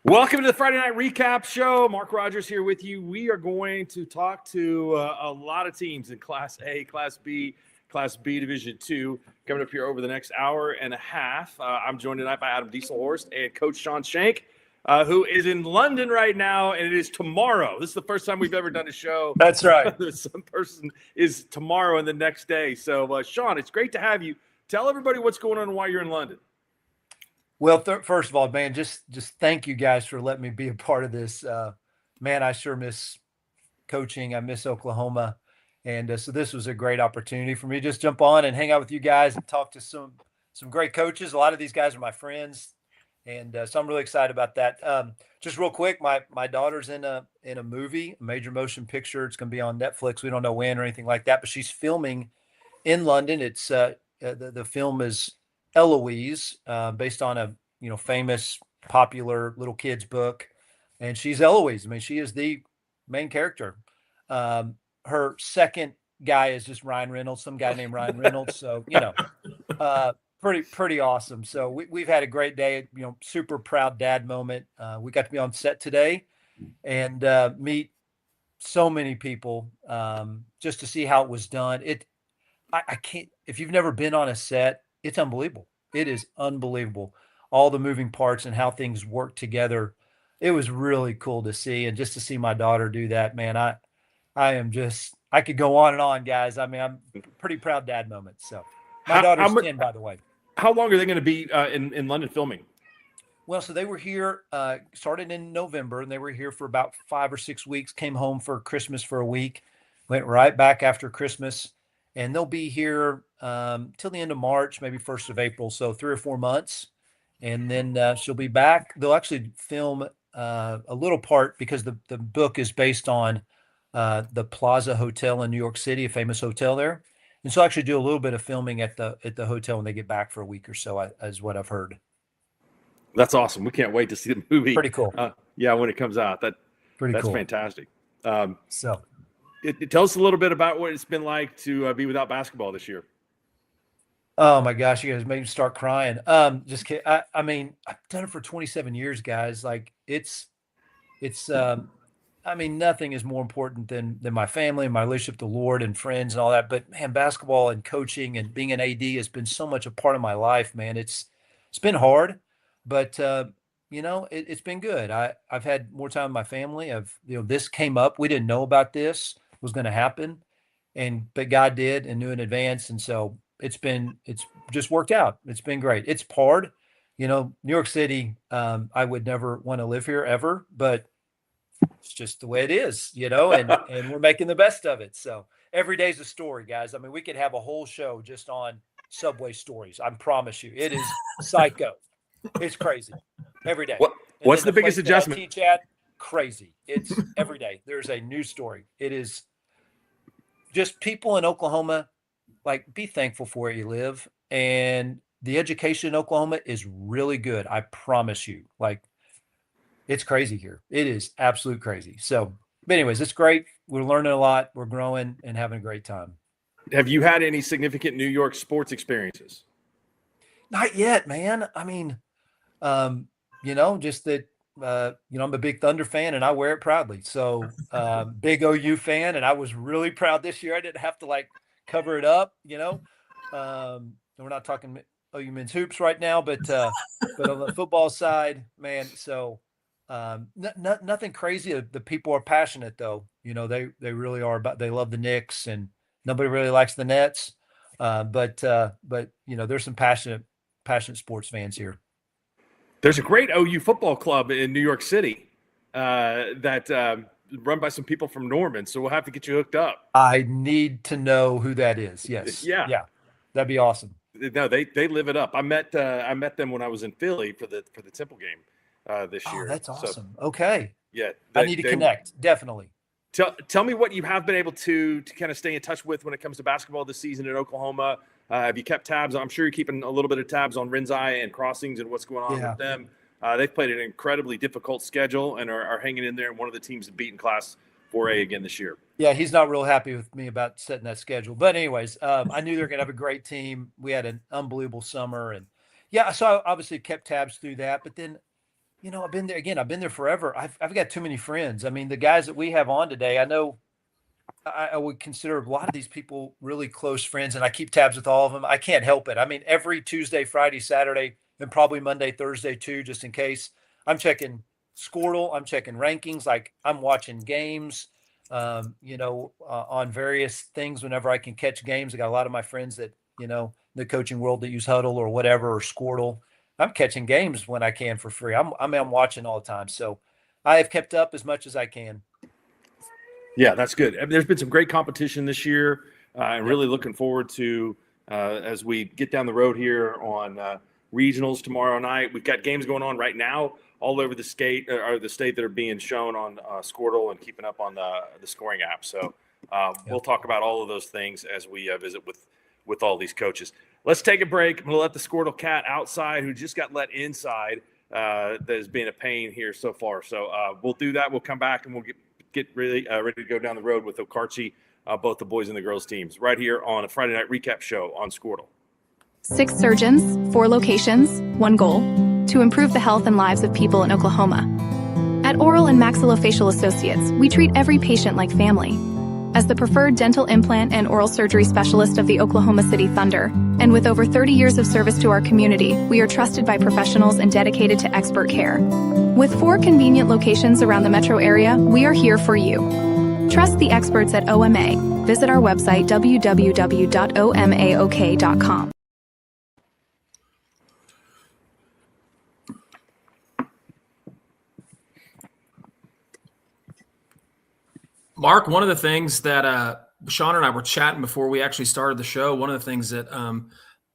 Welcome to the Friday Night Recap Show. Mark Rodgers here with you. We are going to talk to a lot of teams in Class A, Class B Division II coming up here over the next hour and a half. I'm joined tonight by Adam Diesselhorst and Coach Shawn Shenk, who is in London right now, and it is tomorrow. This is the first time we've ever done a show. That's right. Some person is tomorrow and the next day. So, Shawn, it's great to have you. Tell everybody what's going on while you're in London. Well, first of all, man, just thank you guys for letting me be a part of this. Man, I sure miss coaching. I miss Oklahoma. And so this was a great opportunity for me to just jump on and hang out with you guys and talk to some great coaches. A lot of these guys are my friends. And so I'm really excited about that. Just real quick, my daughter's in a movie, a major motion picture. It's going to be on Netflix. We don't know when or anything like that, but she's filming in London. It's the film is Eloise, based on a famous popular little kids book, and she's Eloise. I mean, she is the main character. Her second guy is just Ryan Reynolds, some guy named Ryan Reynolds. So pretty awesome. So we've had a great day. Super proud dad moment. We got to be on set today and meet so many people just to see how it was done. I can't. If you've never been on a set, it's unbelievable. It is unbelievable. All the moving parts and how things work together. It was really cool to see. And just to see my daughter do that, man, I could go on and on, guys. I mean, I'm pretty proud dad moment. So my daughter's 10, by the way. How long are they going to be in London filming? Well, so they were here, started in November, and they were here for about 5 or 6 weeks, came home for Christmas for a week, went right back after Christmas. And they'll be here till the end of March, maybe 1st of April, so 3 or 4 months. And then she'll be back. They'll actually film a little part because the book is based on the Plaza Hotel in New York City, a famous hotel there. And so I'll actually do a little bit of filming at the hotel when they get back for a week or so, is what I've heard. That's awesome. We can't wait to see the movie. Pretty cool. When it comes out. That's cool. Fantastic. It tell us a little bit about what it's been like to be without basketball this year. Oh my gosh, you guys made me start crying. Just kidding. I mean, I've done it for 27 years, guys. Like it's I mean, nothing is more important than my family and my relationship with the Lord and friends and all that. But man, basketball and coaching and being an AD has been so much a part of my life, man. It's been hard, but it's been good. I've had more time with my family. This came up. We didn't know about this was going to happen, but God did and knew in advance. And so it's just worked out. It's been great. It's hard, New York City. I would never want to live here ever, but it's just the way it is, and we're making the best of it. So every day's a story, guys. I mean, we could have a whole show just on subway stories. I promise you, it is psycho. It's crazy every day. What's the biggest adjustment? I teach at crazy. It's every day. There's a new story. It is just people in Oklahoma, like, be thankful for where you live. And the education in Oklahoma is really good. I promise you. Like, it's crazy here. It is absolute crazy. So, but anyways, it's great. We're learning a lot. We're growing and having a great time. Have you had any significant New York sports experiences? Not yet, man. I mean, just that, I'm a big Thunder fan and I wear it proudly. So big OU fan. And I was really proud this year. I didn't have to cover it up, we're not talking OU men's hoops right now, but on the football side, man. So nothing crazy. The people are passionate though. They really are they love the Knicks and nobody really likes the Nets. But there's some passionate sports fans here. There's a great OU football club in New York City that run by some people from Norman, so we'll have to get you hooked up. I need to know who that is. Yes. Yeah. That'd be awesome. No, they live it up. I met them when I was in Philly for the Temple game this year. Oh, that's awesome. So, okay. Yeah. I need to connect. Definitely. Tell me what you have been able to kind of stay in touch with when it comes to basketball this season in Oklahoma. Have you kept tabs? I'm sure you're keeping a little bit of tabs on Rinzai and Crossings and what's going on with them. They've played an incredibly difficult schedule and are hanging in there. And one of the teams that beat in Class 4A again this year. Yeah, he's not real happy with me about setting that schedule. But anyways, I knew they were going to have a great team. We had an unbelievable summer. And so I obviously kept tabs through that. But then I've been there again. I've been there forever. I've got too many friends. I mean, the guys that we have on today, I know I would consider a lot of these people really close friends, and I keep tabs with all of them. I can't help it. I mean, every Tuesday, Friday, Saturday, and probably Monday, Thursday too, just in case. I'm checking SKORDLE. I'm checking rankings. Like I'm watching games, on various things whenever I can catch games. I got a lot of my friends that, the coaching world that use Huddle or whatever or SKORDLE. I'm catching games when I can for free. I'm watching all the time. So I have kept up as much as I can. Yeah, that's good. I mean, there's been some great competition this year, and really looking forward to as we get down the road here on regionals tomorrow night. We've got games going on right now all over the state that are being shown on SKORDLE and keeping up on the scoring app. So we'll talk about all of those things as we visit with all these coaches. Let's take a break. I'm going to let the SKORDLE cat outside, who just got let inside, that has been a pain here so far. So we'll do that. We'll come back and we'll get really ready to go down the road with Okarchi, both the boys and the girls teams, right here on a Friday Night Recap show on SKORDLE. 6 surgeons, 4 locations, 1 goal: to improve the health and lives of people in Oklahoma. At Oral and Maxillofacial Associates, we treat every patient like family. As the preferred dental implant and oral surgery specialist of the Oklahoma City Thunder, and with over 30 years of service to our community, we are trusted by professionals and dedicated to expert care. With 4 convenient locations around the metro area, we are here for you. Trust the experts at OMA. Visit our website www.omaok.com. Mark, one of the things that Shawn and I were chatting before we actually started the show, one of the things that I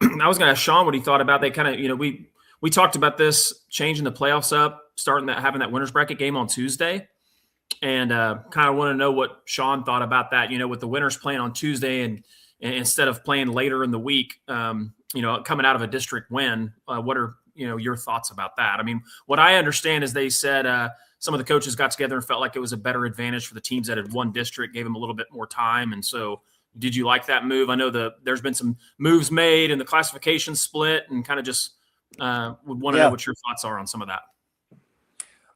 was going to ask Shawn what he thought about, they kind of, we talked about this, changing the playoffs up, having that winners bracket game on Tuesday, and kind of want to know what Shawn thought about that, with the winners playing on Tuesday and instead of playing later in the week, coming out of a district win. What are, your thoughts about that? I mean, what I understand is they said some of the coaches got together and felt like it was a better advantage for the teams that had won district, gave them a little bit more time. And so did you like that move? I know there's been some moves made and the classification split, and kind of just would want to know what your thoughts are on some of that.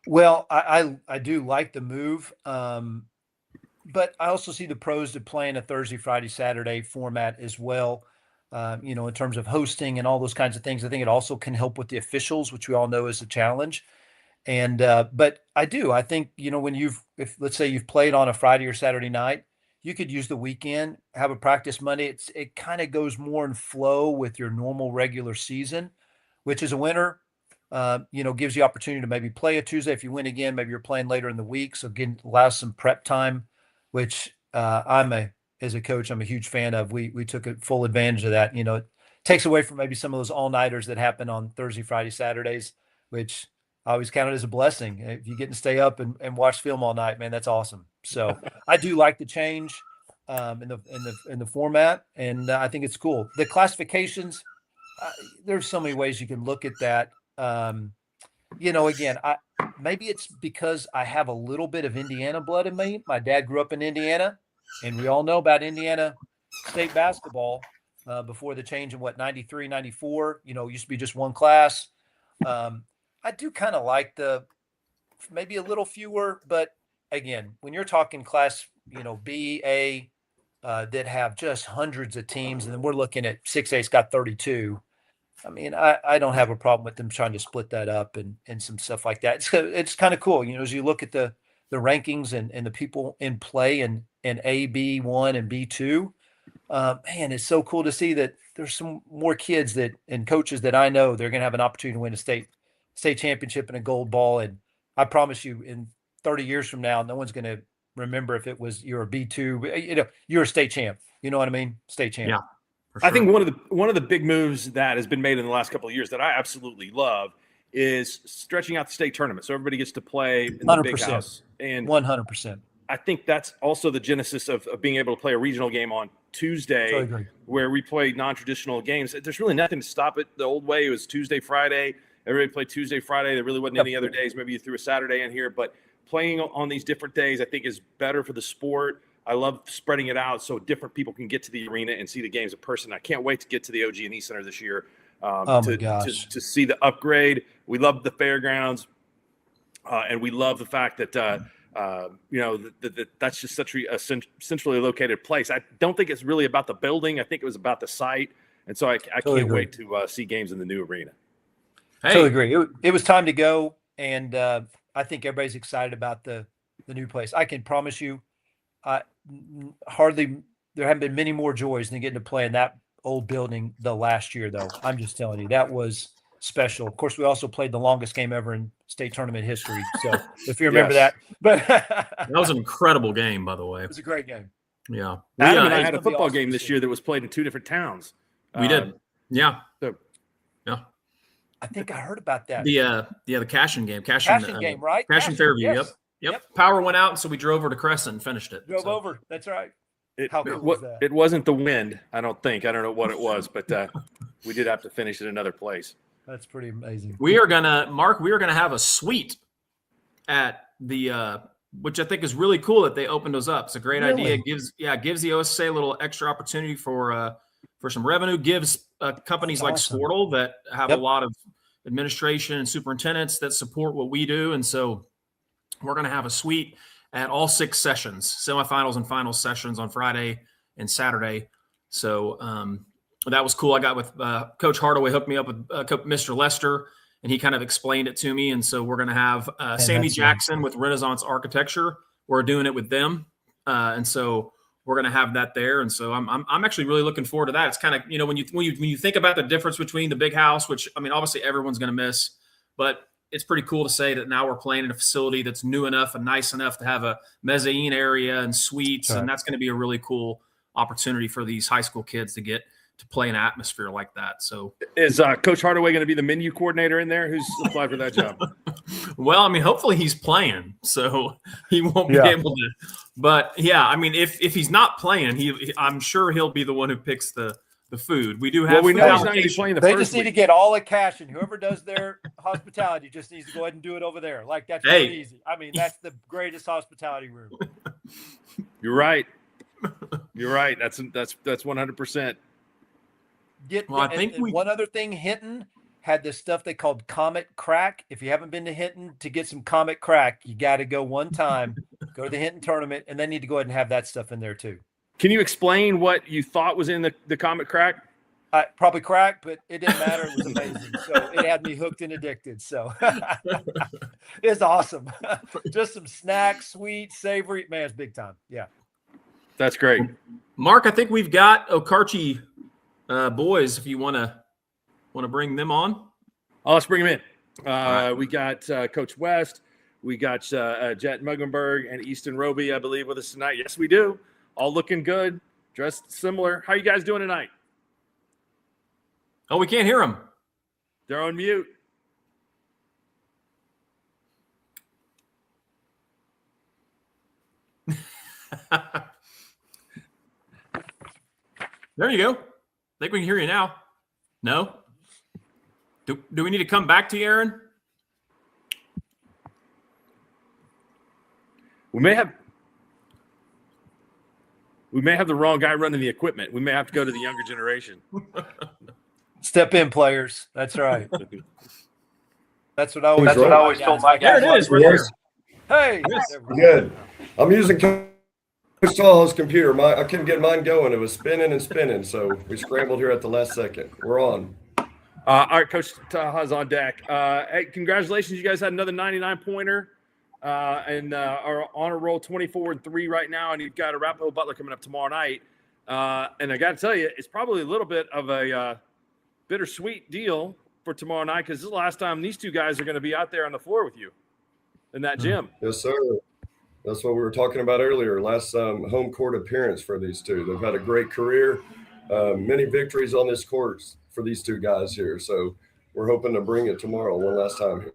Well, I do like the move, but I also see the pros to playing a Thursday, Friday, Saturday format as well. In terms of hosting and all those kinds of things. I think it also can help with the officials, which we all know is a challenge. And but I think, when let's say you've played on a Friday or Saturday night, you could use the weekend, have a practice Monday. It kind of goes more in flow with your normal regular season, which is a winner. Gives you opportunity to maybe play a Tuesday. If you win again, maybe you're playing later in the week. So again, allows some prep time, which as a coach, I'm a huge fan of. We took a full advantage of that. It takes away from maybe some of those all-nighters that happen on Thursday, Friday, Saturdays, which I always count it as a blessing. If you get to stay up and watch film all night, man, that's awesome. So I do like the change in the format, and I think it's cool. The classifications, there's so many ways you can look at that. Again, maybe it's because I have a little bit of Indiana blood in me. My dad grew up in Indiana, and we all know about Indiana State basketball before the change in 93, 94. Used to be just one class. I do kind of like maybe a little fewer, but again, when you're talking class, B, A, that have just hundreds of teams, and then we're looking at 6A's got 32. I mean, I don't have a problem with them trying to split that up and some stuff like that. It's kind of cool, as you look at the rankings and the people in play in A, B1 and B2. Man, it's so cool to see that there's some more kids and coaches that I know they're going to have an opportunity to win a state championship and a gold ball. And I promise you, in 30 years from now, no one's going to remember if it was you're a B2, you're a state champ. You know what I mean? State champ. Yeah. Sure. I think one of the big moves that has been made in the last couple of years that I absolutely love is stretching out the state tournament, so everybody gets to play in the 100%. big house. And 100%. I think that's also the genesis of being able to play a regional game on Tuesday, where we play non-traditional games. There's really nothing to stop it. The old way it was Tuesday, Friday. Everybody played Tuesday, Friday. There really wasn't any other days. Maybe you threw a Saturday in here, but playing on these different days, I think, is better for the sport. I love spreading it out so different people can get to the arena and see the games in person. I can't wait to get to the OG&E Center this year my gosh. to see the upgrade. We love the fairgrounds. and we love the fact that that's just such a centrally located place. I don't think it's really about the building. I think it was about the site, and so I Totally can't agree. wait to see games in the new arena. Hey, Totally agree. It was time to go, and I think everybody's excited about the new place. I can promise you, there haven't been many more joys than getting to play in that old building the last year, though. I'm just telling you, that was special. Of course, we also played the longest game ever in state tournament history. So if you remember Yes. that, but that was an incredible game, by the way. it was a great game. Yeah. Adam and I it's had a gonna be football awesome game to this see. year that was played in 2 different towns. We did. Yeah. So I think I heard about that. The Cashin game. Cashin game, right? Cashin Fairview. yes. Yep. Power went out, so we drove over to Crescent and finished it. Drove So, over. That's right. it, How cool it, was that? it wasn't the wind, I don't think. I don't know what it was, but we did have to finish at another place. That's pretty amazing. we are gonna have a suite at the which I think is really cool that they opened those up. It's a great idea. It gives the OSA a little extra opportunity for some revenue. Gives companies like awesome. SKORDLE that have Yep. a lot of administration and superintendents that support what we do, and so we're going to have a suite at all 6 sessions, semifinals and final sessions on Friday and Saturday. So that was cool. I got with Coach Hardaway, hooked me up with Mr. Lester, and he kind of explained it to me. And so we're going to have Sammy Jackson with Renaissance Architecture. We're doing it with them, and so we're going to have that there. And so I'm actually really looking forward to that. It's kind of, when you think about the difference between the big house, which I mean obviously everyone's going to miss, but it's pretty cool to say that now we're playing in a facility that's new enough and nice enough to have a mezzanine area and suites. Right. And that's going to be a really cool opportunity for these high school kids to get to play in an atmosphere like that. So Is Coach Hardaway going to be the menu coordinator in there? Who's applied for that job? well, I mean, hopefully he's playing, so he won't be able to. But yeah, I mean, if he's not playing, I'm sure he'll be the one who picks the food. We do have. Well, we food know he's not going to be allocation. playing the They first just need to week. get all the cash, and whoever does their hospitality just needs to go ahead and do it over there. Like that's Hey. pretty easy. I mean, that's the greatest hospitality room. You're right. You're right. That's 100%. Well, I think one other thing, Hinton had this stuff they called Comet Crack. If you haven't been to Hinton to get some Comet Crack, you got to go one time, go to the Hinton tournament, and they need to go ahead and have that stuff in there too. Can you explain what you thought was in the Comet Crack? Probably crack, but it didn't matter. It was amazing. So it had me hooked and addicted. So it's awesome. Just some snacks, sweet, savory. Man, it's big time. Yeah. That's great. Mark, I think we've got Okarche boys. If you want to bring them on. Oh, let's bring them in. We got Coach West. We got Jet Muggenberg and Easton Roby, I believe, with us tonight. Yes, we do. All looking good, dressed similar. How you guys doing tonight? Oh, we can't hear them. They're on mute. There you go. I think we can hear you now. No? Do we need to come back to you, Aaron? We may have the wrong guy running the equipment. We may have to go to the younger generation. Step in, players. That's right. That's what I always told my guys. There it is. Right there. Hey. Yes. There we go. Good. I'm using Coach Saw's computer. I couldn't get mine going. It was spinning and spinning, so we scrambled here at the last second. We're on. All right, Coach Taha's on deck. Hey, congratulations. You guys had another 99-pointer and are on a roll 24-3 right now, and you've got Arapahoe Butler coming up tomorrow night. And I got to tell you, it's probably a little bit of a bittersweet deal for tomorrow night because this is the last time these two guys are going to be out there on the floor with you in that gym. Yes, sir. That's what we were talking about earlier. Last home court appearance for these two. They've had a great career, many victories on this court for these two guys here. So we're hoping to bring it tomorrow one last time here.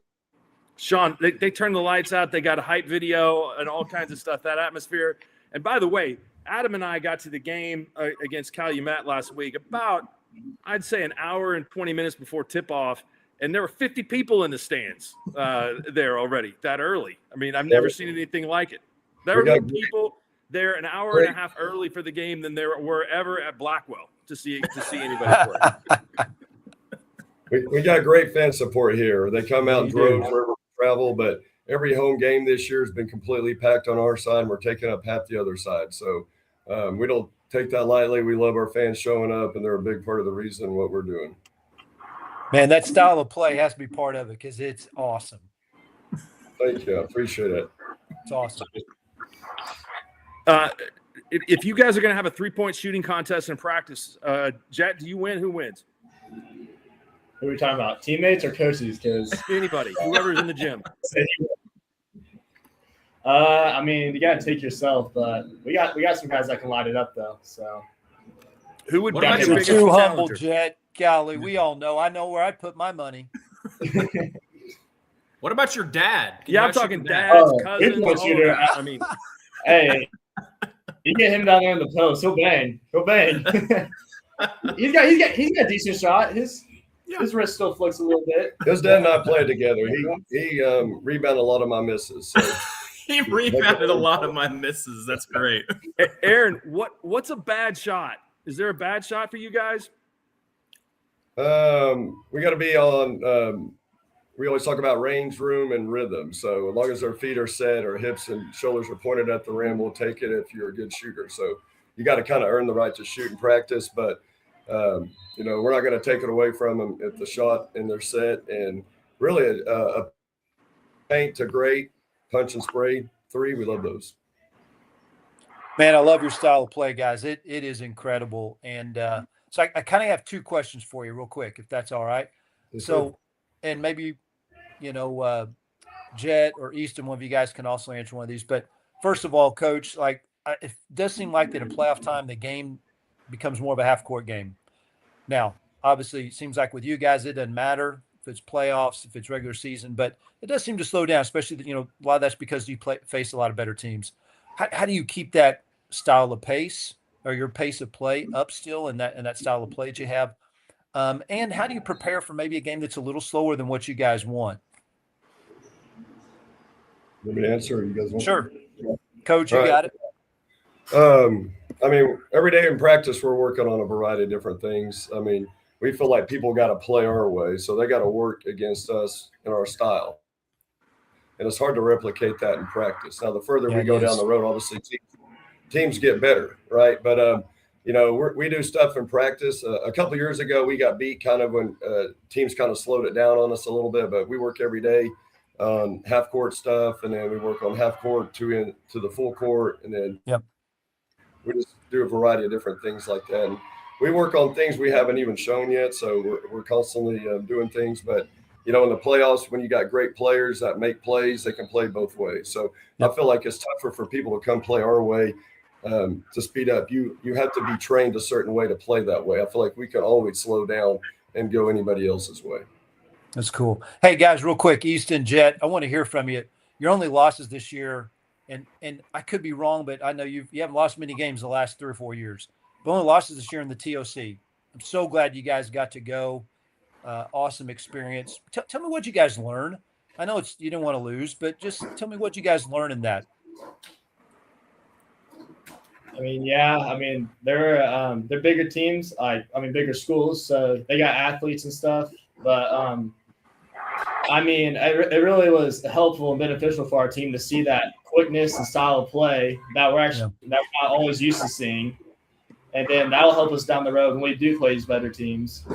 Shawn, they turned the lights out. They got a hype video and all kinds of stuff, that atmosphere. And by the way, Adam and I got to the game against Calumet last week about, I'd say, an hour and 20 minutes before tip-off, and there were 50 people in the stands there already that early. I mean, I've never seen anything like it. There were more people there an hour and a half early for the game than there were ever at Blackwell to see anybody play. We got great fan support here. They come out in droves wherever we travel, but every home game this year has been completely packed on our side, and we're taking up half the other side. So we don't take that lightly. We love our fans showing up, and they're a big part of the reason what we're doing. Man, that style of play has to be part of it because it's awesome. Thank you. I appreciate it. It's awesome. If you guys are going to have a 3-point shooting contest in practice, Jet, do you win? Who wins? Who are we talking about? Teammates or coaches? Because Anybody, whoever's in the gym. I mean, you got to take yourself, but we got some guys that can light it up though. So who would What be about your your biggest Too humble, challenger? Jet. Golly, we all know. I know where I put my money. What about your dad? Can Yeah, you I'm actually talking do that? dads, Oh, cousins, he's one all shooter. of that. I mean, hey, you get him down there in the post, he'll bang. He'll bang. he's got a decent shot. His wrist still flicks a little bit. His dad and I played together. He rebounded a lot of my misses. So. He rebounded a lot of my misses. That's great. Aaron, what's a bad shot? Is there a bad shot for you guys? We got to be on. We always talk about range, room, and rhythm. So as long as our feet are set, our hips and shoulders are pointed at the rim, we'll take it if you're a good shooter. So you got to kind of earn the right to shoot in practice, but we're not going to take it away from them if the shot and they're set. And really, a paint to great punch and spray 3, we love those. Man, I love your style of play, guys. It is incredible. And so I kind of have 2 questions for you real quick, if that's all right. Yes, So, sir. and maybe, Jet or Easton, one of you guys can also answer one of these. But first of all, Coach, it does seem like that in playoff time, the game becomes more of a half-court game. Now, obviously, it seems like with you guys, it doesn't matter if it's playoffs, if it's regular season, but it does seem to slow down, especially, a lot of that's because you face a lot of better teams. How do you keep that style of pace or your pace of play up still in that style of play that you have? And how do you prepare for maybe a game that's a little slower than what you guys want? Let me answer. Or you guys want? Sure. Coach, you All right. got it. I mean, every day in practice, we're working on a variety of different things. I mean, we feel like people got to play our way, so they got to work against us in our style. And it's hard to replicate that in practice. Now, the further we go down the road, obviously teams get better, right? But, we do stuff in practice. A couple of years ago, we got beat kind of when teams kind of slowed it down on us a little bit, but we work every day on half court stuff, and then we work on half court to the full court, and then we just do a variety of different things like that. And we work on things we haven't even shown yet, so we're constantly doing things. But in the playoffs, when you got great players that make plays, they can play both ways. So I feel like it's tougher for people to come play our way. To speed up, you have to be trained a certain way to play that way. I feel like we can always slow down and go anybody else's way. That's cool. Hey, guys, real quick, Easton, Jet, I want to hear from you. Your only losses this year, and I could be wrong, but I know you haven't lost many games the last 3 or 4 years. But only losses this year in the TOC. I'm so glad you guys got to go. Awesome experience. Tell me what you guys learned. I know you didn't want to lose, but just tell me what you guys learned in that. I mean, they're bigger teams, bigger schools, so they got athletes and stuff. But it really was helpful and beneficial for our team to see that quickness and style of play that we're not always used to seeing, and then that'll help us down the road when we do play these better teams.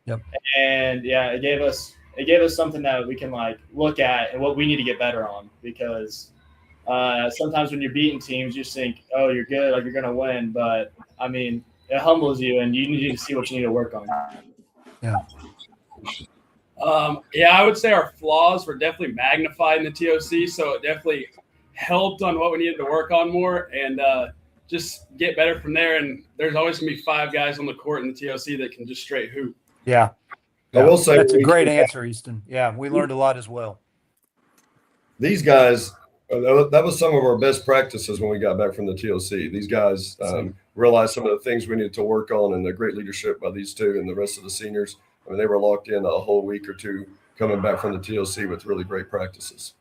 Yep. And it gave us something that we can look at and what we need to get better on, because sometimes when you're beating teams, you just think, oh, you're good, you're going to win. But, it humbles you, and you need to see what you need to work on. Yeah. I would say our flaws were definitely magnified in the TOC, so it definitely helped on what we needed to work on more and just get better from there. And there's always going to be 5 guys on the court in the TOC that can just straight hoop. Yeah. I will say that's a great answer, Easton. Yeah, we learned a lot as well. These guys, that was some of our best practices when we got back from the TOC. These guys realized some of the things we needed to work on, and the great leadership by these 2 and the rest of the seniors. They were locked in a whole week or 2 coming back from the TOC with really great practices.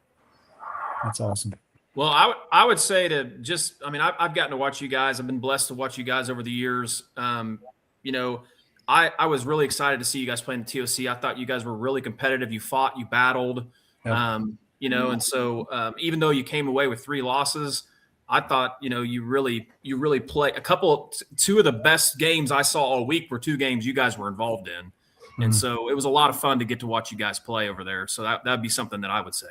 That's awesome. Well, I would say I've gotten to watch you guys. I've been blessed to watch you guys over the years. I was really excited to see you guys play in the TOC. I thought you guys were really competitive. You fought, you battled. Yep. And so even though you came away with 3 losses, I thought, you really play two of the best games I saw all week were 2 games you guys were involved in. And so it was a lot of fun to get to watch you guys play over there. So that'd be something that I would say.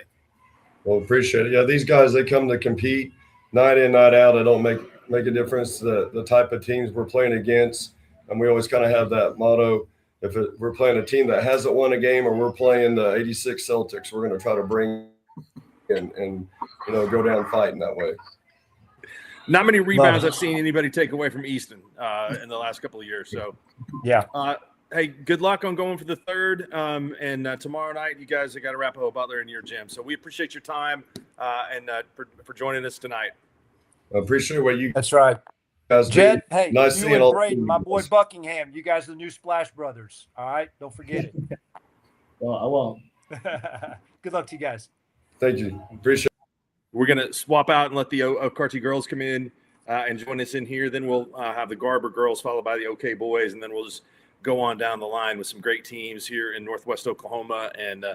Well, appreciate it. Yeah, these guys, they come to compete night in, night out. It don't make a difference the type of teams we're playing against. And we always kind of have that motto. If we're playing a team that hasn't won a game, or we're playing the 86 Celtics, we're going to try to bring and go down fighting that way. Not many rebounds I've seen anybody take away from Easton in the last couple of years. So, yeah. Hey, good luck on going for the 3rd. And tomorrow night, you guys have got Arapahoe Butler in your gym. So we appreciate your time and for joining us tonight. I appreciate what you. That's right. Guys, Jed, hey, nice you and Braden, my boy Buckingham, you guys are the new Splash Brothers. All right, don't forget it. Well, I won't. Good luck to you guys. Thank you. Appreciate it. We're going to swap out and let the Okarche girls come in and join us in here. Then we'll have the Garber girls followed by the OK boys, and then we'll just go on down the line with some great teams here in Northwest Oklahoma and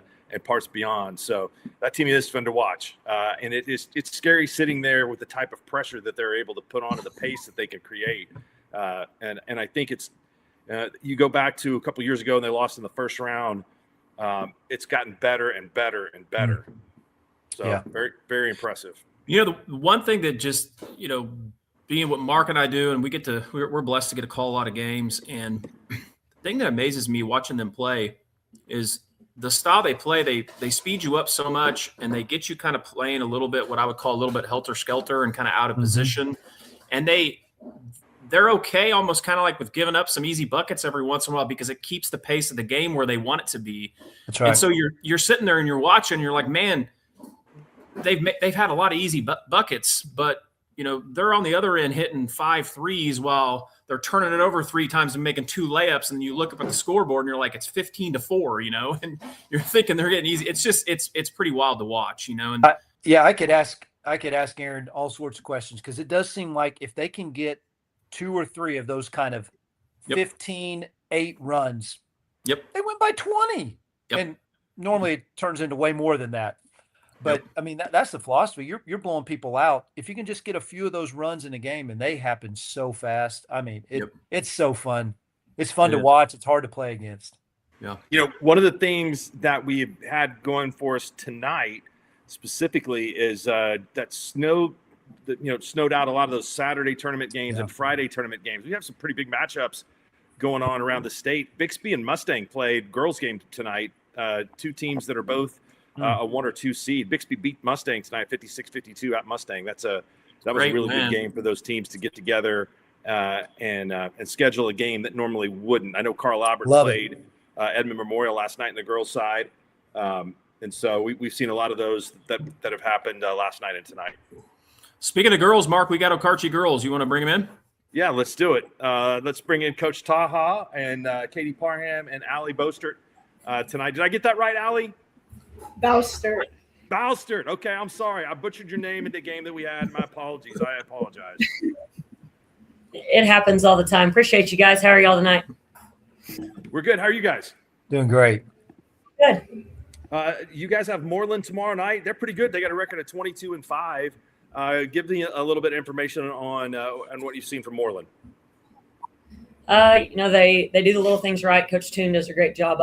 parts beyond. So that team is fun to watch, and it's scary sitting there with the type of pressure that they're able to put on and the pace that they can create. And I think it's you go back to a couple years ago and they lost in the first round. It's gotten better and better and better. So yeah. Very, very impressive. The one thing that just, being what Mark and I do, and we're blessed to get to call a lot of games. And the thing that amazes me watching them play is the style they play. They speed you up so much, and they get you kind of playing a little bit, what I would call a little bit helter-skelter and kind of out of position. And they're okay, almost kind of like with giving up some easy buckets every once in a while, because it keeps the pace of the game where they want it to be. That's right. And so you're sitting there and you're watching, you're like, man, they've had a lot of easy buckets, but they're on the other end hitting 5 threes while they're turning it over 3 times and making 2 layups. And you look up at the scoreboard and you're like, it's 15-4, and you're thinking they're getting easy. It's just, it's pretty wild to watch, And I could ask Aaron all sorts of questions, because it does seem like if they can get 2 or 3 of those kind of 15-8 runs, they win by 20. And normally it turns into way more than that. But I mean, that's the philosophy. You're blowing people out. If you can just get a few of those runs in a game, and they happen so fast. I mean, it's so fun. It's fun to watch. It's hard to play against. Yeah. One of the things that we've had going for us tonight specifically is that snowed out a lot of those Saturday tournament games and Friday tournament games. We have some pretty big matchups going on around the state. Bixby and Mustang played girls game tonight. 2 teams that are both a 1 or 2 seed. Bixby beat Mustang tonight, 56-52 at Mustang. That was a really good game for those teams to get together and schedule a game that normally wouldn't. I know Carl Albert played Edmond Memorial last night in the girls' side, and so we've seen a lot of those that have happened last night and tonight. Speaking of girls, Mark, we got Okarche girls. You want to bring them in? Yeah, let's do it. Let's bring in Coach Taha and Katie Parham and Allie Bostert tonight. Did I get that right, Allie? Bostert. Okay, I'm sorry. I butchered your name in the game that we had. My apologies. I apologize. It happens all the time. Appreciate you guys. How are y'all tonight? We're good. How are you guys? Doing great. Good. You guys have Moreland tomorrow night. They're pretty good. They got a record of 22-5. Give me a little bit of information on what you've seen from Moreland. They do the little things right. Coach Toon does a great job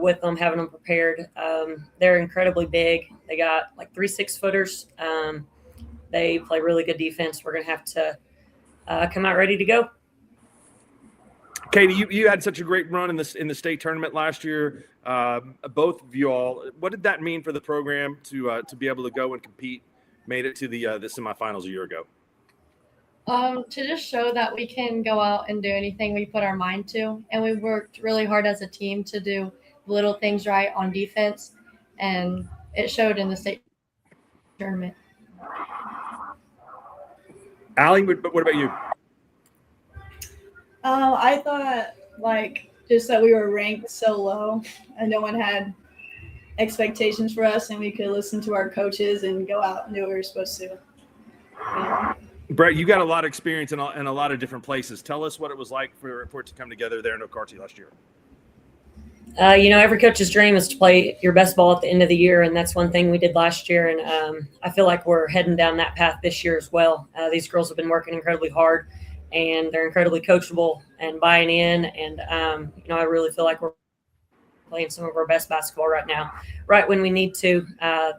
with them, having them prepared. They're incredibly big. They got like 3 6-footers. They play really good defense. We're going to have to come out ready to go. Katie, you had such a great run in the state tournament last year. Both of you all, what did that mean for the program to be able to go and compete? Made it to the semifinals a year ago. To just show that we can go out and do anything we put our mind to, and we worked really hard as a team to do little things right on defense, and it showed in the state tournament. Allie, what about you? I thought just that we were ranked so low and no one had expectations for us, and we could listen to our coaches and go out and do what we were supposed to. Brett, you got a lot of experience in a lot of different places. Tell us what it was like for it to come together there in Okarche last year. Every coach's dream is to play your best ball at the end of the year, and that's one thing we did last year. And I feel like we're heading down that path this year as well. These girls have been working incredibly hard, and they're incredibly coachable and buying in. And I really feel like we're playing some of our best basketball right now, right when we need to.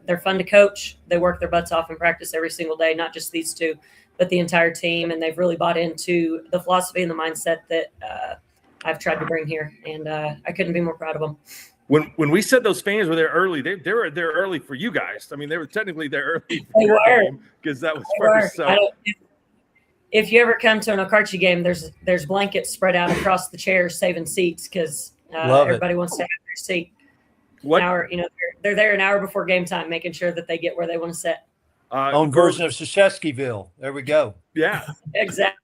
They're fun to coach. They work their butts off in practice every single day, not just these two, but the entire team. And they've really bought into the philosophy and the mindset that I've tried to bring here, and I couldn't be more proud of them. When we said those fans were there early, they were there early for you guys. I mean, they were technically there early because that was first. So. If you ever come to an Okarche game, there's blankets spread out across the chairs, saving seats because everybody wants to have their seat. What? They're there an hour before game time, making sure that they get where they want to sit. Own version of Sheshevskyville. There we go. Yeah, exactly.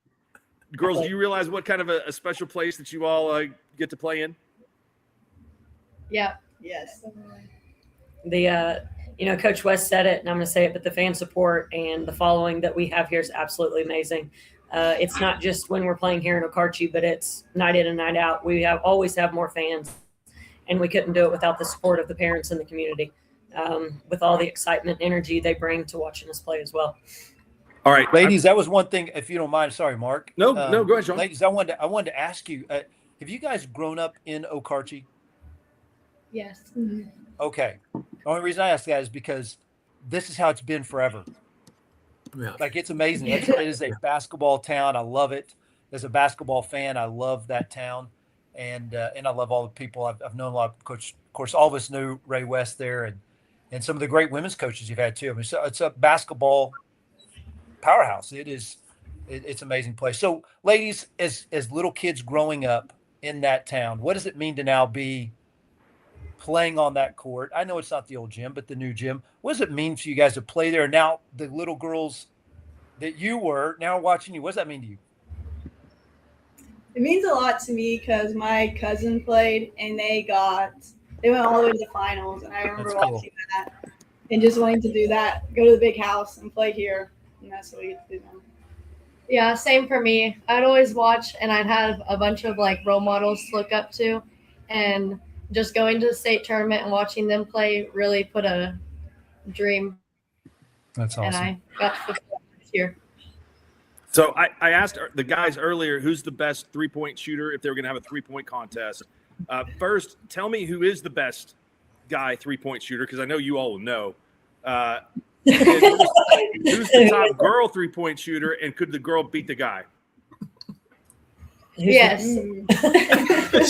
Girls, do you realize what kind of a special place that you all get to play in? Yeah. Yes. Coach West said it, and I'm going to say it, but the fan support and the following that we have here is absolutely amazing. It's not just when we're playing here in Okarche, but it's night in and night out. We always have more fans, and we couldn't do it without the support of the parents and the community, with all the excitement and energy they bring to watching us play as well. All right, ladies, that was one thing. If you don't mind, sorry, Mark. No, go ahead, Shawn. Ladies, I wanted to ask you: have you guys grown up in Okarche? Yes. Mm-hmm. Okay. The only reason I ask that is because this is how it's been forever. Yeah. Like, it's amazing. It is a basketball town. I love it. As a basketball fan, I love that town, and I love all the people. I've known a lot of coach. Of course, all of us knew Ray West there, and some of the great women's coaches you've had too. I mean, so it's a basketball powerhouse. It's an amazing place. So, ladies, as little kids growing up in that town, what does it mean to now be playing on that court? I know it's not the old gym, but the new gym. What does it mean for you guys to play there? Now, the little girls that you were now watching you, what does that mean to you? It means a lot to me because my cousin played and they went all the way to the finals, and I remember watching that and just wanting to do that, go to the big house and play here, and that's what we get to do now. Yeah, same for me. I'd always watch, and I'd have a bunch of role models to look up to, and just going to the state tournament and watching them play really put a dream. That's awesome. And I got to play this year. So I asked the guys earlier who's the best three-point shooter if they were going to have a three-point contest. First, tell me who is the best guy three-point shooter, because I know you all will know. Who's the top girl three-point shooter, and could the girl beat the guy? Yes.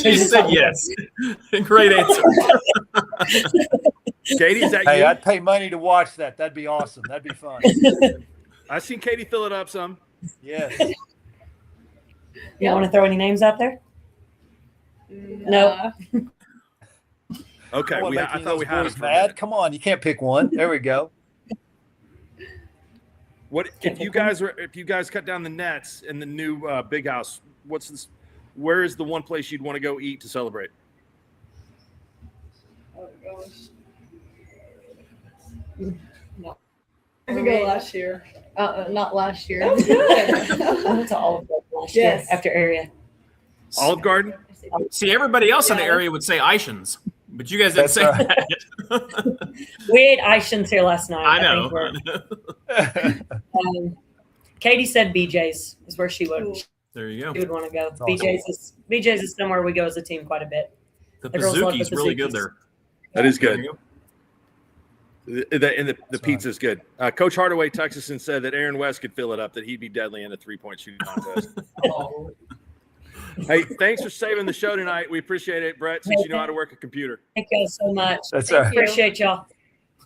She said yes. Great answer. Katie, is that you? Hey, I'd pay money to watch that. That'd be awesome. That'd be fun. I've seen Katie fill it up some. Yes. You want to throw any names out there? No. Okay, I thought we had him. Mad. Come on, you can't pick one. There we go. What if you guys cut down the nets in the new big house? Where is the one place you'd want to go eat to celebrate? Oh gosh. No. I could go last year. Not last year. That was good. I went to Olive Garden last year after area. Olive Garden? See, everybody else in the area would say Ishans, but you guys didn't say that. We ate Ishans here last night. I know. Katie said BJ's is where she would. Ooh. There you go. She would want to go. Awesome. BJ's is somewhere we go as a team quite a bit. The girls love Pizooki's the really Pizookies. good there. That is good. There you go. The pizza's good. Coach Hardaway texted us and said that Aaron West could fill it up, that he'd be deadly in a three-point shooting contest. Hey, thanks for saving the show tonight. We appreciate it, Brett, since you know how to work a computer. Thank you so much. That's all right. Appreciate y'all.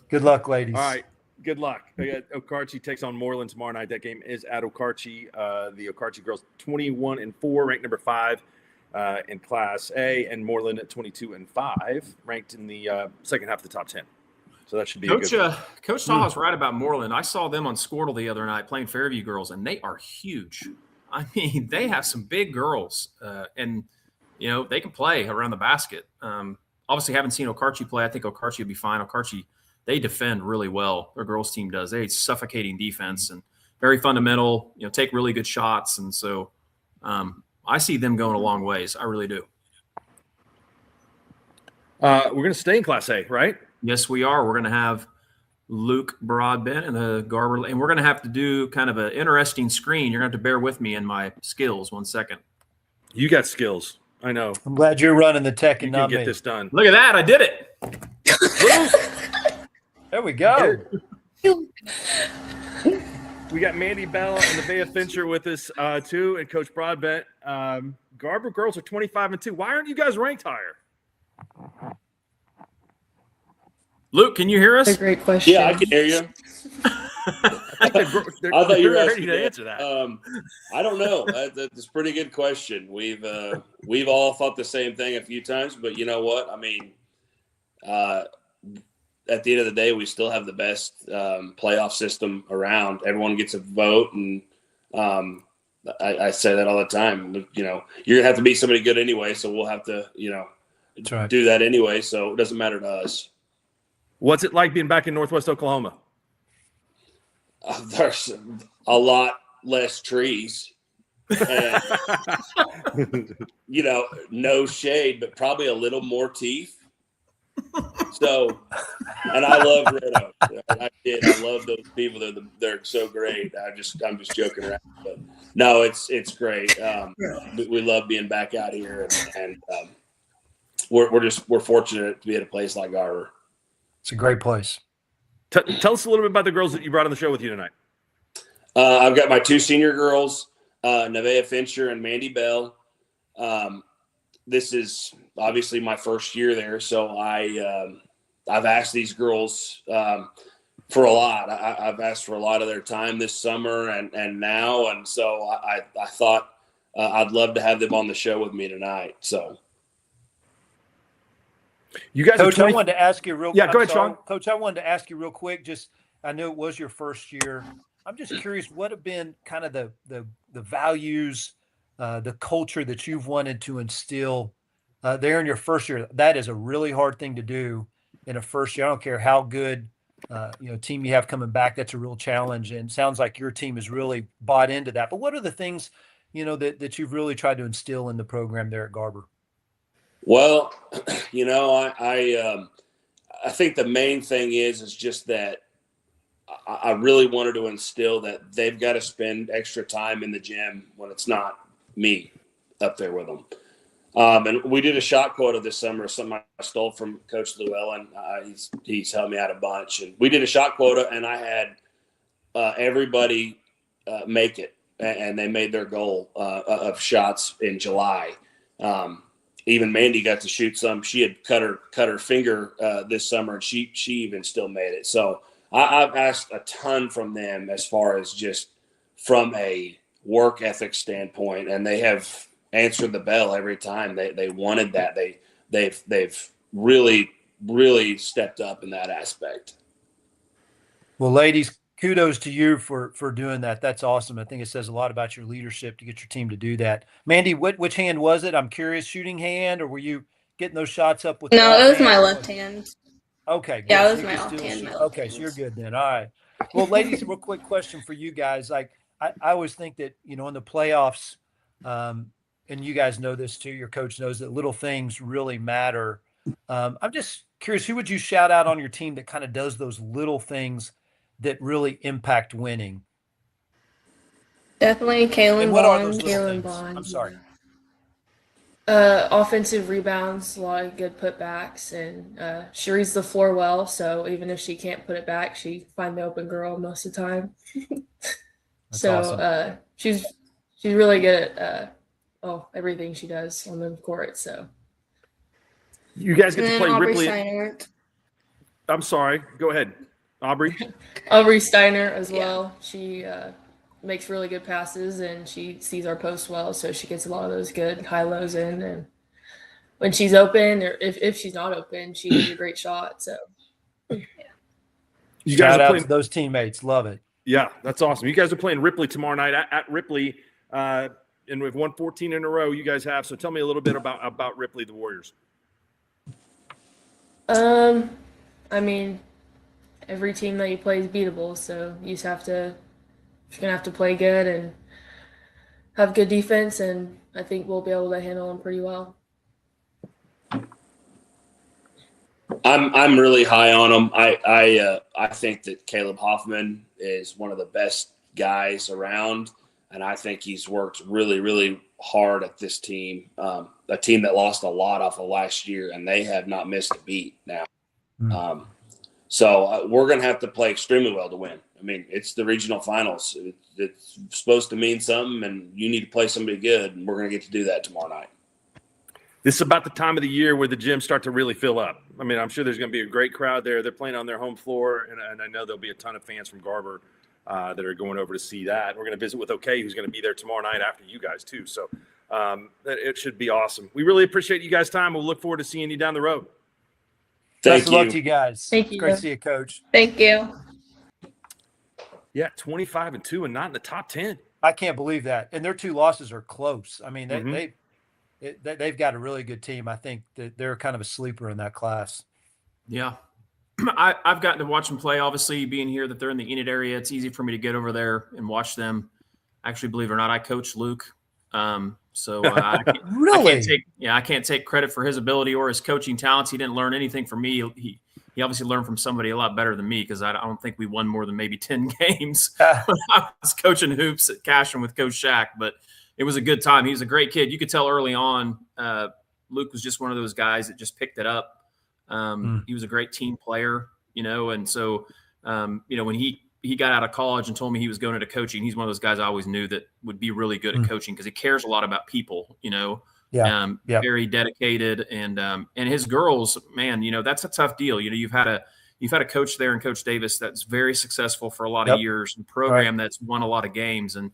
Good luck, ladies. All right. Good luck. Okarche takes on Moreland tomorrow night. That game is at Okarche. The Okarche girls 21-4, ranked number 5 in Class A, and Moreland at 22-5, ranked in the second half of the top 10. So that should be Coach. a good one. Coach Taha's right about Moreland. I saw them on SKORDLE the other night playing Fairview girls, and they are huge. I mean, they have some big girls, and they can play around the basket. Obviously, haven't seen Okarche play. I think Okarche will be fine. Okarche, they defend really well. Their girls team does. They suffocating defense and very fundamental. Take really good shots, and so I see them going a long ways. I really do. We're going to stay in Class A, right? Yes, we are. We're going to have Luke Broadbent and the Garber, and we're going to have to do kind of an interesting screen. You're going to have to bear with me in my skills. 1 second. You got skills. I know. I'm glad you're running the tech You and can not get me. this done. Look at that. I did it. There we go. We got Mandy Bell and Nevaeh Fincher with us too, and Coach Broadbent. Garber girls are 25-2. Why aren't you guys ranked higher? Luke, can you hear us? That's a great question. Yeah, I can hear you. I thought you were ready asking to answer that. I don't know. That's a pretty good question. We've all thought the same thing a few times, but you know what? I mean, at the end of the day, we still have the best playoff system around. Everyone gets a vote, and I say that all the time. You know, you're gonna have to beat somebody good anyway, so we'll have to, That's right. do that anyway. So it doesn't matter to us. What's it like being back in Northwest Oklahoma? There's a lot less trees. And, no shade, but probably a little more teeth. So, and I love Red Oak. I love those people. They're so great. I'm just joking around, but no, it's great. We love being back out here, and we're fortunate to be at a place like Garber. It's a great place. Tell us a little bit about the girls that you brought on the show with you tonight. I've got my two senior girls, Nevaeh Fincher and Mandy Bell. This is obviously my first year there, so I've asked these girls for a lot. I've asked for a lot of their time this summer and now, and so I thought I'd love to have them on the show with me tonight. So, you guys, Coach, I wanted to ask you real. Yeah, go ahead, Shawn. Coach, I wanted to ask you real quick. Just, I knew it was your first year. I'm just curious, what have been kind of the values, the culture that you've wanted to instill there in your first year? That is a really hard thing to do in a first year. I don't care how good team you have coming back. That's a real challenge, and it sounds like your team has really bought into that. But what are the things that you've really tried to instill in the program there at Garber? Well, I think the main thing is just that I really wanted to instill that they've got to spend extra time in the gym when it's not me up there with them. And we did a shot quota this summer, something I stole from Coach Llewellyn. He's helped me out a bunch. And we did a shot quota, and I had everybody make it, and they made their goal of shots in July. Even Mandy got to shoot some. She had cut her finger this summer, and she even still made it. So I've asked a ton from them as far as just from a work ethic standpoint, and they have answered the bell every time. They wanted that. They've really stepped up in that aspect. Well, ladies, kudos to you for doing that. That's awesome. I think it says a lot about your leadership to get your team to do that. Mandy, which hand was it? I'm curious, shooting hand, or were you getting those shots up with? No, it was my left hand. Okay. Good. Yeah, it was So my you left can still hand. shoot. My left Okay, so hand. you're good then. All right. Well, ladies, a real quick question for you guys. Like, I always think that, in the playoffs, and you guys know this too, your coach knows that little things really matter. I'm just curious, who would you shout out on your team that kind of does those little things that really impact winning? Definitely Kaylin And what are Bond. those little Kaylin things? Bond. I'm sorry. Offensive rebounds, a lot of good putbacks, and she reads the floor well. So even if she can't put it back, she find the open girl most of the time. That's So awesome. she's really good at everything she does on the court. So You guys get And to then play Aubrey Ripley. Steiner. I'm sorry. Go ahead, Aubrey. Aubrey Steiner as Yeah. well. She makes really good passes, and she sees our post well, so she gets a lot of those good high lows in. And when she's open, or if she's not open, she has a great shot. So You guys Shout are out playing. to those teammates. Love it. Yeah, that's awesome. You guys are playing Ripley tomorrow night at Ripley, and we've won 14 in a row. You guys have. So tell me a little bit about Ripley, the Warriors. I mean, every team that you play is beatable, so you're gonna have to play good and have good defense, and I think we'll be able to handle them pretty well. I'm really high on him. I think that Caleb Hoffman is one of the best guys around, and I think he's worked really, really hard at this team. A team that lost a lot off of last year, and they have not missed a beat now. So we're going to have to play extremely well to win. I mean, it's the regional finals. It's supposed to mean something, and you need to play somebody good, and we're going to get to do that tomorrow night. This is about the time of the year where the gyms start to really fill up. I mean, I'm sure there's going to be a great crowd there. They're playing on their home floor, and I know there'll be a ton of fans from Garber that are going over to see that. We're going to visit with OK, who's going to be there tomorrow night after you guys too. So it should be awesome. We really appreciate you guys' time. We'll look forward to seeing you down the road. Best of luck to you guys. Thank you. Great to see you, Coach. Thank you. Yeah, 25-2 and not in the top 10. I can't believe that. And their 2 losses are close. I mean, they've got a really good team. I think that they're kind of a sleeper in that class. Yeah. I've gotten to watch them play. Obviously, being here that they're in the Enid area, it's easy for me to get over there and watch them. Actually, believe it or not, I coach Luke. So really? I can't take credit for his ability or his coaching talents. He didn't learn anything from me. He obviously learned from somebody a lot better than me, because I don't think we won more than maybe 10 games when I was coaching hoops at Cashin with Coach Shack. But it was a good time. He was a great kid. You could tell early on, Luke was just one of those guys that just picked it up. He was a great team player, and so, when he got out of college and told me he was going into coaching, he's one of those guys I always knew that would be really good at coaching, because he cares a lot about people, very dedicated. And his girls, man, that's a tough deal. You've had a coach there, and Coach Davis, that's very successful for a lot of years, and program that's won a lot of games. And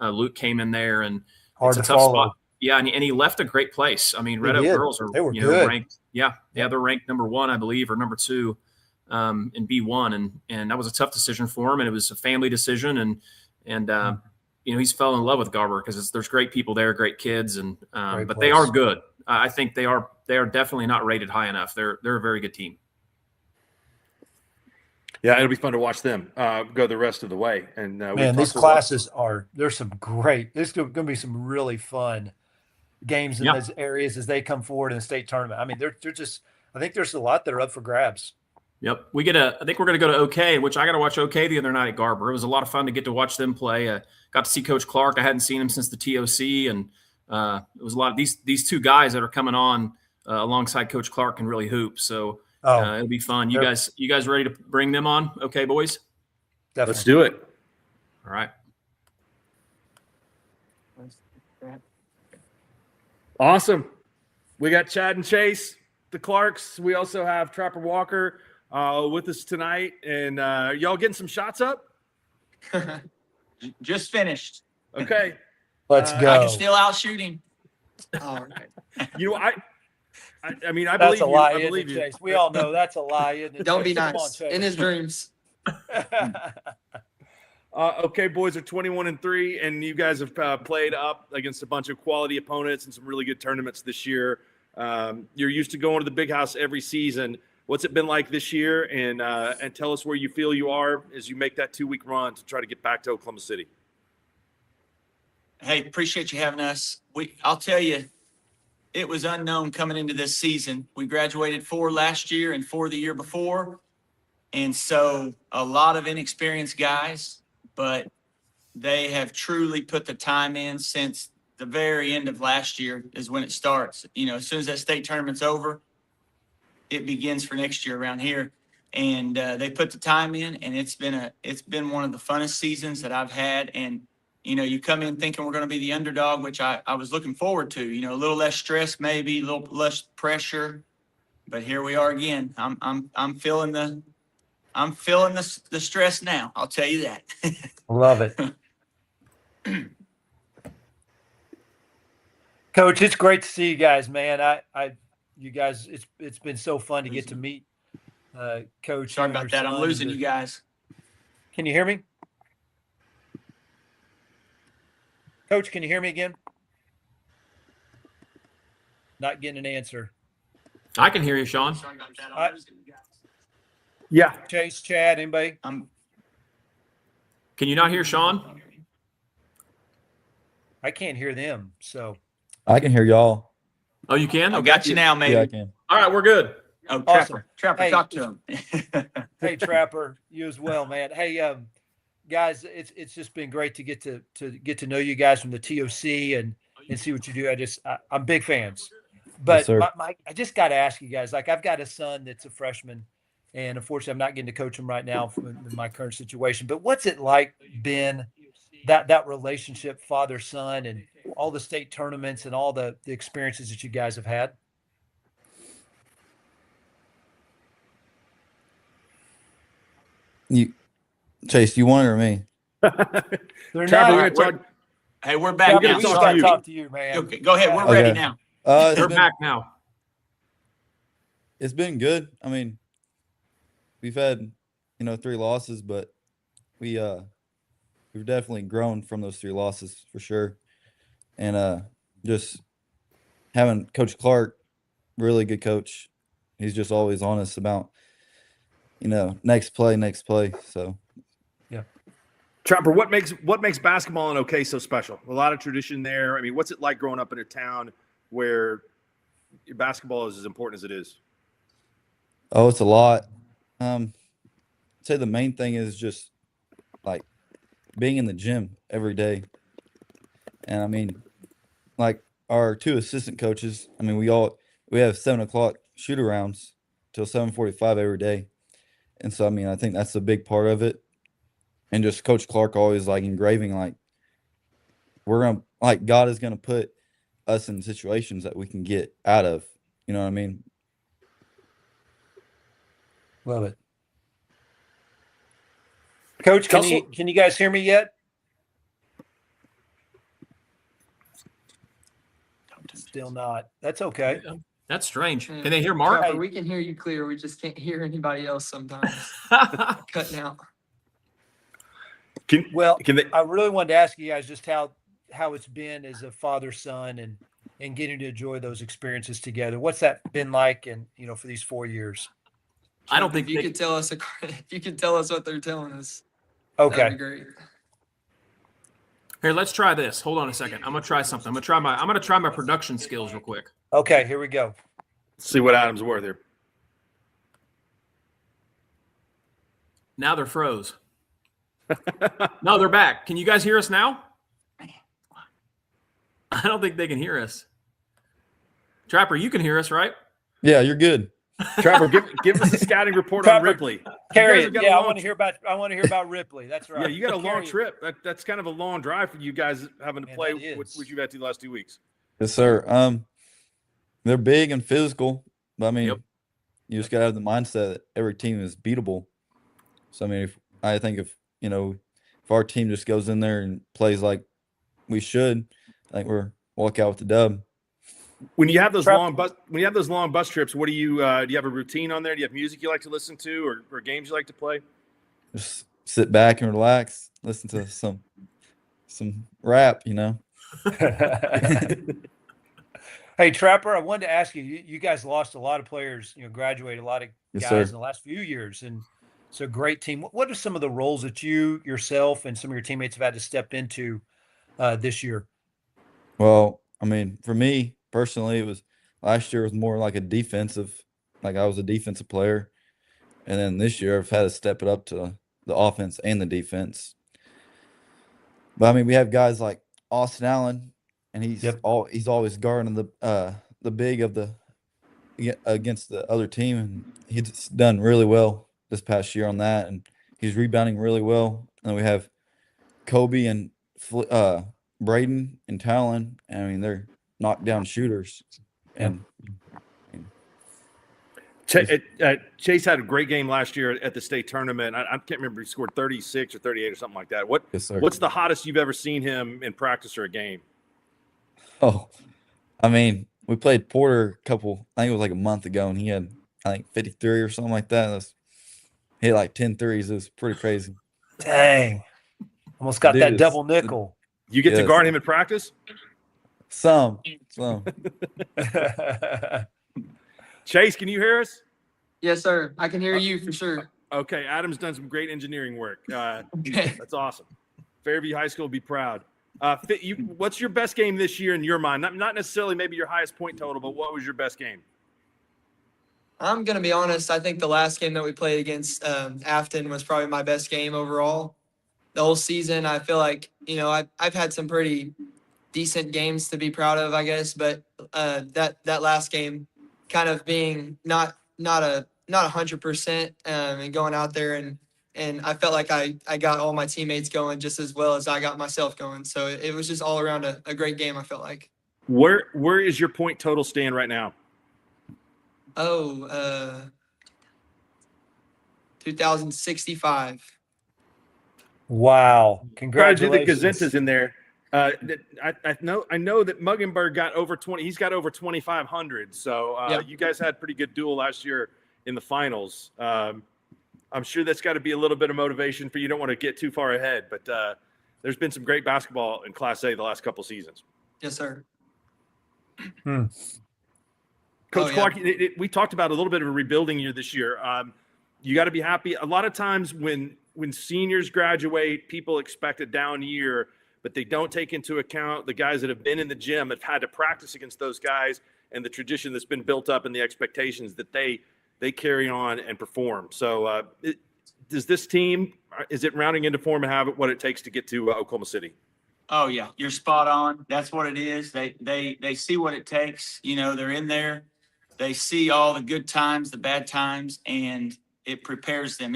Luke came in there, and hard it's to a tough follow. spot. Yeah, and he left a great place. I mean, Red Oak girls are good. ranked. Yeah, they're ranked number 1, I believe, or number 2 in B1, and that was a tough decision for him, and it was a family decision, and he's fell in love with Garber because there's great people there, great kids, and but they are good. I think they are definitely not rated high enough. They're a very good team. Yeah, it'll be fun to watch them go the rest of the way. And man, these classes there's some great. There's going to be some really fun games in those areas as they come forward in the state tournament. I mean, they're just. I think there's a lot that are up for grabs. Yep, I think we're going to go to OK, which I got to watch OK the other night at Garber. It was a lot of fun to get to watch them play. Got to see Coach Clark. I hadn't seen him since the TOC, and it was a lot of these 2 guys that are coming on alongside Coach Clark can really hoop. So it'll be fun. You guys ready to bring them on? OK, boys. Definitely. Let's do it. All right. Awesome. We got Chad and Chase, the Clarks. We also have Trapper Walker with us tonight. And y'all getting some shots up? Just finished. Okay. Let's go. I can still out shooting. All right. I mean, I that's believe a lie, you. I believe you. Chase. We all know that's a lie, isn't it? Don't be Come nice. on, In his dreams. Okay, boys are 21-3, and you guys have played up against a bunch of quality opponents and some really good tournaments this year. You're used to going to the big house every season. What's it been like this year? And tell us where you feel you are as you make that 2-week run to try to get back to Oklahoma City. Hey, appreciate you having us. I'll tell you, it was unknown coming into this season. We graduated 4 last year and 4 the year before. And so a lot of inexperienced guys, but they have truly put the time in since the very end of last year is when it starts. As soon as that state tournament's over, it begins for next year around here. And they put the time in, and it's been one of the funnest seasons that I've had. And, you come in thinking we're going to be the underdog, which I was looking forward to, a little less stress, maybe a little less pressure, but here we are again. I'm feeling the stress now. I'll tell you that. Love it. Coach, it's great to see you guys, man. You guys, it's been so fun to get to meet Coach. Sorry about that. I'm losing you guys. Can you hear me? Coach, can you hear me again? Not getting an answer. I can hear you, Shawn. Sorry about that. I'm losing you guys. Yeah. Chase, Chad, anybody? Can you not hear Shawn? I can't hear them, so. I can hear y'all. Oh, you can? I got you now, maybe. Yeah, I can. All right, we're good. Oh, Awesome. Trapper, Hey. talk to him. Hey, Trapper, you as well, man. Hey, guys, it's just been great to get to know you guys from the TOC and see what you do. I'm big fans. But sir. I just got to ask you guys, like, I've got a son that's a freshman, and unfortunately, I'm not getting to coach him right now in my current situation. But what's it like being that relationship, father son, and all the state tournaments and all the experiences that you guys have had? Chase, you want it or me? They're Trapper, not. we're gonna talk. Hey, we're back Trapper, now. we just Sorry. got to talk to you, man. Okay, go ahead. We're Okay. ready now. They're back now. It's been good. I mean, we've had 3 losses, but we've definitely grown from those 3 losses for sure. And just having Coach Clark, really good coach. He's just always honest about next play. So Trapper, what makes basketball in OK so special? A lot of tradition there. I mean, what's it like growing up in a town where basketball is as important as it is? oh, it's a lot. I'd say the main thing is just like being in the gym every day. And I mean, like our 2 assistant coaches, I mean, we have 7:00 shoot arounds till 7:45 every day. And so, I mean, I think that's a big part of it. And just Coach Clark always like engraving, like God is going to put us in situations that we can get out of, you know what I mean? Love it. Coach, can you guys hear me yet? Still not. That's okay. That's strange. Can they hear Mark? Trapper, we can hear you clear. We just can't hear anybody else sometimes. Cutting out. I really wanted to ask you guys just how it's been as a father son and getting to enjoy those experiences together. What's that been like? And for these 4 years. I don't think if you could tell us what they're telling us. Okay, that'd be great. Here, let's try this. Hold on a second. I'm gonna try something. I'm gonna try my production skills real quick. Okay, here we go. Let's see what Adam's worth here. Now they're froze. No, they're back. Can you guys hear us now? I don't think they can hear us. Trapper, you can hear us, right? Yeah, you're good. Trapper, give us a scouting report on Ripley. Carry it. Yeah, I want to hear about Ripley. That's right. Yeah, you got a long trip. That's kind of a long drive for you guys having to play which you've had to the last 2 weeks. Yes, sir. They're big and physical, but I mean, you just got to have the mindset that every team is beatable. So I mean, if our team just goes in there and plays like we should, I think we're walk out with the dub. When you have those long bus trips, what do you have a routine on there? Do you have music you like to listen to, or games you like to play? Just sit back and relax, listen to some rap, Hey, Trapper, I wanted to ask you. You guys lost a lot of players. Graduated a lot of guys in the last few years, and it's a great team. What are some of the roles that you yourself and some of your teammates have had to step into this year? Well, I mean, for me personally, last year was more like I was a defensive player, and then this year I've had to step it up to the offense and the defense. But I mean, we have guys like Austin Allen, and he's always guarding the big of against the other team, and he's done really well this past year on that, and he's rebounding really well. And we have Kobe and Braden and Talon. I mean, they're knockdown shooters. And Chase had a great game last year at the state tournament. I can't remember, he scored 36 or 38 or something like that. What's the hottest you've ever seen him in practice or a game? Oh, I mean, we played Porter I think it was like a month ago, and he had, I think, 53 or something like that. Hit like 10 threes. It was pretty crazy. Dang. Almost got that double nickel. You get to guard him in practice? Some. Chase, can you hear us? Yes, sir. I can hear you for sure. Okay, Adam's done some great engineering work. Okay. That's awesome. Fairview High School will be proud. What's your best game this year in your mind? Not necessarily maybe your highest point total, but what was your best game? I'm gonna be honest. I think the last game that we played against Afton was probably my best game overall. The whole season, I feel like I've had some pretty decent games to be proud of, I guess. But that last game, kind of being not 100%, and going out there and I felt like I got all my teammates going just as well as I got myself going. So it was just all around a great game. I felt like. Where is your point total stand right now? 2065. Wow! Try to do the Congratulations. gazintas in there. I know that Muggenberg got over 20. He's got over 2,500. So you guys had pretty good duel last year in the finals. I'm sure that's got to be a little bit of motivation for you. Don't want to get too far ahead, but there's been some great basketball in Class A the last couple seasons. Yes, sir. Coach Clark, we talked about a little bit of a rebuilding year this year. You got to be happy. A lot of times when seniors graduate, people expect a down year, but they don't take into account the guys that have been in the gym, have had to practice against those guys, and the tradition that's been built up and the expectations that they carry on and perform. So does this team, is it rounding into form and have what it takes to get to Oklahoma City? Oh yeah, you're spot on. That's what it is. They see what it takes. They're in there. They see all the good times, the bad times, and it prepares them.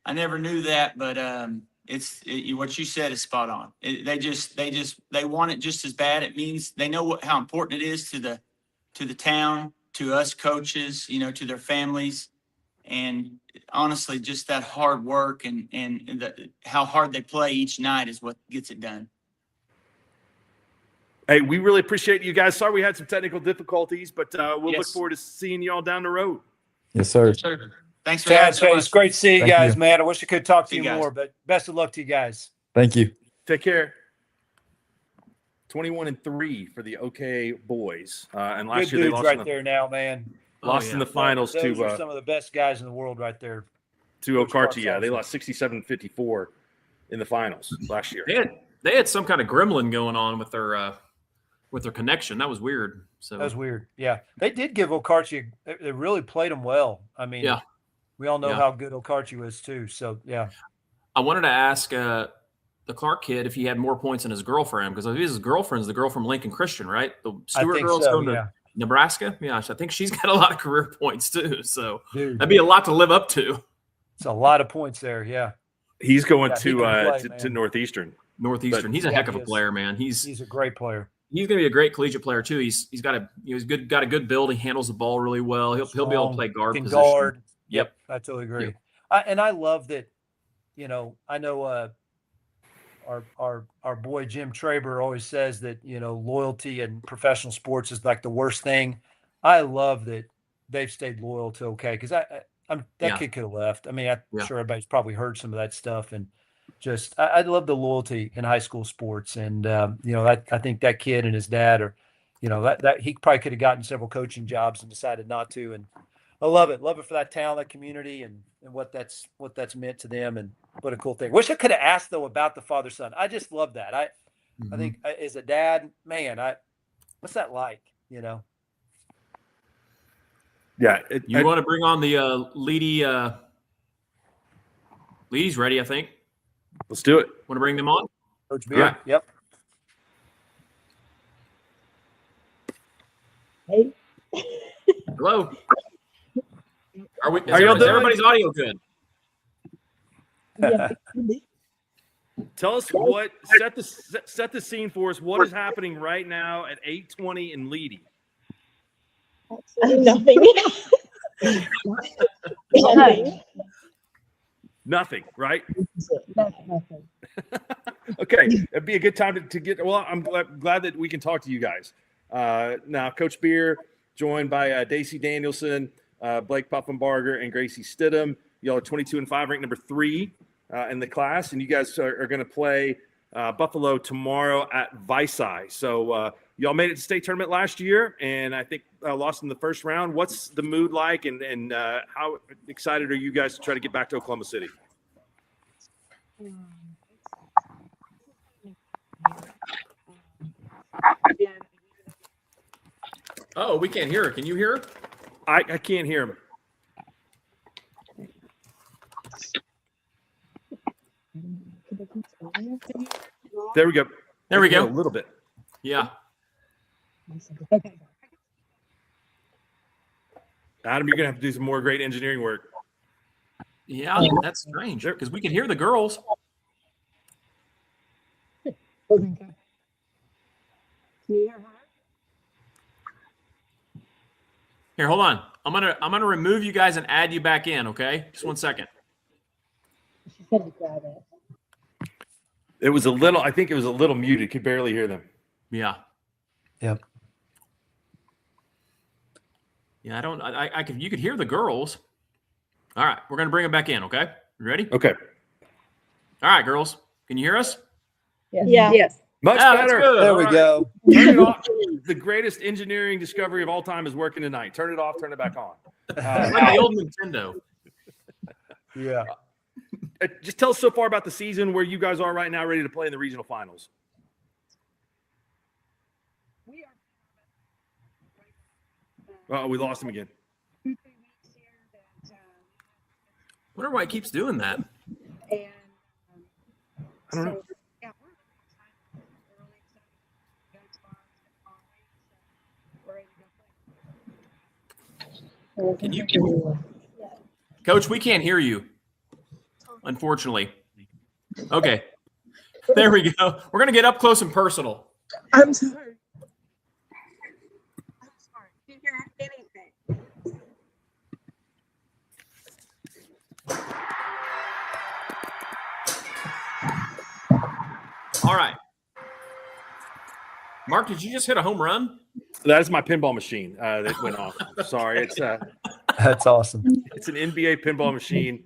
I never knew that, but what you said is spot on. They want it just as bad. It means they know how important it is to the town, to us coaches, to their families, and honestly, just that hard work and how hard they play each night is what gets it done. Hey, we really appreciate you guys. Sorry we had some technical difficulties, but we'll Yes. look forward to seeing you all down the road. Yes, sir. Yes, sir. Thanks for Chad, having us. it's great to see you Thank guys, you. man. I wish I could talk to See you you guys. more, but best of luck to you guys. Thank you. Take care. 21-3 for the OK boys, and last Good year they dudes lost right there now, man. lost in the finals Those are to some of the best guys in the world right there. Okarchi. Clark's Yeah, they awesome. lost 67-54 in the finals last year. They had some kind of gremlin going on with their connection. That was weird. So That was weird. Yeah, they did give Okarchi. They really played him well. I mean, Yeah. we all know Yeah. how good Okarchi was too. So yeah, I wanted to ask the Clark kid if he had more points than his girlfriend, because his girlfriend's the girl from Lincoln Christian, right? The Stewart think girl's so, going to yeah. Nebraska. Yeah, I think she's got a lot of career points too. So dude, that'd be a lot to live up to. it's a lot of points there. Yeah, He's going Yeah, he to can play, to man. Northeastern. Northeastern. He's a Yeah, heck of he a is. player, man. he's a great player. He's going to be a great collegiate player too. He's got a good build. He handles the ball really well. He'll be able to play guard Can position. guard. Yep. I totally agree. Yep. And I love that. I know our boy Jim Traber always says that loyalty in professional sports is like the worst thing. I love that they've stayed loyal to OK, because that kid could have left. I mean, I'm sure everybody's probably heard some of that stuff, and just I love the loyalty in high school sports. And I think that kid and his dad are, that he probably could have gotten several coaching jobs and decided not to. And I love it for that town, that community, and what that's meant to them. And what a cool thing. Wish I could have asked though about the father-son. I just love that. I think as a dad, man, what's that like? Yeah. You want to bring on the Leedy? Leedy's ready, I think. Let's do it. Want to bring them on? Coach Beard. Yep. Hey. Hello. Is y'all doing? everybody's audio good? Yeah. Tell us what set the scene for us. What is happening right now at 8:20 in Leedy? Nothing. Nothing. Nothing, right? Nothing. Okay, it'd be a good time to get. Well, I'm glad that we can talk to you guys. Now, Coach Beer, joined by Daisy Danielson, Blake Puffenbarger, and Gracie Stidham. Y'all are 22-5, ranked number 3 in the class, and you guys are going to play Buffalo tomorrow at Visay. So y'all made it to state tournament last year, and I think lost in the first round. What's the mood like, and how excited are you guys to try to get back to Oklahoma City? Oh, we can't hear her. Can you hear her? I can't hear him. There we go. There we I can hear go. a little bit. Yeah. Adam, you're gonna have to do some more great engineering work. Yeah, that's strange because we can hear the girls. Here, hold on. I'm gonna remove you guys and add you back in. Okay, just 1 second. It was a little. I think it was a little muted. Could barely hear them. Yeah. Yep. Yeah, I don't. I could. You could hear the girls. All right, we're gonna bring them back in. Okay, you ready? Okay. All right, girls, can you hear us? Yeah. Yes. Much Yeah, that's better. good. There All we right. go. Turn it off. The greatest engineering discovery of all time is working tonight. Turn it off. Turn it back on. It's like the old Nintendo. Yeah. Just tell us so far about the season, where you guys are right now, ready to play in the regional finals. We lost him again. Wonder why it keeps doing that. I don't know. Can you, Coach? We can't hear you, unfortunately. Okay, there we go. We're gonna get up close and personal. I'm sorry. I'm sorry. Didn't hear anything. All right, Mark, did you just hit a home run? That is my pinball machine that went off. Sorry, it's That's awesome. it's an NBA pinball machine.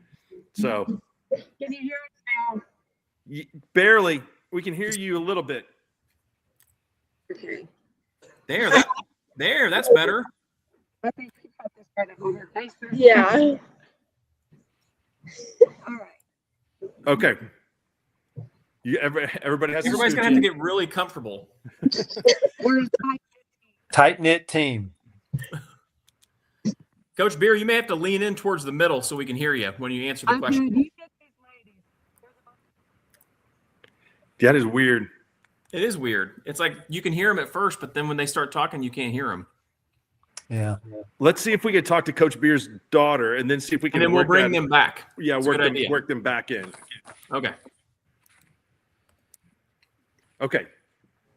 So Can you hear us now? barely. We can hear you a little bit. Okay. There, that's better. I think we got this part of our face. Yeah. All right. Okay. Everybody has. Everybody's gonna have to get really comfortable. We're Tight knit team. Coach Beer, you may have to lean in towards the middle so we can hear you when you answer the question. That is weird. It is weird. It's like you can hear them at first, but then when they start talking, you can't hear them. Yeah. Let's see if we can talk to Coach Beer's daughter, and then see if we can. And then we'll work bring that- them back. Yeah, That's a good idea. work them back in. Okay. Okay.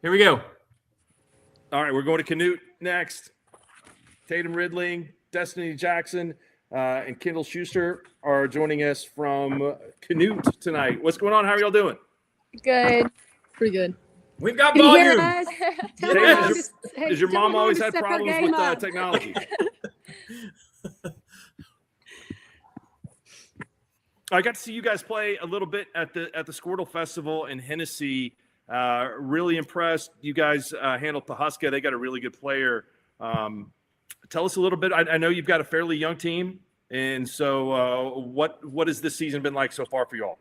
Here we go. All right, we're going to Canute next. Tatum Ridling, Destiny Jackson, and Kendall Schuster are joining us from Canute tonight. What's going on? How are y'all doing? Good. Pretty good. We've got Can you hear volume. us? Tatum, has your mom always had problems with technology? I got to see you guys play a little bit at the SKORDLE Festival in Hennessy. Really impressed. You guys handled Pahuska. They got a really good player. Tell us a little bit. I know you've got a fairly young team, and so what has this season been like so far for y'all?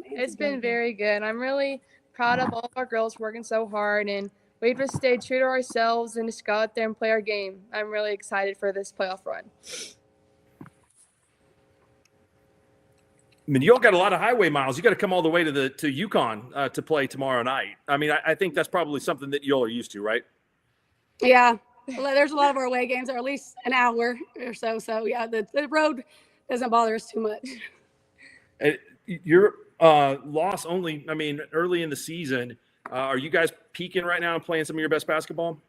It's been very good. I'm really proud of all of our girls working so hard, and we've just stayed true to ourselves and just go out there and play our game. I'm really excited for this playoff run. I mean, you all got a lot of highway miles. You got to come all the way to Yukon to play tomorrow night. I mean, I think that's probably something that you all are used to, right? Yeah, well, there's a lot of our away games are at least an hour or so. So yeah, the road doesn't bother us too much. Your loss only, I mean, early in the season. Are you guys peaking right now and playing some of your best basketball?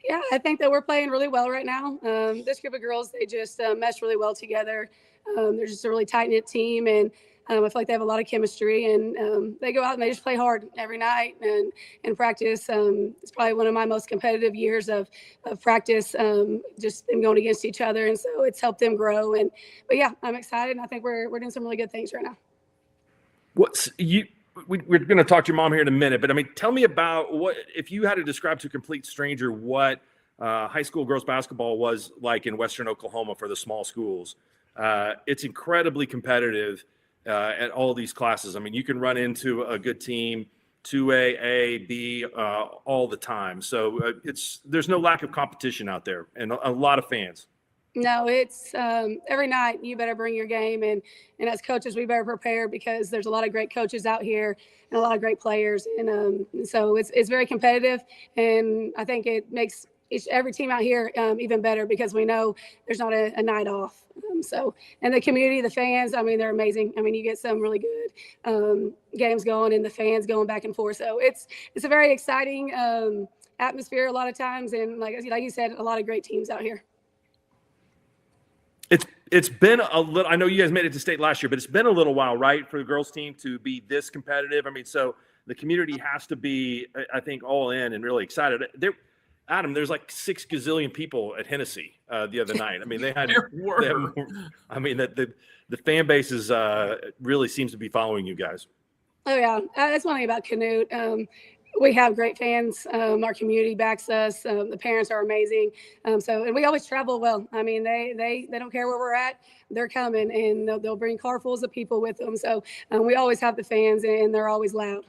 Yeah, I think that we're playing really well right now. This group of girls, they just mesh really well together. They're just a really tight-knit team, and I feel like they have a lot of chemistry, and they go out and they just play hard every night and practice. It's probably one of my most competitive years of practice, just them going against each other, and so it's helped them grow. But yeah, I'm excited, and I think we're doing some really good things right now. We're going to talk to your mom here in a minute, but I mean, tell me about what, if you had to describe to a complete stranger what high school girls basketball was like in Western Oklahoma for the small schools. It's incredibly competitive at all these classes. I mean, you can run into a good team, 2A, A, B, all the time. So there's no lack of competition out there and a lot of fans. No, it's every night you better bring your game, and as coaches we better prepare because there's a lot of great coaches out here and a lot of great players, and so it's very competitive, and I think it makes every team out here even better because we know there's not a night off. And the community, the fans, I mean, they're amazing. I mean, you get some really good games going and the fans going back and forth. So it's a very exciting atmosphere a lot of times, and like you said, a lot of great teams out here. It's been a little. I know you guys made it to state last year, but it's been a little while, right, for the girls team to be this competitive. I mean, so the community has to be, I think, all in and really excited. Adam, there's like 6 gazillion people at Hennessy the other night. I mean, they had more. I mean, the fan base is really seems to be following you guys. Oh yeah, that's one thing about Canute. We have great fans. Our community backs us. The parents are amazing. And we always travel well. I mean, they don't care where we're at. They're coming, and they'll bring car fulls of people with them. So we always have the fans, and they're always loud.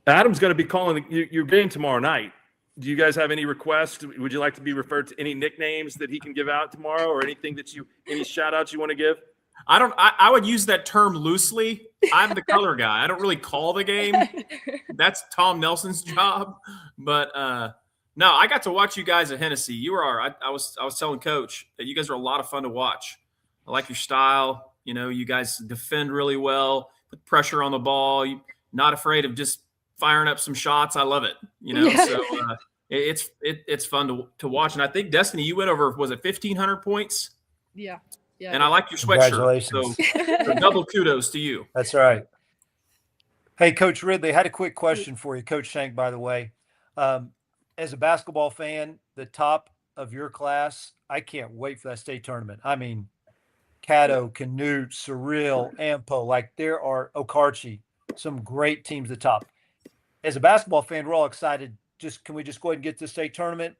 Adam's going to be calling your game tomorrow night. Do you guys have any requests? Would you like to be referred to any nicknames that he can give out tomorrow, or anything any shout outs you want to give? I would use that term loosely. I'm the color guy. I don't really call the game. That's Tom Nelson's job. But no, I got to watch you guys at Hennessy. I was telling Coach that you guys are a lot of fun to watch. I like your style. You know, you guys defend really well, put pressure on the ball. You're not afraid of just firing up some shots. I love it. You know, so it's fun to watch. And I think Destiny, you went over, was it 1,500 points? Yeah. Yeah. And I like your sweatshirt. Congratulations. So double kudos to you. That's right. Hey, Coach Ridley, I had a quick question for you. Coach Shenk, by the way. As a basketball fan, the top of your class, I can't wait for that state tournament. I mean, Caddo, Canute, Surreal, Ampo, like there are Okarche, some great teams at the top. As a basketball fan, we're all excited. Can we just go ahead and get to the state tournament?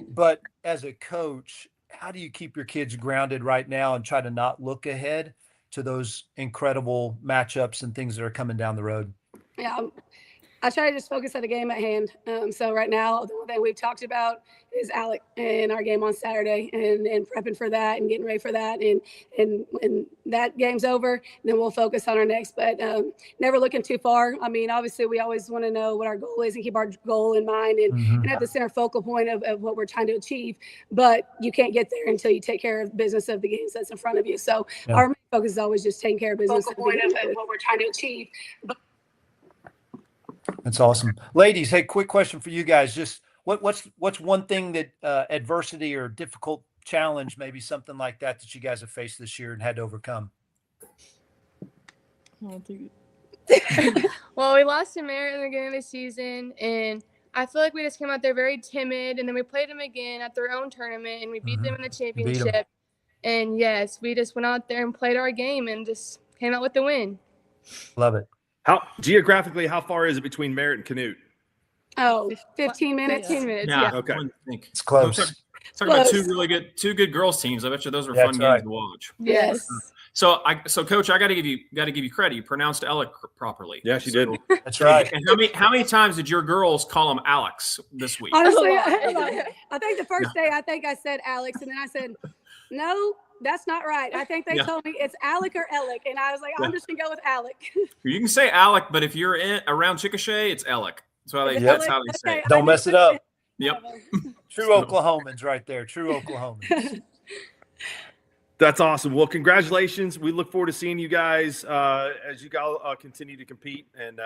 But as a coach, how do you keep your kids grounded right now and try to not look ahead to those incredible matchups and things that are coming down the road? Yeah, I try to just focus on the game at hand. So right now, the one thing we've talked about is Alec and our game on Saturday, and prepping for that and getting ready for that. And when that game's over, then we'll focus on our next. But never looking too far. I mean, obviously, we always want to know what our goal is and keep our goal in mind and have the center focal point of what we're trying to achieve. But you can't get there until you take care of business of the games that's in front of you. So our main focus is always just taking care of business of what we're trying to achieve. That's awesome. Ladies, hey, quick question for you guys. Just what's one thing that adversity or difficult challenge, maybe something like that you guys have faced this year and had to overcome? Well, we lost to Merritt in the beginning of the season, and I feel like we just came out there very timid, and then we played them again at their own tournament, and we beat them in the championship. And yes, we just went out there and played our game and just came out with the win. Love it. How geographically, how far is it between Merritt and Canute? Oh, 15 minutes. 15 minutes. Yeah. Yeah. Okay. It's close. Talking about two good girls teams. I bet you those were fun games to watch. Yes. So Coach, I got to give you credit. You pronounced Alec properly. Yeah, she did. That's right. And how many times did your girls call him Alex this week? Honestly, I think the first day I said Alex, and then I said, no, that's not right. I think they told me it's Alec or Alec, and I was like, I'm just gonna go with Alec. You can say Alec, but if you're around Chickasha, it's Alec. That's how they say it. Don't mess it up. Yep. True Oklahomans right there. True Oklahomans. That's awesome. Well, congratulations. We look forward to seeing you guys as you guys continue to compete and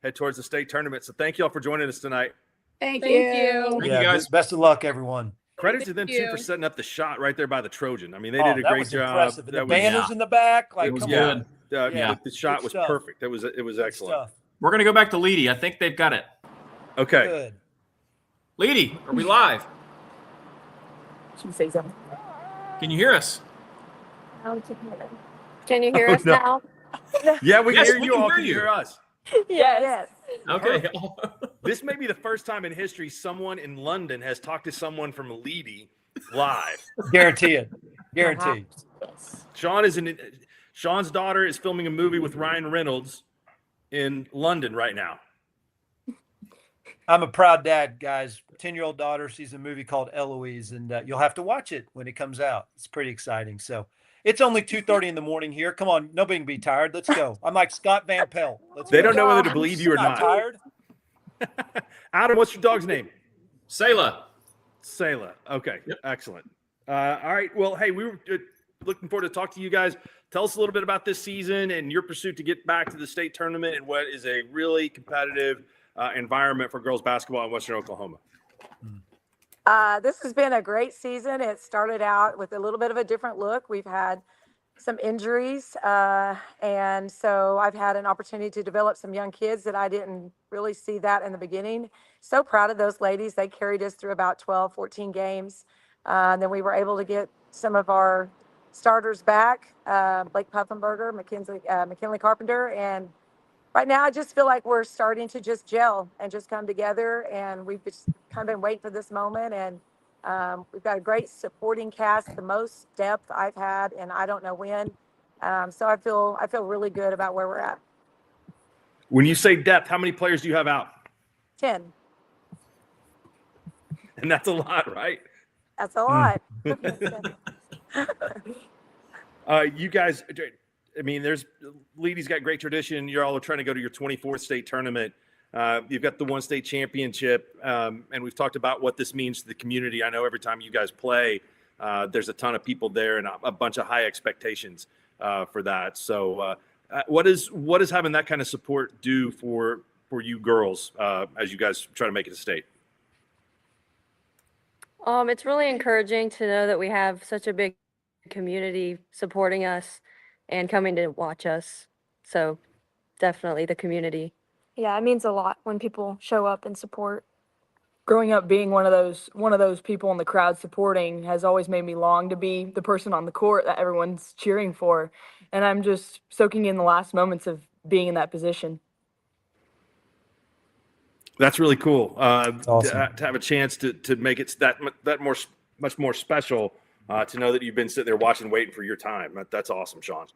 head towards the state tournament. So thank you all for joining us tonight. Thank you. Thank you, guys. Best of luck, everyone. Credit to them too for setting up the shot right there by the Trojan. I mean, they did a great job. Impressive. The banners in the back, like, it was come good. on. The shot was perfect. It was excellent. We're gonna go back to Leedy. I think they've got it. Okay. Good. Leedy, are we live? Should we say something? Can you hear us? Can you hear us now? Yeah, we can Yes, hear we you can all. hear Can you you. hear us? Yes. Okay. This may be the first time in history someone in London has talked to someone from Leedy live. Guarantee it. Guaranteed. Sean's daughter is filming a movie with Ryan Reynolds in London right now. I'm a proud dad, guys. 10-year-old daughter. She's in a movie called Eloise, and you'll have to watch it when it comes out. It's pretty exciting. So it's only 2:30 in the morning here. Come on, nobody can be tired. Let's go. I'm like Scott Van Pelt. They don't know whether to believe you or I'm not. tired. Adam, what's your dog's name? Sayla. Sayla. Okay, excellent. All right. Well, hey, we were looking forward to talk to you guys. Tell us a little bit about this season and your pursuit to get back to the state tournament and what is a really competitive environment for girls basketball in Western Oklahoma. This has been a great season. It started out with a little bit of a different look. We've had some injuries, and so I've had an opportunity to develop some young kids that I didn't really see that in the beginning. So proud of those ladies. They carried us through about 12, 14 games. Then we were able to get some of our starters back, Blake Puffenberger, McKinley Carpenter, and right now I just feel like we're starting to just gel and just come together, and we've just kind of been waiting for this moment, and we've got a great supporting cast, the most depth I've had, and I don't know when. So I feel really good about where we're at. When you say depth, how many players do you have out? 10. And that's a lot, right? That's a lot. You guys, I mean, Leedy's got great tradition. You're all trying to go to your 24th state tournament. You've got the one state championship, and we've talked about what this means to the community. I know every time you guys play, there's a ton of people there and a bunch of high expectations for that. So what is having that kind of support do for you girls as you guys try to make it a state? It's really encouraging to know that we have such a big community supporting us and coming to watch us. So definitely the community. Yeah, it means a lot when people show up and support. Growing up being one of those people in the crowd supporting has always made me long to be the person on the court that everyone's cheering for. And I'm just soaking in the last moments of being in that position. That's really cool. Awesome. To have a chance to make it much more special. To know that you've been sitting there watching, waiting for your time. That's awesome, Shawn.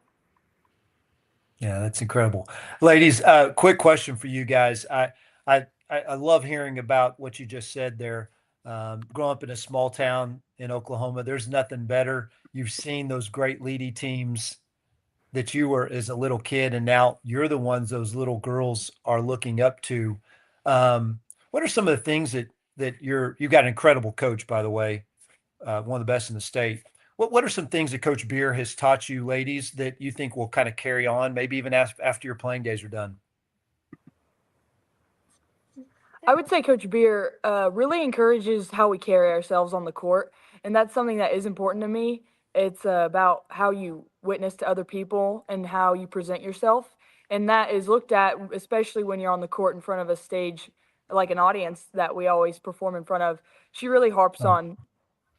Yeah, that's incredible. Ladies, quick question for you guys. I love hearing about what you just said there. Growing up in a small town in Oklahoma, there's nothing better. You've seen those great Leedy teams that you were as a little kid, and now you're the ones those little girls are looking up to. What are some of the things that you've got an incredible coach, by the way, one of the best in the state. What are some things that Coach Beer has taught you, ladies, that you think will kind of carry on, maybe even after your playing days are done? I would say Coach Beer really encourages how we carry ourselves on the court, and that's something that is important to me. It's about how you witness to other people and how you present yourself, and that is looked at, especially when you're on the court in front of a stage, like an audience that we always perform in front of. She really harps on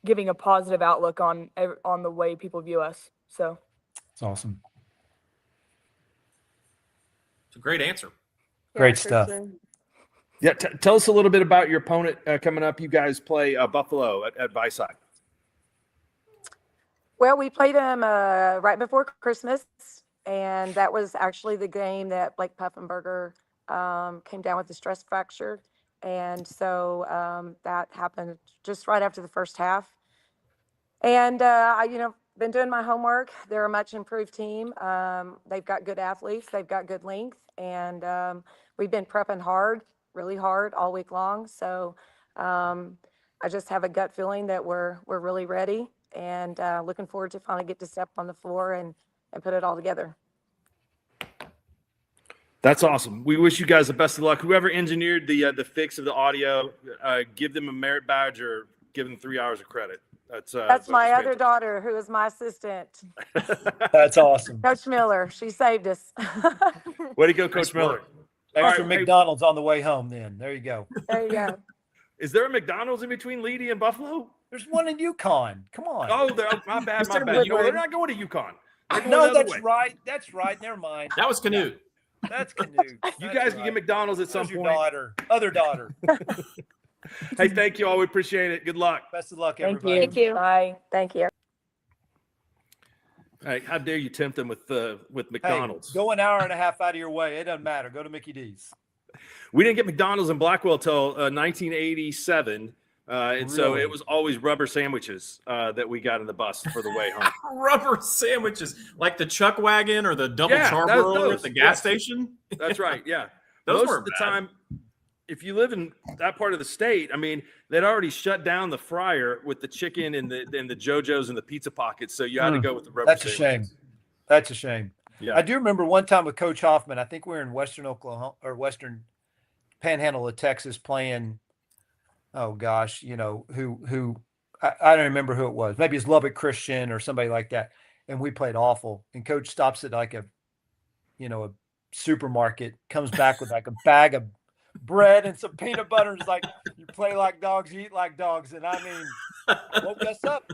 giving a positive outlook on the way people view us. So it's awesome. It's a great answer. Great stuff. Sure. Yeah, tell us a little bit about your opponent coming up. You guys play Buffalo at Viside. Well, we played them right before Christmas, and that was actually the game that Blake Puffenberger came down with a stress fracture. And so that happened just right after the first half. And been doing my homework. They're a much improved team. They've got good athletes. They've got good length. And we've been prepping really hard all week long. So I just have a gut feeling that we're really ready and looking forward to finally get to step on the floor and put it all together. That's awesome. We wish you guys the best of luck. Whoever engineered the fix of the audio, give them a merit badge or give them 3 hours of credit. That's my other daughter, who is my assistant. That's awesome. Coach Miller, she saved us. Way to go, Coach Miller. Extra McDonald's on the way home then. There you go. There you go. Is there a McDonald's in between Leedy and Buffalo? There's one in Yukon. Come on. Oh, my bad. You know, they're not going to Yukon. No, that's right. That's right. Never mind. That was Canute. That's Canute. You guys can get McDonald's at some point. Other daughter. Hey, thank you all. We appreciate it. Good luck. Best of luck, everybody. Thank you. Bye. Thank you. Hey, how dare you tempt them with McDonald's? Hey, go an hour and a half out of your way. It doesn't matter. Go to Mickey D's. We didn't get McDonald's in Blackwell till 1987. And so Really? it was always rubber sandwiches that we got in the bus for the way home. Rubber sandwiches, like the Chuck Wagon or the double Yeah, charburger at those, the gas yes. station. That's right. Yeah. Those Most weren't of the bad. time, if you live in that part of the state, I mean, they'd already shut down the fryer with the chicken and the JoJo's and the pizza pockets. So you had to go with the rubber That's a sandwiches. shame. That's a shame. Yeah. I do remember one time with Coach Hoffman. I think we were in Western Oklahoma or Western Panhandle of Texas playing. Oh gosh, you know who I don't remember who it was. Maybe it's Lubbock Christian or somebody like that. And we played awful. And Coach stops at like a supermarket, comes back with like a bag of bread and some peanut butter. And is like, you play like dogs, you eat like dogs. And I mean, woke us up.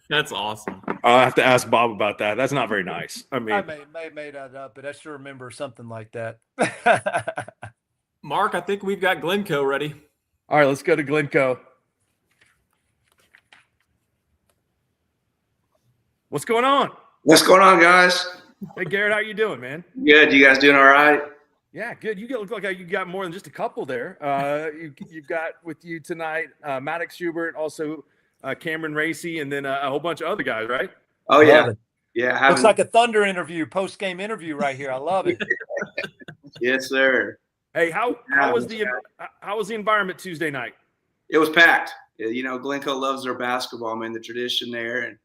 That's awesome. I'll have to ask Bob about that. That's not very nice. I mean, I may have made that up, but I sure remember something like that. Mark, I think we've got Glencoe ready. All right, let's go to Glencoe. What's going on? What's going on, guys? Hey, Garrett, how you doing, man? Good. You guys doing all right? Yeah, good. You look like you got more than just a couple there. You've got with you tonight Maddox Schubert, also Cameron Racy, and then a whole bunch of other guys, right? Oh, yeah. Love it. Yeah. Looks like a Thunder interview, post-game interview right here. I love it. Yes, sir. Hey, how was the environment Tuesday night? It was packed. You know, Glencoe loves their basketball. I mean, the tradition there, and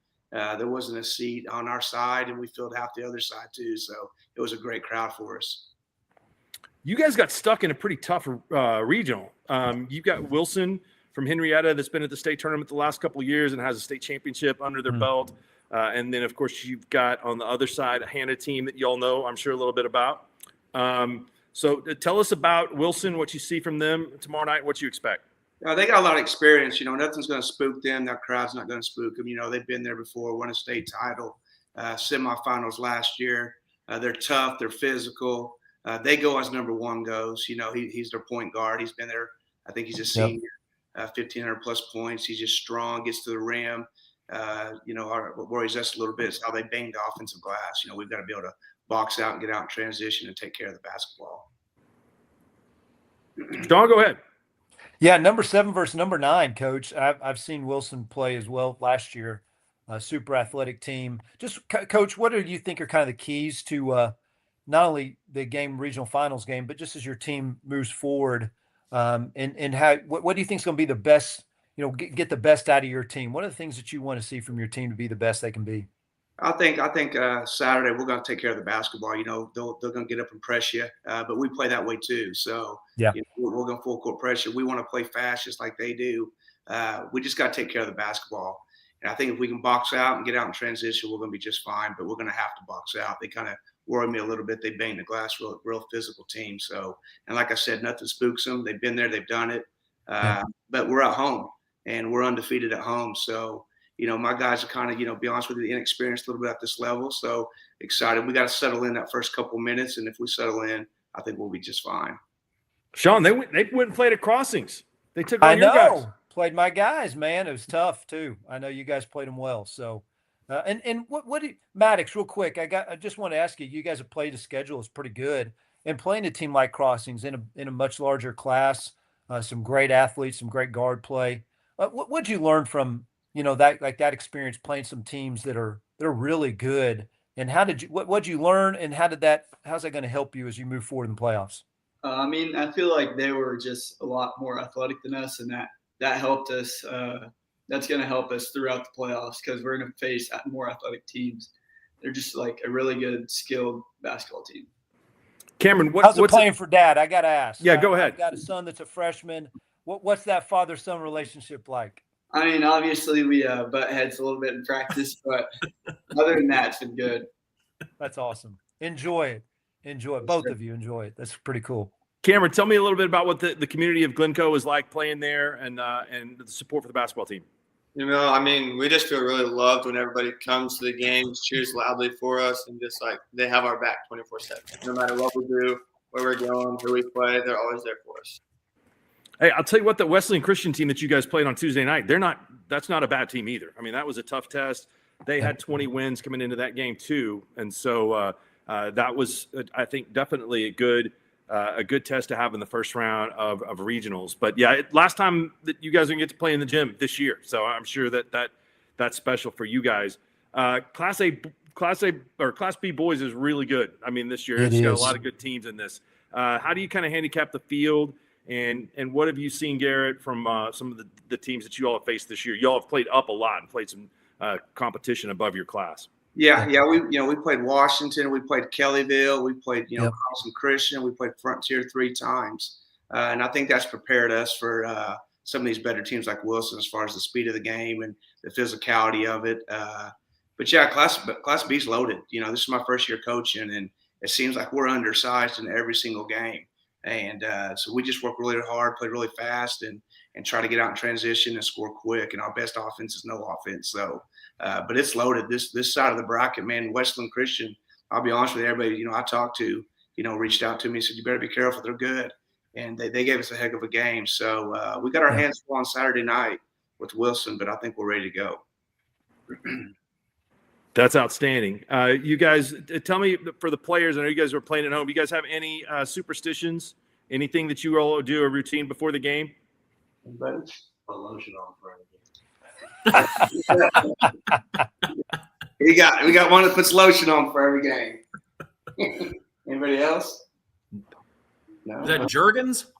there wasn't a seat on our side, and we filled half the other side too. So it was a great crowd for us. You guys got stuck in a pretty tough regional. You've got Wilson from Henrietta that's been at the state tournament the last couple of years and has a state championship under their belt. And then, of course, you've got on the other side a Hannah team that you all know, I'm sure, a little bit about. So tell us about Wilson, what you see from them tomorrow night, what you expect. They got a lot of experience. You know, nothing's going to spook them. That crowd's not going to spook them. You know, they've been there before, won a state title, semifinals last year. They're tough. They're physical. They go as number one goes. You know, he's their point guard. He's been there. I think he's a senior, 1,500 plus points. He's just strong, gets to the rim. You know, what worries us a little bit is how they bang the offensive glass. You know, we've got to be able to box out and get out in transition and take care of the basketball. Shawn, go ahead. Yeah, number 7 versus number 9, Coach. I've seen Wilson play as well last year. A super athletic team. Just, Coach, what do you think are kind of the keys to not only the regional finals game, but just as your team moves forward, and how what do you think is going to be the best? You know, get the best out of your team. What are the things that you want to see from your team to be the best they can be? I think Saturday we're going to take care of the basketball. You know, they're going to get up and press you, but we play that way too. So yeah, you know, we're going to full court pressure. We want to play fast just like they do. We just got to take care of the basketball. And I think if we can box out and get out in transition, we're going to be just fine. But we're going to have to box out. They kind of worry me a little bit. They bang the glass, real physical team. So, and like I said, nothing spooks them. They've been there, they've done it. But we're at home and we're undefeated at home. So, you know, my guys are kind of, you know, be honest with you, inexperienced a little bit at this level. So excited. We got to settle in that first couple minutes. And if we settle in, I think we'll be just fine. Shawn, they went and played at Crossings. They took on your guys. Played my guys, man. It was tough too. I know you guys played them well. So, and what do you, Maddox, real quick? I just want to ask you. You guys have played a schedule is pretty good, and playing a team like Crossings in a much larger class, some great athletes, some great guard play. What'd you learn from that experience playing some teams that are really good? And what'd you learn? And how's that going to help you as you move forward in the playoffs? I mean, I feel like they were just a lot more athletic than us, and that helped us. That's going to help us throughout the playoffs because we're going to face more athletic teams. They're just like a really good, skilled basketball team. Cameron, how's it playing for Dad? I got to ask. Yeah, go ahead. I've got a son that's a freshman. What's that father-son relationship like? I mean, obviously we butt heads a little bit in practice, but other than that, it's been good. That's awesome. Enjoy it. Both of you enjoy it. That's pretty cool. Cameron, tell me a little bit about what the community of Glencoe is like playing there and the support for the basketball team. You know, I mean, we just feel really loved when everybody comes to the games, cheers loudly for us, and just like they have our back 24/7. No matter what we do, where we're going, who we play, they're always there for us. Hey, I'll tell you what, the Wesleyan Christian team that you guys played on Tuesday night, that's not a bad team either. I mean, that was a tough test. They had 20 wins coming into that game too. And so that was, I think, definitely a good a good test to have in the first round of regionals. But yeah, last time that you guys are gonna get to play in the gym this year, so I'm sure that's special for you guys. Class B boys is really good. I mean, this year It it's got a is. lot of good teams in this. How do you kind of handicap the field, and what have you seen, Garrett, from some of the teams that you all have faced this year? You all have played up a lot and played some competition above your class. Yeah. We played Washington, we played Kellyville, we played Carlson Christian, we played Frontier 3 times, and I think that's prepared us for some of these better teams like Wilson as far as the speed of the game and the physicality of it. But yeah, Class B's loaded. This is my first year coaching, and it seems like we're undersized in every single game, and so we just work really hard, play really fast, and try to get out in transition and score quick. And our best offense is no offense. So. But it's loaded. This side of the bracket, man. Westland Christian, I'll be honest with you, everybody I talked to, reached out to me and said, you better be careful. They're good. And they gave us a heck of a game. So we got our hands full on Saturday night with Wilson, but I think we're ready to go. That's outstanding. You guys, tell me, for the players, I know you guys are playing at home. You guys have any superstitions, anything that you all do a routine before the game? Put lotion on for everything. we got one that puts lotion on for every game. Anybody else? No. Is that Jergens?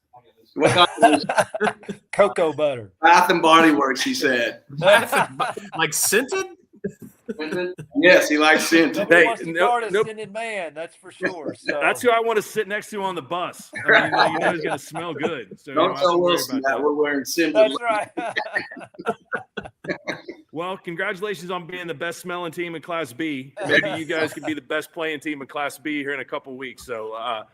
What kind of Cocoa butter. Bath and Body Works, he said. Like scented? Yes, he likes scented. Nobody wants to guard a scented man, that's for sure. So. That's who I want to sit next to on the bus. I mean, he's going to smell good. So don't tell Wilson that we're wearing scented. That's right. Well, congratulations on being the best smelling team in Class B. Maybe you guys could be the best playing team in Class B here in a couple weeks. So I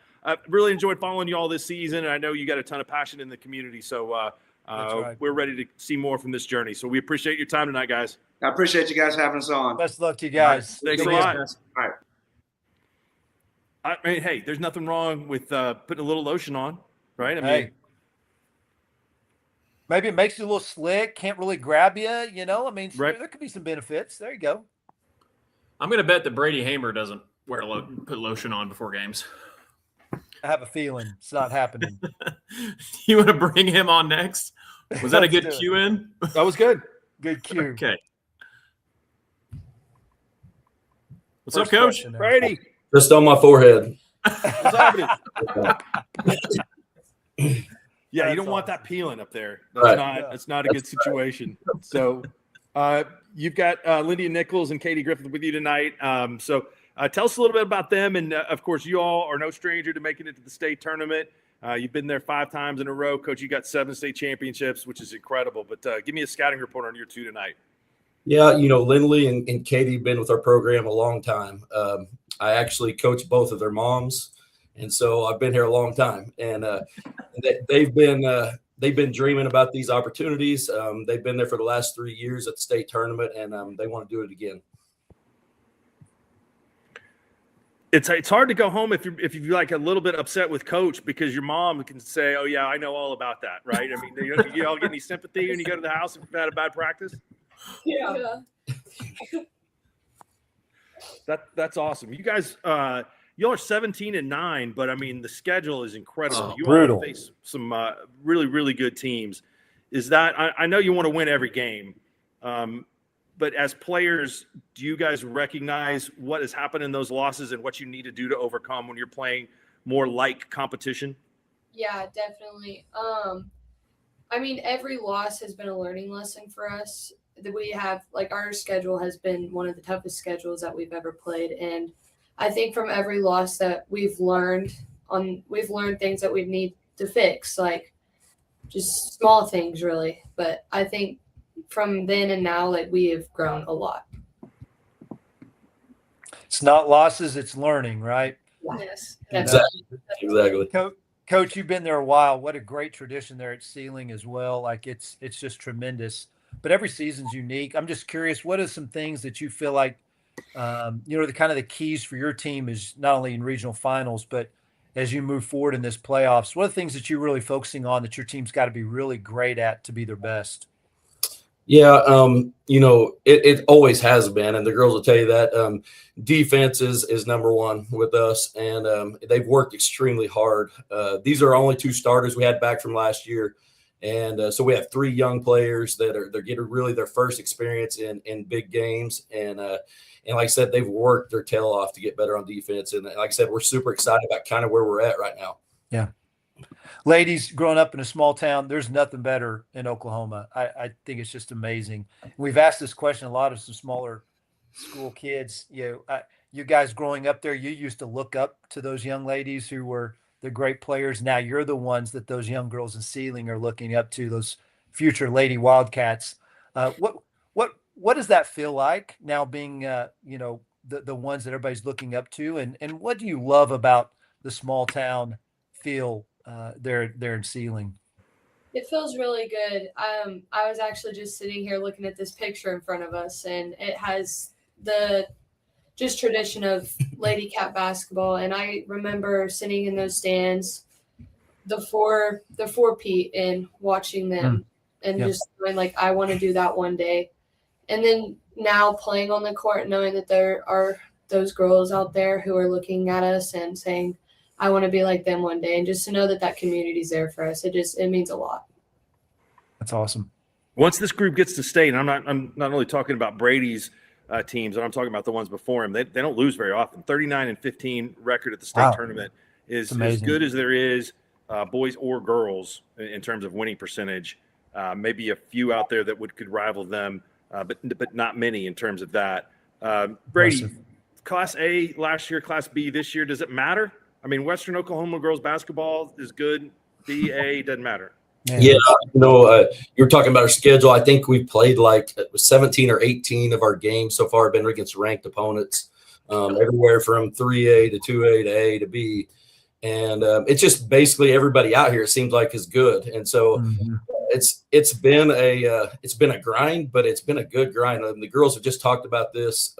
really enjoyed following you all this season, and I know you got a ton of passion in the community. So we're ready to see more from this journey. So we appreciate your time tonight, guys. I appreciate you guys having us on. Best of luck to you guys. Thanks a lot. All right. I mean, hey, there's nothing wrong with putting a little lotion on, right? I mean, hey. Maybe it makes you a little slick, can't really grab you, I mean, right. There could be some benefits. There you go. I'm going to bet that Brady Hamer doesn't put lotion on before games. I have a feeling it's not happening. You want to bring him on next? Was that a good cue in? That was good. Good cue. Okay. What's up, Coach? Brady. Just on my forehead. What's happening? Yeah, you don't want that peeling up there. That's not a good situation. So you've got Lydia Nichols and Katie Griffith with you tonight. So tell us a little bit about them. And, of course, you all are no stranger to making it to the state tournament. You've been there 5 times in a row. Coach, you got 7 state championships, which is incredible. But give me a scouting report on your 2 tonight. Yeah, Lindley and Katie have been with our program a long time. I actually coached both of their moms. And so I've been here a long time, and they've been dreaming about these opportunities. They've been there for the last 3 years at the state tournament, and they want to do it again. It's hard to go home if you're like a little bit upset with Coach, because your mom can say, "Oh yeah, I know all about that," right? I mean, you all get any sympathy when you go to the house if you've had a bad practice? Yeah. That's awesome. You guys. Y'all are 17-9, but I mean the schedule is incredible. You brutal. all face some really, really good teams. Is that I know you want to win every game, but as players, do you guys recognize what has happened in those losses and what you need to do to overcome when you're playing more like competition? Yeah, definitely. I mean, every loss has been a learning lesson for us. That we have, like, our schedule has been one of the toughest schedules that we've ever played, and I think from every loss that we've learned things that we need to fix, like just small things really. But I think from then and now, like, we have grown a lot. It's not losses, it's learning, right? Yes. Exactly. Coach, you've been there a while. What a great tradition there at Sealing as well. Like it's just tremendous. But every season's unique. I'm just curious, what are some things that you feel like the kind of the keys for your team is not only in regional finals, but as you move forward in this playoffs, what are the things that you're really focusing on that your team's got to be really great at to be their best? Yeah, it always has been, and the girls will tell you that. Defense is number one with us, and they've worked extremely hard. These are only 2 starters we had back from last year, and so we have 3 young players they're getting really their first experience in big games, and like I said, they've worked their tail off to get better on defense, and like I said, we're super excited about kind of where we're at right now. Yeah. Ladies, growing up in a small town, there's nothing better in Oklahoma. I think it's just amazing. We've asked this question a lot of some smaller school kids. You guys growing up there, you used to look up to those young ladies who were the great players. Now you're the ones that those young girls in Sealing are looking up to, those future Lady Wildcats. What does that feel like now being the ones that everybody's looking up to, and what do you love about the small town feel there in Sealing? It feels really good. I was actually just sitting here looking at this picture in front of us, and it has the just tradition of Lady Cat basketball. And I remember sitting in those stands, the four Pete, and watching them, and just going like, I want to do that one day. And then now playing on the court, knowing that there are those girls out there who are looking at us and saying, I want to be like them one day. And just to know that community's there for us, it means a lot. That's awesome. Once this group gets to state, and I'm not only talking about Brady's teams, and I'm talking about the ones before him, they don't lose very often. 39-15 record at the state tournament is as good as there is, boys or girls, in terms of winning percentage. Maybe a few out there that could rival them, but not many in terms of that. Brady, Impressive. Class A last year, Class B this year, does it matter? I mean, Western Oklahoma girls basketball is good. B, A, doesn't matter. Yeah, you're talking about our schedule. I think we've played like 17 or 18 of our games so far have been against ranked opponents, everywhere from 3A to 2A to A to B. And it's just basically everybody out here, it seems like, is good. And so it's been a grind, but it's been a good grind. And the girls have just talked about this.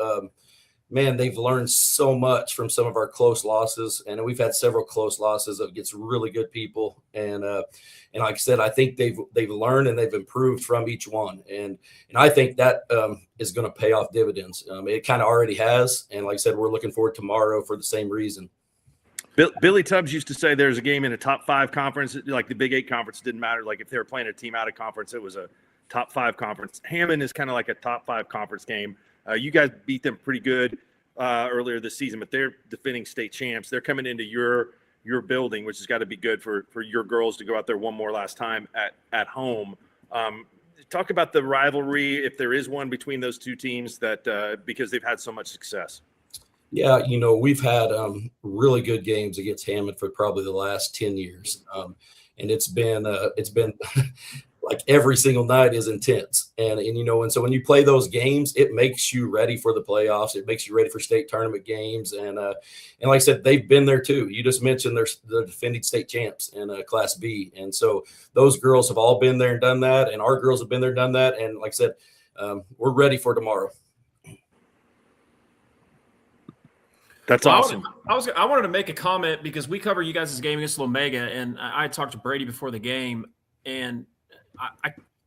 Man, they've learned so much from some of our close losses, and we've had several close losses against really good people. And like I said, I think they've learned and they've improved from each one, and I think that is going to pay off dividends. It kind of already has, and like I said, we're looking forward tomorrow for the same reason. Billy Tubbs used to say there's a game in a top 5 conference, like the Big 8 conference didn't matter. Like if they were playing a team out of conference, it was a top 5 conference. Hammond is kind of like a top 5 conference game. You guys beat them pretty good earlier this season, but they're defending state champs. They're coming into your building, which has got to be good for your girls to go out there one more last time at home. Talk about the rivalry, if there is one, between those two teams, that because they've had so much success. Yeah, we've had really good games against Hammond for probably the last 10 years, and it's been like every single night is intense. And so when you play those games, it makes you ready for the playoffs. It makes you ready for state tournament games. And like I said, they've been there too. You just mentioned they're the defending state champs in Class B. And so those girls have all been there and done that. And our girls have been there and done that. And like I said, we're ready for tomorrow. That's awesome. I wanted to make a comment because we cover you guys' game against Omega, and I talked to Brady before the game, and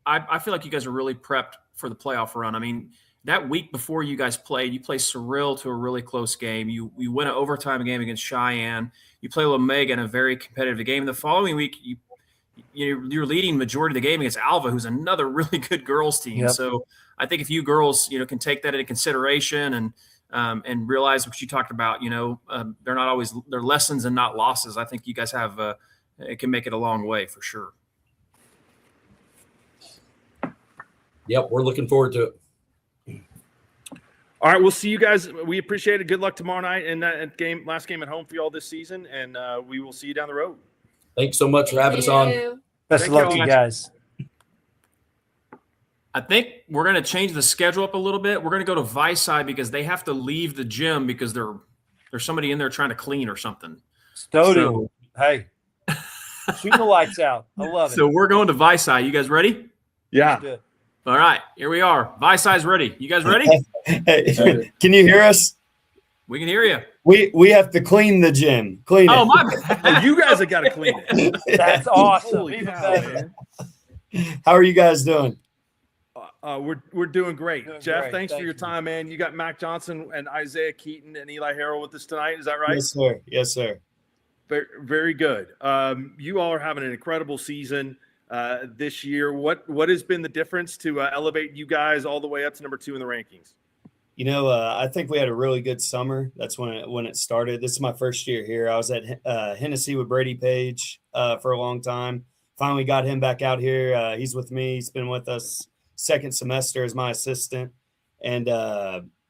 I feel like you guys are really prepped for the playoff run. I mean, that week before you guys played, you played Surreal to a really close game. You win an overtime game against Cheyenne. You play Omega in a very competitive game. The following week, you're leading majority of the game against Alva, who's another really good girls team. Yep. So I think if you girls, can take that into consideration and realize what you talked about, they're not always, they're lessons and not losses. I think you guys have it can make it a long way for sure. Yep, we're looking forward to it. All right, we'll see you guys. We appreciate it. Good luck tomorrow night in that last game at home for you all this season, and we will see you down the road. Thanks so much for having us on. Best of luck to you guys. I think we're going to change the schedule up a little bit. We're going to go to Vice Side because they have to leave the gym because there's somebody in there trying to clean or something. So, hey, shoot the lights out. I love it. So we're going to Vice Side. You guys ready? Yeah. All right, here we are. Vice Side's ready. You guys ready? Hey, can you hear us? We can hear you. We have to clean the gym. Clean it. Oh, my bad. You guys have got to clean it. That's awesome. Even better. How are you guys doing? We're doing great. Doing Jeff, great. thanks for Thank your you. time, man. You got Mac Johnson and Isaiah Keaton and Eli Harrell with us tonight. Is that right? Yes, sir. Yes, sir. Very, very good. You all are having an incredible season this year. What has been the difference to elevate you guys all the way up to number 2 in the rankings? You know, I think we had a really good summer. That's when it started. This is my first year here. I was at Hennessy with Brady Page for a long time. Finally got him back out here. He's with me. He's been with us second semester as my assistant. And,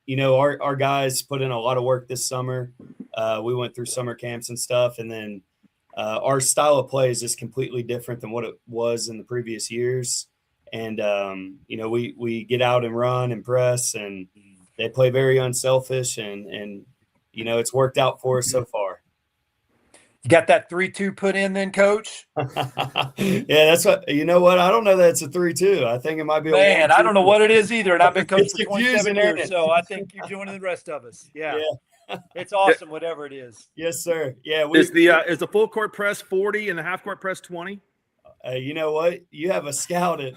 you know, our guys put in a lot of work this summer. We went through summer camps and stuff. And then our style of play is just completely different than what it was in the previous years. And, you know, we get out and run and press, and they play very unselfish, and you know, it's worked out for us so far. You got that 3-2 put in then, Coach? Yeah, that's what, you know what? I don't know that it's a 3-2. I think it might be Man, I don't know what it is either, and I've been coaching It's for 27 confusing, isn't years, it? so I think you're joining the rest of us. Yeah. Yeah. It's awesome, whatever it is. Yes, sir. Yeah. Is the full court press 40 and the half court press 20? You know what? You have a scout at.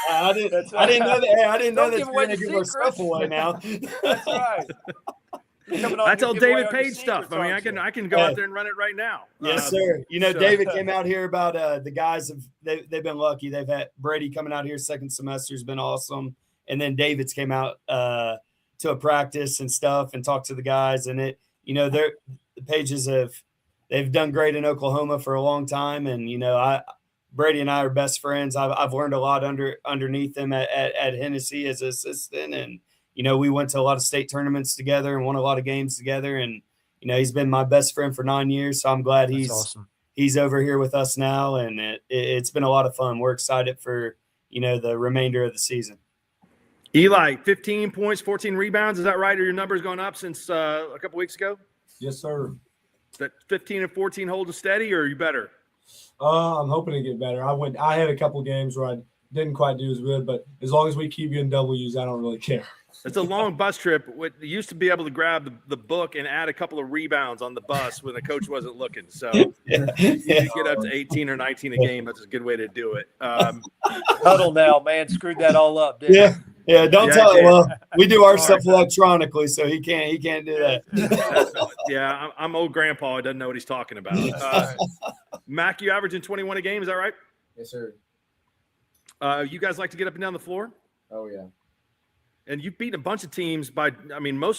I didn't know that. I didn't know Don't that give you're away going to the give our stuff secrets. away now. That's right. That's all David Page stuff. I mean, I can go out there and run it right now. Yes, sir. You know, David came out here about the guys they've been lucky. They've had Brady coming out here second semester has been awesome, and then David's came out to a practice and stuff and talked to the guys, and the Pages they've done great in Oklahoma for a long time, and you know Brady and I are best friends. I've learned a lot underneath him at Hennessy as an assistant, and you know we went to a lot of state tournaments together and won a lot of games together. And you know he's been my best friend for 9 years, so I'm glad he's over here with us now, and it's been a lot of fun. We're excited for the remainder of the season. Eli, 15 points, 14 rebounds. Is that right? Are your numbers going up since a couple weeks ago? Yes, sir. That 15 and 14 holding steady, or are you better? I'm hoping to get better. I had a couple games where I didn't quite do as good, but as long as we keep getting W's, I don't really care. It's a long bus trip. You used to be able to grab the book and add a couple of rebounds on the bus when the coach wasn't looking. So you get up to 18 or 19 a game. That's a good way to do it. Huddle now, man. Screwed that all up, didn't Yeah. Yeah, don't Yeah, tell I him. did. Well, we do our stuff electronically, so he can't do that. Yeah, I'm old grandpa. He doesn't know what he's talking about. Mac, you averaging 21 a game. Is that right? Yes, sir. You guys like to get up and down the floor? Oh, yeah. And you've beaten a bunch of teams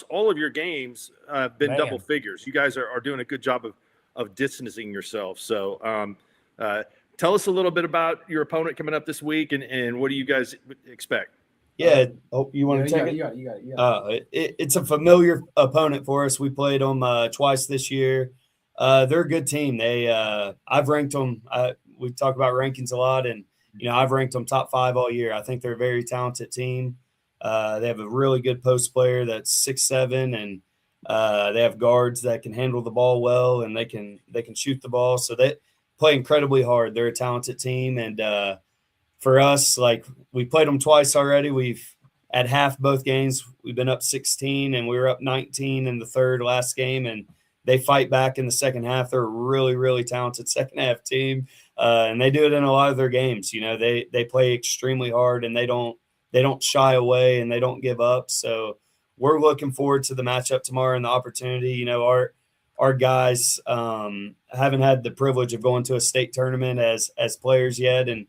all of your games have been Man. double figures. You guys are doing a good job of distancing yourself. So tell us a little bit about your opponent coming up this week and what do you guys expect? Yeah. Oh, you want to take it? You got it. It's a familiar opponent for us. We played them twice this year. They're a good team. I've ranked them. We talk about rankings a lot, and I've ranked them top 5 all year. I think they're a very talented team. They have a really good post player that's 6'7", and they have guards that can handle the ball well, and they can shoot the ball. So they play incredibly hard. They're a talented team, and for us, like we played them twice already. We've at half both games we've been up 16, and we were up 19 in the last game, and they fight back in the second half. They're a really, really talented second half team, and they do it in a lot of their games. They play extremely hard, and they don't shy away, and they don't give up. So we're looking forward to the matchup tomorrow and the opportunity. Our guys haven't had the privilege of going to a state tournament as players yet, and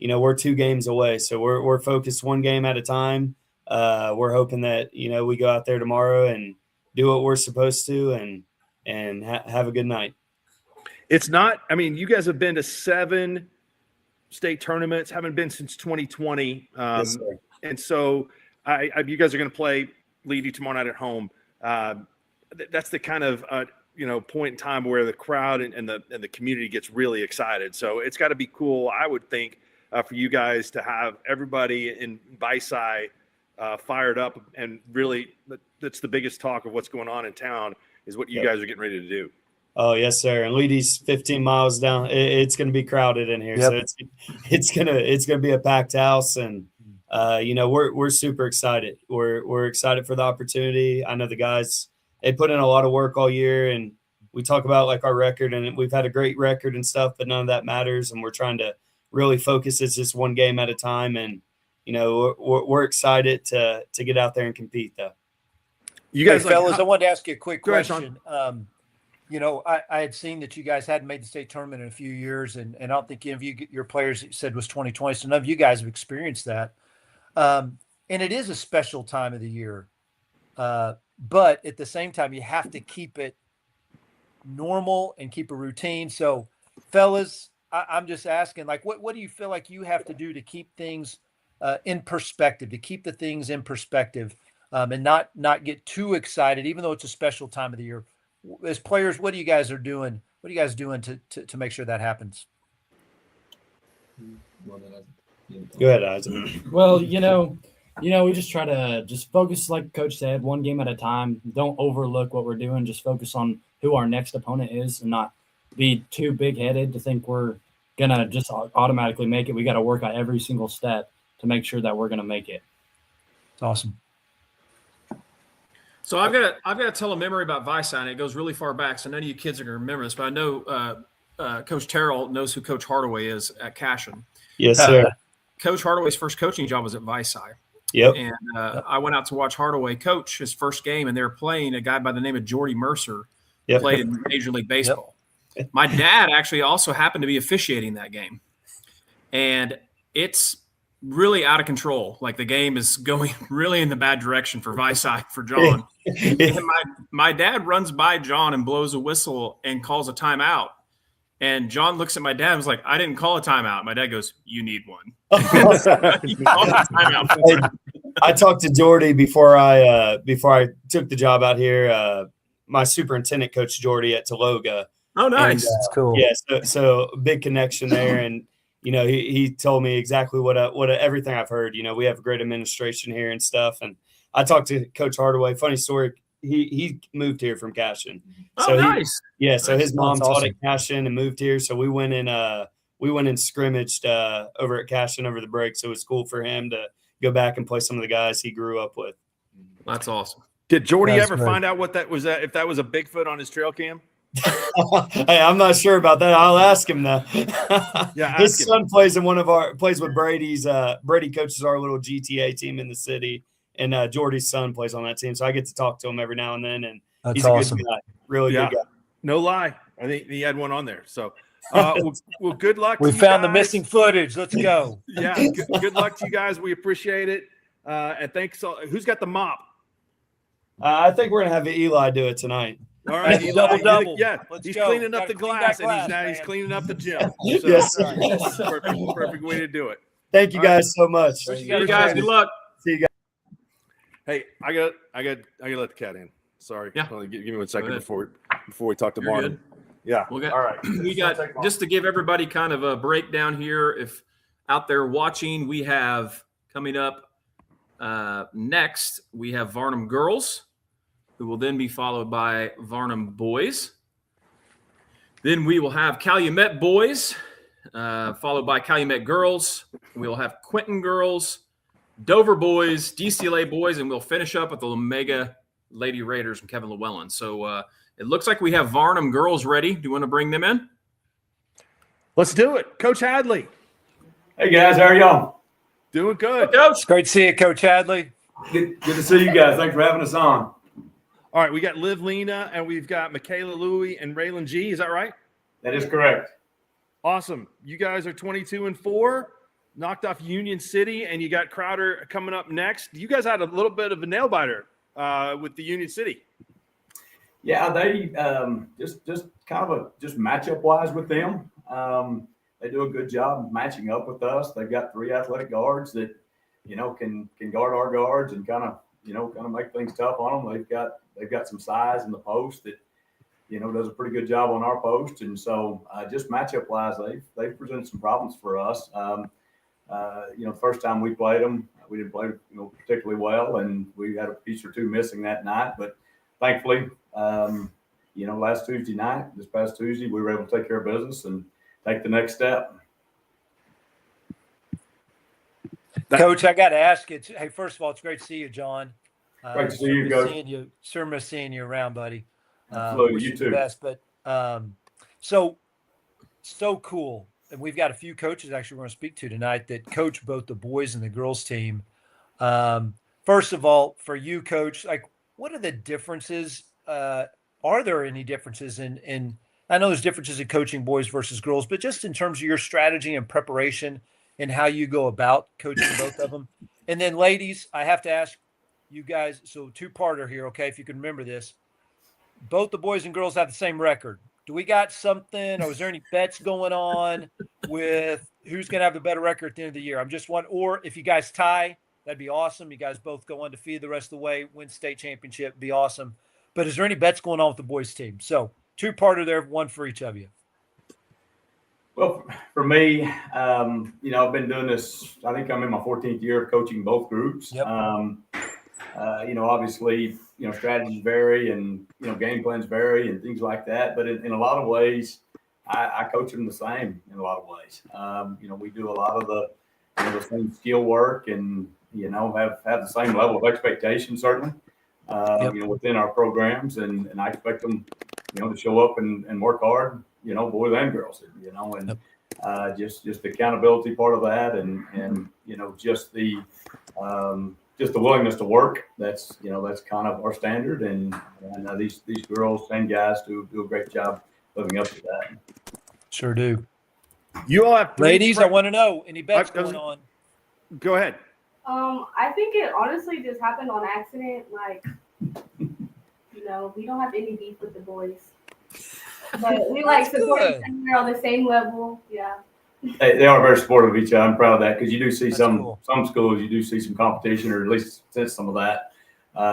we're 2 games away. So we're focused one game at a time. We're hoping that we go out there tomorrow and do what we're supposed to and have a good night. It's not. I mean, you guys have been to 7 state tournaments. Haven't been since 2020. Yes, sir. And so you guys are going to play Lady tomorrow night at home. That's the kind of point in time where the crowd and the community gets really excited. So it's got to be cool, I would think, for you guys to have everybody in Visai fired up, and really that's the biggest talk of what's going on in town is what you guys are getting ready to do. Oh, yes, sir. And Leedy's 15 miles down. It's going to be crowded in here. Yep. So it's gonna be a packed house, and we're super excited. We're excited for the opportunity. I know the guys, they put in a lot of work all year, and we talk about like our record, and we've had a great record and stuff, but none of that matters. And we're trying to really focus. It's just one game at a time. And, we're excited to get out there and compete, though. You guys, fellas, I wanted to ask you a quick Go ahead, question. I had seen that you guys hadn't made the state tournament in a few years, and I don't think any of your players said was 2020, so none of you guys have experienced that. And it is a special time of the year, but at the same time, you have to keep it normal and keep a routine. So, fellas, I'm just asking, what do you feel like you have to do to keep things in perspective, to keep the things in perspective, and not get too excited, even though it's a special time of the year? As players, what are you guys doing? What are you guys doing to make sure that happens? Go ahead, Isaac. Well, we just try to just focus, like Coach said, one game at a time. Don't overlook what we're doing. Just focus on who our next opponent is and not be too big-headed to think we're going to just automatically make it. We got to work on every single step to make sure that we're going to make it. It's awesome. So I've got to tell a memory about Visine. It goes really far back, so none of you kids are going to remember this, but I know Coach Terrell knows who Coach Hardaway is at Cashin. Yes, sir. Coach Hardaway's first coaching job was at Visine. Yep. And I went out to watch Hardaway coach his first game, and they were playing a guy by the name of Jordy Mercer, who played in Major League Baseball. Yep. My dad actually also happened to be officiating that game. And it's really out of control. Like, the game is going really in the bad direction for Visine, for John. And my dad runs by John and blows a whistle and calls a timeout. And John looks at my dad and was like, I didn't call a timeout. My dad goes, you need one. I talked to Jordy before I took the job out here. My superintendent, Coach Jordy at Tologa. Oh, nice. That's cool. Yeah, so big connection there. And, he told me exactly what everything I've heard. We have a great administration here and stuff. And I talked to Coach Hardaway. Funny story. He moved here from Cashin. So nice. So his mom taught at Cashin and moved here. So we went and scrimmaged over at Cashin over the break. So it was cool for him to go back and play some of the guys he grew up with. That's awesome. Did Jordy ever find out what that was? If that was a Bigfoot on his trail cam? Hey, I'm not sure about that. I'll ask him though. Yeah, his son plays with Brady's. Brady coaches our little GTA team in the city, and Jordy's son plays on that team. So I get to talk to him every now and then, and he's awesome. A good guy, really good guy. No lie, I think he had one on there. So, well, good luck. We found the missing footage. Let's go. Yeah, good luck to you guys. We appreciate it, and thanks. Who's got the mop? I think we're gonna have Eli do it tonight. All right, double. Yeah, Let's he's go. cleaning up Gotta the clean glass, that and glass, he's cleaning up the gym. So, Yes, sir. perfect way to do it. Thank you guys so much. You guys, good luck. See you guys. Hey, I got to let the cat in. Sorry. Yeah. Give me 1 second before we talk to You're Martin. good. Yeah. All right. We got, just to give everybody kind of a breakdown here, if out there watching, we have coming up next, we have Varnum girls, who will then be followed by Varnum boys. Then we will have Calumet boys, followed by Calumet girls. We'll have Quinton girls, Dover boys, DCLA boys, and we'll finish up with the Omega Lady Raiders and Kevin Llewellyn. So it looks like we have Varnum girls ready. Do you want to bring them in? Let's do it. Coach Hadley. Hey, guys. How are y'all? Doing good. Coach. Great to see you, Coach Hadley. Good to see you guys. Thanks for having us on. All right, we got Liv Lena, and we've got Michaela Louie and Raylan G. Is that right? That is correct. Awesome. You guys are 22-4, knocked off Union City, and you got Crowder coming up next. You guys had a little bit of a nail biter with the Union City. Yeah, they just kind of just matchup wise with them. They do a good job matching up with us. They've got 3 athletic guards that can guard our guards and kind of make things tough on them. They've got some size in the post that does a pretty good job on our post, and so just matchup wise, they've presented some problems for us. The first time we played them, we didn't play particularly well, and we had a piece or two missing that night. But thankfully, last Tuesday night, this past Tuesday, we were able to take care of business and take the next step. Coach, I got to ask you. Hey, first of all, it's great to see you, John. Great to see you, Coach. Sure miss seeing you around, buddy. Absolutely, you too. Best, but so cool and we've got a few coaches actually we're going to speak to tonight that coach both the boys and the girls team. First of all, for you, Coach, like, what are the differences? Are there any differences in I know there's differences in coaching boys versus girls, but just in terms of your strategy and preparation and how you go about coaching both of them. And then, ladies, I have to ask you guys, so two-parter here, okay, if you can remember this. Both the boys and girls have the same record. Do we got something, or is there any bets going on with who's going to have the better record at the end of the year? I'm just wondering, or if you guys tie, that'd be awesome. You guys both go undefeated the rest of the way, win state championship, be awesome. But is there any bets going on with the boys team? So two-parter there, one for each of you. Well, for me, I've been doing this. I think I'm in my 14th year of coaching both groups. Yep. Obviously, strategies vary and, game plans vary and things like that. But in a lot of ways, I coach them the same in a lot of ways. We do a lot of the same skill work and, have the same level of expectation, certainly, within our programs. And I expect them, to show up and work hard, boys and girls, and just the accountability part of that and just the willingness to work. That's kind of our standard. And these girls and guys do a great job living up to that. Sure do. You all have ladies, I want to know, any bets going on? Go ahead. I think it honestly just happened on accident. Like, we don't have any beef with the boys. But we support each other on the same level. Yeah. They are very supportive of each other. I'm proud of that because you do see some schools, you do see some competition, or at least sense some of that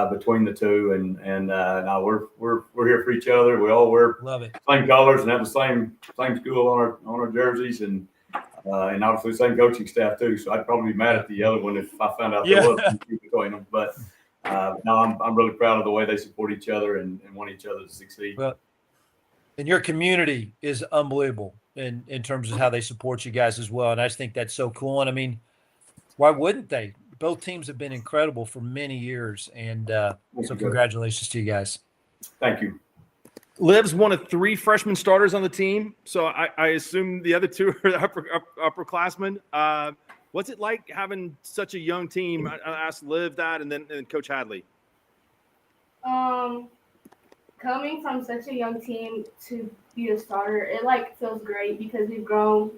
between the two. And now we're here for each other. We all wear same colors and have the same school on our jerseys, and obviously the same coaching staff too. So I'd probably be mad at the other one if I found out there was between them. But no, I'm really proud of the way they support each other and want each other to succeed. Well, and your community is unbelievable in terms of how they support you guys as well. And I just think that's so cool. And I mean, why wouldn't they? Both teams have been incredible for many years. And so congratulations to you guys. Thank you. Liv's one of 3 freshman starters on the team. So I assume the other 2 are upperclassmen. What's it like having such a young team? I asked Liv that and then Coach Hadley. Coming from such a young team to be a starter, it feels great because we've grown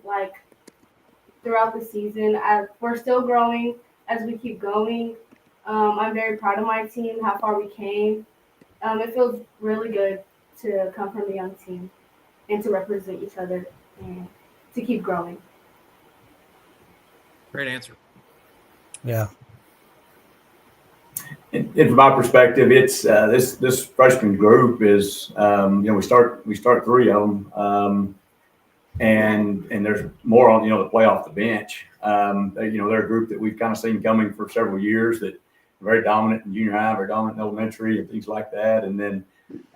throughout the season. We're still growing as we keep going. I'm very proud of my team, how far we came. It feels really good to come from a young team and to represent each other and to keep growing. Great answer. Yeah. And from my perspective, it's this freshman group is we start 3 of them, and there's more on to play off the bench. They're a group that we've kind of seen coming for several years that are very dominant in junior high, very dominant in elementary, and things like that. And then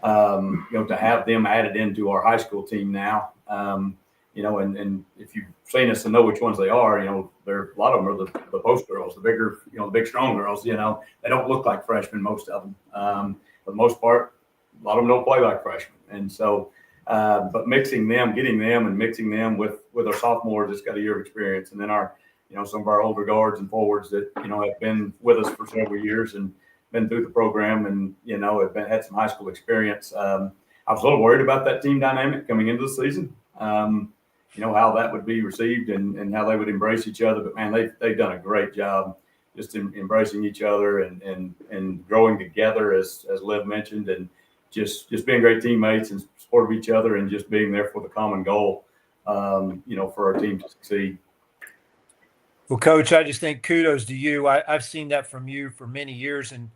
to have them added into our high school team now. And if you've seen us and know which ones they are, there a lot of them are the post girls, the bigger, the big strong girls. They don't look like freshmen, most of them. For the most part, a lot of them don't play like freshmen. And so, but mixing them, getting them, and mixing them with our sophomores that's got a year of experience, and then our, some of our older guards and forwards that have been with us for several years and been through the program, and have had some high school experience. I was a little worried about that team dynamic coming into the season. How that would be received and how they would embrace each other. But man, they've done a great job just embracing each other and growing together, as Liv mentioned, and just being great teammates and supportive of each other and just being there for the common goal, for our team to succeed. Well, Coach, I just think kudos to you. I've seen that from you for many years, and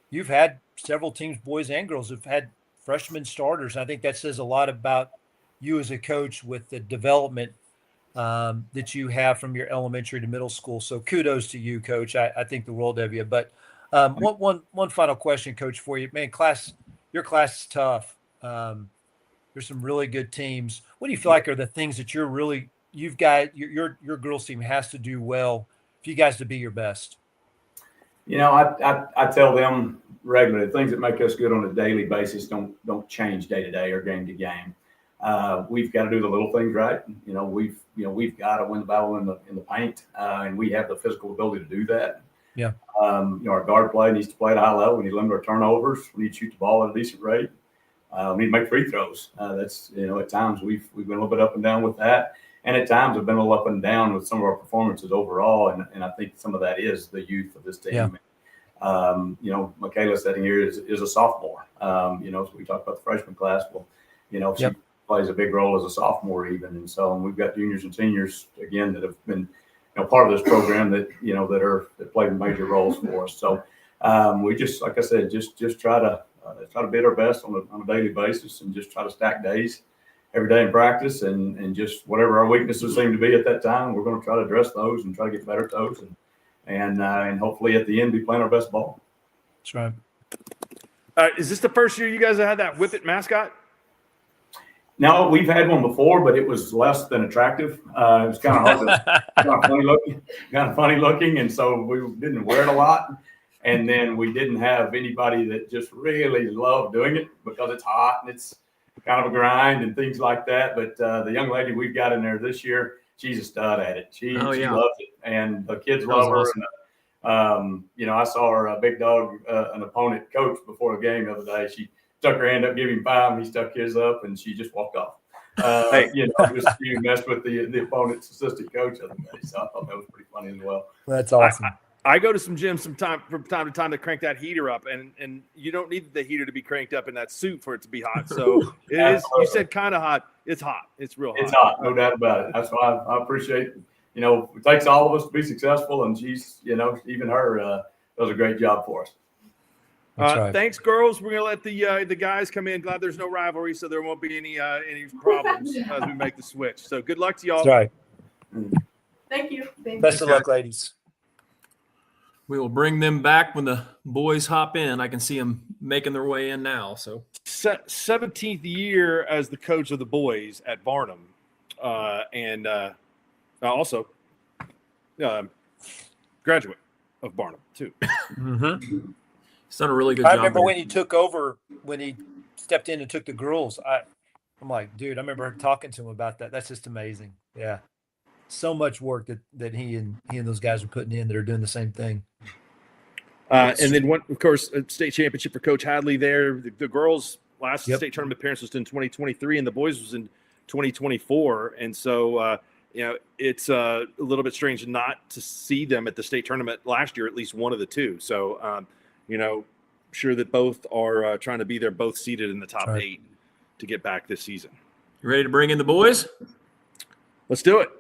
you've had several teams, boys and girls, have had freshman starters. I think that says a lot about you as a coach with the development that you have from your elementary to middle school. So kudos to you, Coach. I think the world of you. But one final question, Coach, for you. Man, your class is tough. There's some really good teams. What do you feel like are the things that you've got your girls team has to do well for you guys to be your best? I tell them regularly, things that make us good on a daily basis don't change day to day or game to game. we've got to do the little things right. We've got to win the battle in the paint, and we have the physical ability to do that. Yeah. Our guard play needs to play at a high level. We need to limit our turnovers. We need to shoot the ball at a decent rate. We need to make free throws. That's at times we've been a little bit up and down with that, and at times have been a little up and down with some of our performances overall. And I think some of that is the youth of this team. Yeah. Michaela sitting here is a sophomore. So we talked about the freshman class. Well, she plays a big role as a sophomore even, and so we've got juniors and seniors again that have been part of this program that that played major roles for us. So we just, like I said, just try to bid our best on a daily basis and just try to stack days every day in practice and just whatever our weaknesses seem to be at that time, we're going to try to address those and try to get better at those and hopefully at the end be playing our best ball. That's right. Is this the first year you guys have had that Whip It mascot? No, we've had one before, but it was less than attractive. It was kind of hard to, kind of funny looking, and so we didn't wear it a lot. And then we didn't have anybody that just really loved doing it because it's hot and it's kind of a grind and things like that. But the young lady we've got in there this year, she's a stud at it. She loves it, and the kids love her. Awesome. And, I saw her big dog, an opponent coach before the game the other day. She stuck her hand up, gave him 5, and he stuck his up, and she just walked off. She messed with the opponent's assistant coach the other day. So I thought that was pretty funny as well. That's awesome. I go to some gyms from time to time to crank that heater up, and you don't need the heater to be cranked up in that suit for it to be hot. So it is. You said kind of hot. It's hot. It's real hot. It's hot, no doubt about it. That's why I appreciate. It takes all of us to be successful, and she's, even her does a great job for us. Right. Thanks, girls. We're gonna let the guys come in. Glad there's no rivalry, so there won't be any problems as we make the switch. So good luck to y'all. That's right. Thank you. Best of luck, ladies. We will bring them back when the boys hop in. I can see them making their way in now. So 17th year as the coach of the boys at Barnum, and also graduate of Barnum too. Mm-hmm. He's done a really good job. I remember when he took over, when he stepped in and took the girls. I'm like, dude, I remember talking to him about that. That's just amazing. Yeah. So much work that he and those guys are putting in that are doing the same thing. And then of course, a state championship for Coach Hadley there. The girls' last state tournament appearance was in 2023, and the boys was in 2024. And so, it's a little bit strange not to see them at the state tournament last year, at least one of the two. So, sure that both are trying to be there, both seated in the top 8 to get back this season. You ready to bring in the boys? Let's do it.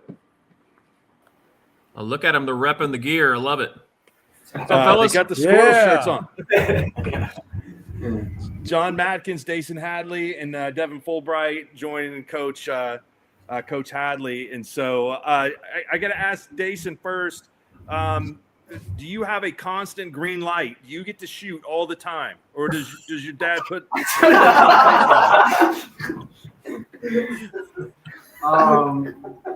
Oh, look at them. They're repping the gear. I love it. They got the SKORDLE shirts on. John Matkins, Dason Hadley, and Devin Fulbright joining Coach Hadley. And so I got to ask Dason first. Do you have a constant green light? Do you get to shoot all the time, or does your dad put?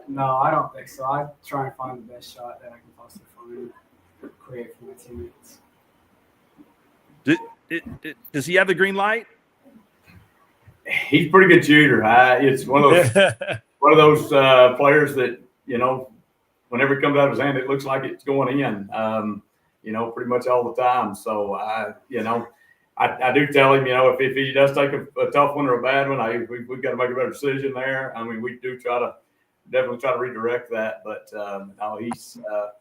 No, I don't think so. I try and find the best shot that I can possibly find, create for my teammates. Does he have the green light? He's a pretty good shooter. It's one of those players that whenever it comes out of his hand, it looks like it's going in. Pretty much all the time. So I do tell him, if he does take a tough one or a bad one, we've got to make a better decision there. I mean, we do definitely try to redirect that, but no, he's a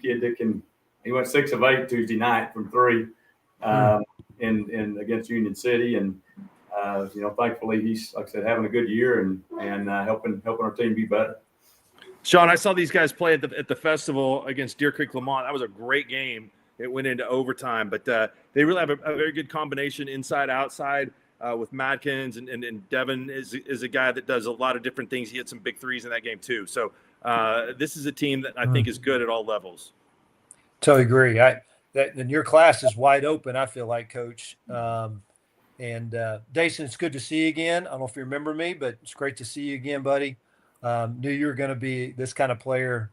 kid that he went 6 of 8 Tuesday night from 3 in against Union City, and thankfully he's, like I said, having a good year and helping our team be better. Shawn, I saw these guys play at the festival against Deer Creek Lamont. That was a great game. It went into overtime, but they really have a very good combination inside outside with Madkins and Devin is a guy that does a lot of different things. He had some big threes in that game too. So this is a team that I think is good at all levels. Totally agree. And your class is wide open, I feel like, Coach. And Dason, it's good to see you again. I don't know if you remember me, but it's great to see you again, buddy. Knew you were going to be this kind of player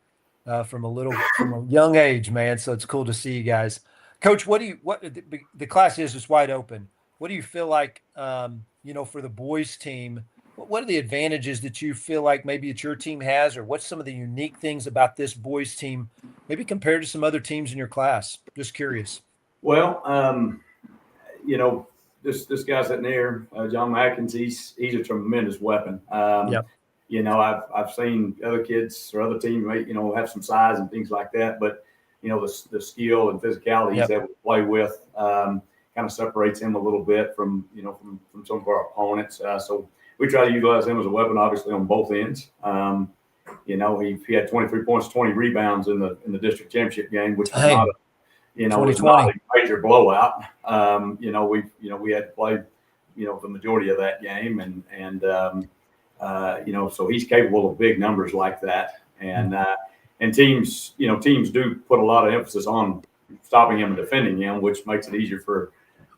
from a young age, man. So it's cool to see you guys. Coach, the class is just wide open. What do you feel like, for the boys team, what are the advantages that you feel like maybe that your team has, or what's some of the unique things about this boys team, maybe compared to some other teams in your class? Just curious. Well, this guy sitting there, John Mackins, he's a tremendous weapon. Yep. I've seen other kids or other teams, have some size and things like that, but the skill and physicality he's able to play with kind of separates him a little bit from some of our opponents. So we try to utilize him as a weapon, obviously on both ends. He had 23 points, 20 rebounds in the district championship game, which was not was not a major blowout. We had to play, the majority of that game, and so he's capable of big numbers like that. And teams do put a lot of emphasis on stopping him and defending him, which makes it easier for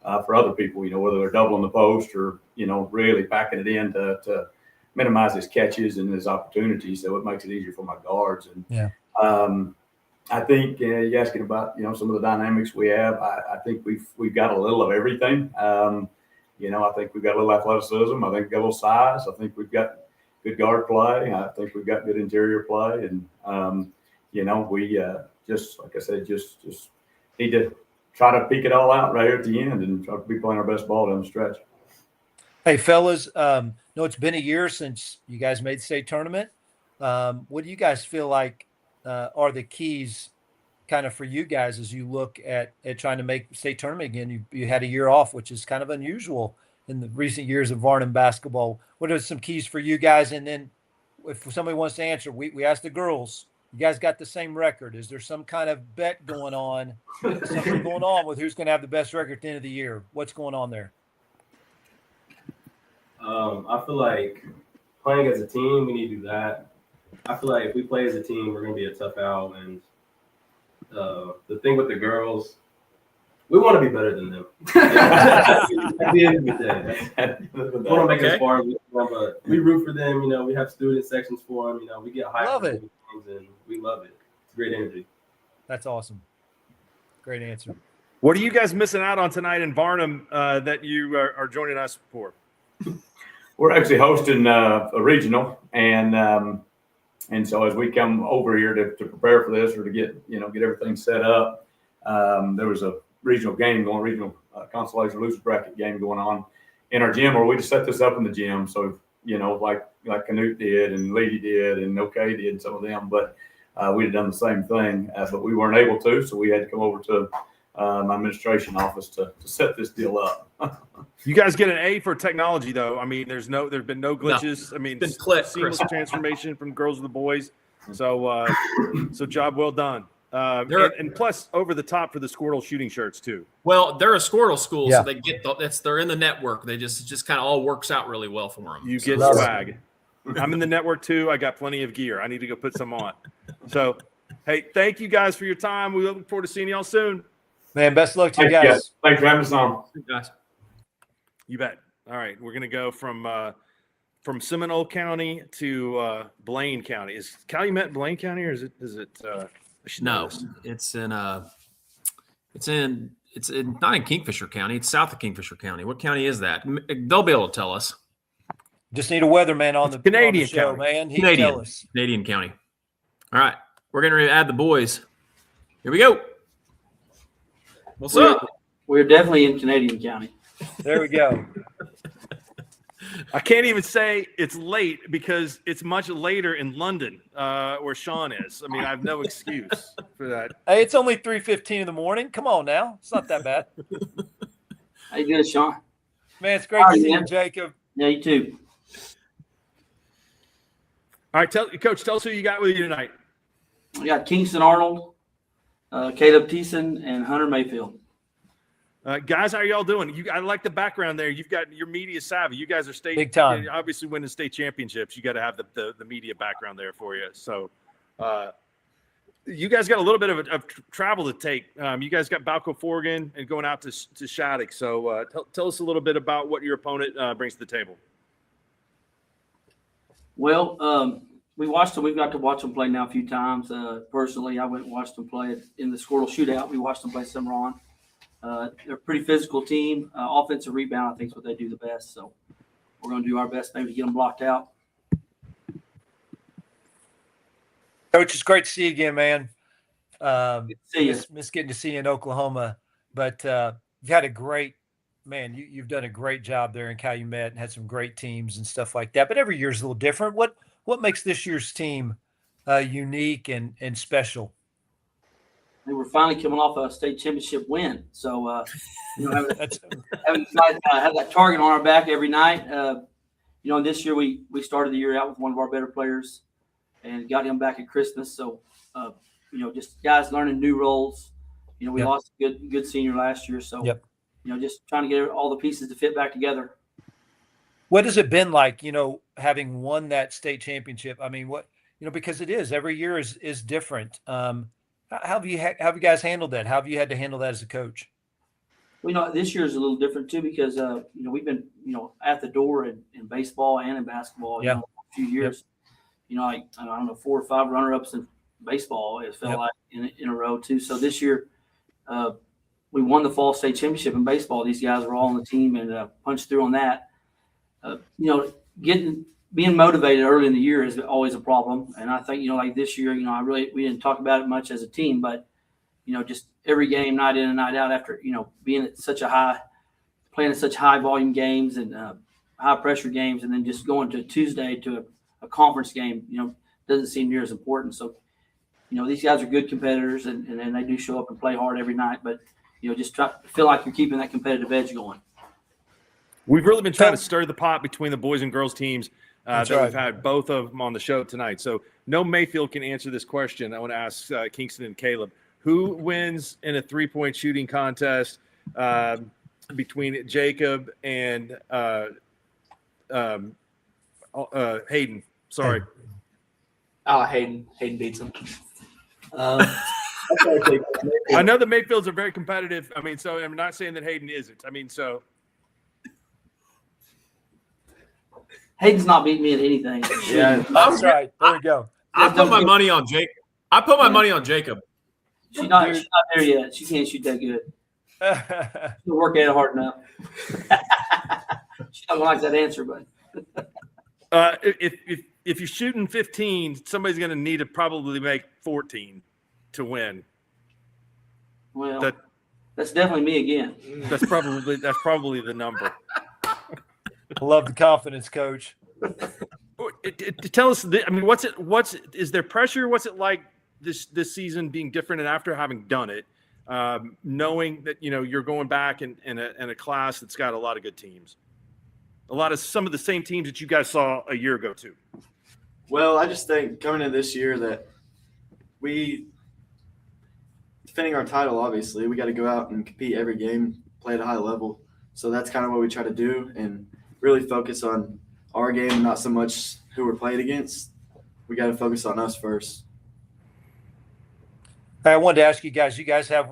other people, whether they're doubling the post or, really packing it in to minimize his catches and his opportunities. So it makes it easier for my guards. And I think you're asking about, some of the dynamics we have. I think we've got a little of everything. I think we've got a little athleticism. I think we've got a little size. I think we've got good guard play. I think we've got good interior play. And, we just, like I said, just need to try to peek it all out right here at the end and try to be playing our best ball down the stretch. Hey, fellas, it's been a year since you guys made the state tournament. What do you guys feel like are the keys kind of for you guys as you look at trying to make the state tournament again? You had a year off, which is kind of unusual in the recent years of Varnum basketball. What are some keys for you guys? And then if somebody wants to answer, we asked the girls, you guys got the same record. Is there some kind of bet going on, something going on with who's going to have the best record at the end of the year? What's going on there? I feel like playing as a team, we need to do that. I feel like if we play as a team, we're going to be a tough out. And the thing with the girls, we want to be better than them. At the end of the day, we want to make it as far as we can, but we root for them. We have student sections for them. We get hyped for things, and we love it. It's great energy. That's awesome. Great answer. What are you guys missing out on tonight in Varnum that you are joining us for? We're actually hosting a regional, and so as we come over here to prepare for this or to get everything set up, there was a regional consolation loser bracket game going on in our gym, where we just set this up in the gym. So like Canute did and Lady did and OK did, and some of them, but we'd have done the same thing, but we weren't able to, so we had to come over to my administration office to set this deal up. You guys get an A for technology, though. I mean, there's been no glitches. No. I mean, Been click, seamless transformation from girls to the boys. So job well done. And plus over the top for the SKORDLE shooting shirts too. Well, they're a SKORDLE school, so they get they're in the network. They just kind of all works out really well for them. You get swag. I'm in the network too. I got plenty of gear. I need to go put some on. So, hey, thank you guys for your time. We look forward to seeing y'all soon. Man, best of luck to you guys. Thanks for having us on. Guys. You bet. All right, we're gonna go from Seminole County to Blaine County. Is Calumet Blaine County, or is it? No, it's not in Kingfisher County. It's south of Kingfisher County. What county is that? They'll be able to tell us. Just need a weatherman on the Canadian show, county. man. He can tell us. Canadian County. All right, we're going to add the boys. Here we go. What's up? We're definitely in Canadian County. There we go. I can't even say it's late because it's much later in London, where Shawn is. I mean, I have no excuse for that. Hey, it's only 3:15 in the morning. Come on now. It's not that bad. How you doing, Shawn? Man, it's great to see you, Jacob. Yeah, you too. All right, Coach, tell us who you got with you tonight. We got Kingston Arnold, Caleb Thiessen, and Hunter Mayfield. Guys, how are y'all doing? I like the background there. You've got your media savvy. You guys are big time. Obviously, winning state championships, you got to have the media background there for you. So, you guys got a little bit of travel to take. You guys got Balco Forgan and going out to Shattuck. So, tell us a little bit about what your opponent brings to the table. Well, we watched them. We've got to watch them play now a few times. Personally, I went and watched them play in the SKORDLE shootout. We watched them play Cimarron. They're a pretty physical team. Offensive rebound, I think, is what they do the best. So we're going to do our best maybe to get them blocked out. Coach, it's great to see you again, man. See you. Miss getting to see you in Oklahoma, but you've had a great man. You've done a great job there in Calumet and had some great teams and stuff like that. But every year is a little different. What makes this year's team unique and special? We were finally coming off a state championship win, so having have that target on our back every night. This year we started the year out with one of our better players and got him back at Christmas. So just guys learning new roles. We lost a good senior last year, so just trying to get all the pieces to fit back together. What has it been like, having won that state championship? I mean, because it is every year is different. How have you guys handled that? How have you had to handle that as a coach? Well, this year is a little different too because we've been at the door in baseball and in basketball. A few years. I don't know, 4 or 5 runner-ups in baseball. It felt like in a row too. So this year, we won the fall state championship in baseball. These guys were all on the team and punched through on that. Being motivated early in the year is always a problem. And I think, like this year, we didn't talk about it much as a team, but, just every game, night in and night out after, being at playing at such high volume games and high pressure games, and then just going to Tuesday to a conference game, doesn't seem near as important. So, these guys are good competitors and they do show up and play hard every night, but, just feel like you're keeping that competitive edge going. We've really been trying to stir the pot between the boys and girls teams. That right. We've had both of them on the show tonight. So no Mayfield can answer this question. I want to ask Kingston and Caleb, who wins in a 3-point shooting contest between Jacob and Hayden? Sorry. Hayden beats him. I know the Mayfields are very competitive. I mean, so I'm not saying that Hayden isn't. I mean, so. Hayden's not beating me at anything. Yeah, that's right. There we go. I put my money on Jake. I put my money on Jacob. She's not there yet. She can't shoot that good. She'll work at it hard enough. She doesn't like that answer, but if you're shooting 15, somebody's going to need to probably make 14 to win. Well, that's definitely me again. That's probably the number. I love the confidence, Coach. Tell us, is there pressure? What's it like this season being different and after having done it, knowing that, you're going back in a class that's got a lot of good teams, some of the same teams that you guys saw a year ago too? Well, I just think coming into this year that defending our title, obviously, we got to go out and compete every game, play at a high level. So that's kind of what we try to do and really focus on our game, not so much who we're playing against. We got to focus on us first. I wanted to ask you guys. You guys have,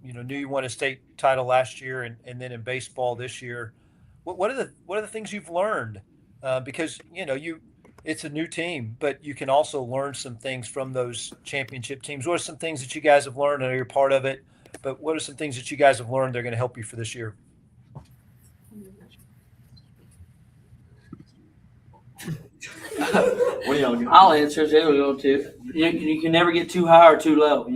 knew you won a state title last year, and then in baseball this year. What are the things you've learned? Because it's a new team, but you can also learn some things from those championship teams. What are some things that you guys have learned? I know you're part of it, but what are some things that you guys have learned that are going to help you for this year? I'll answer. There we go too. You can never get too high or too low.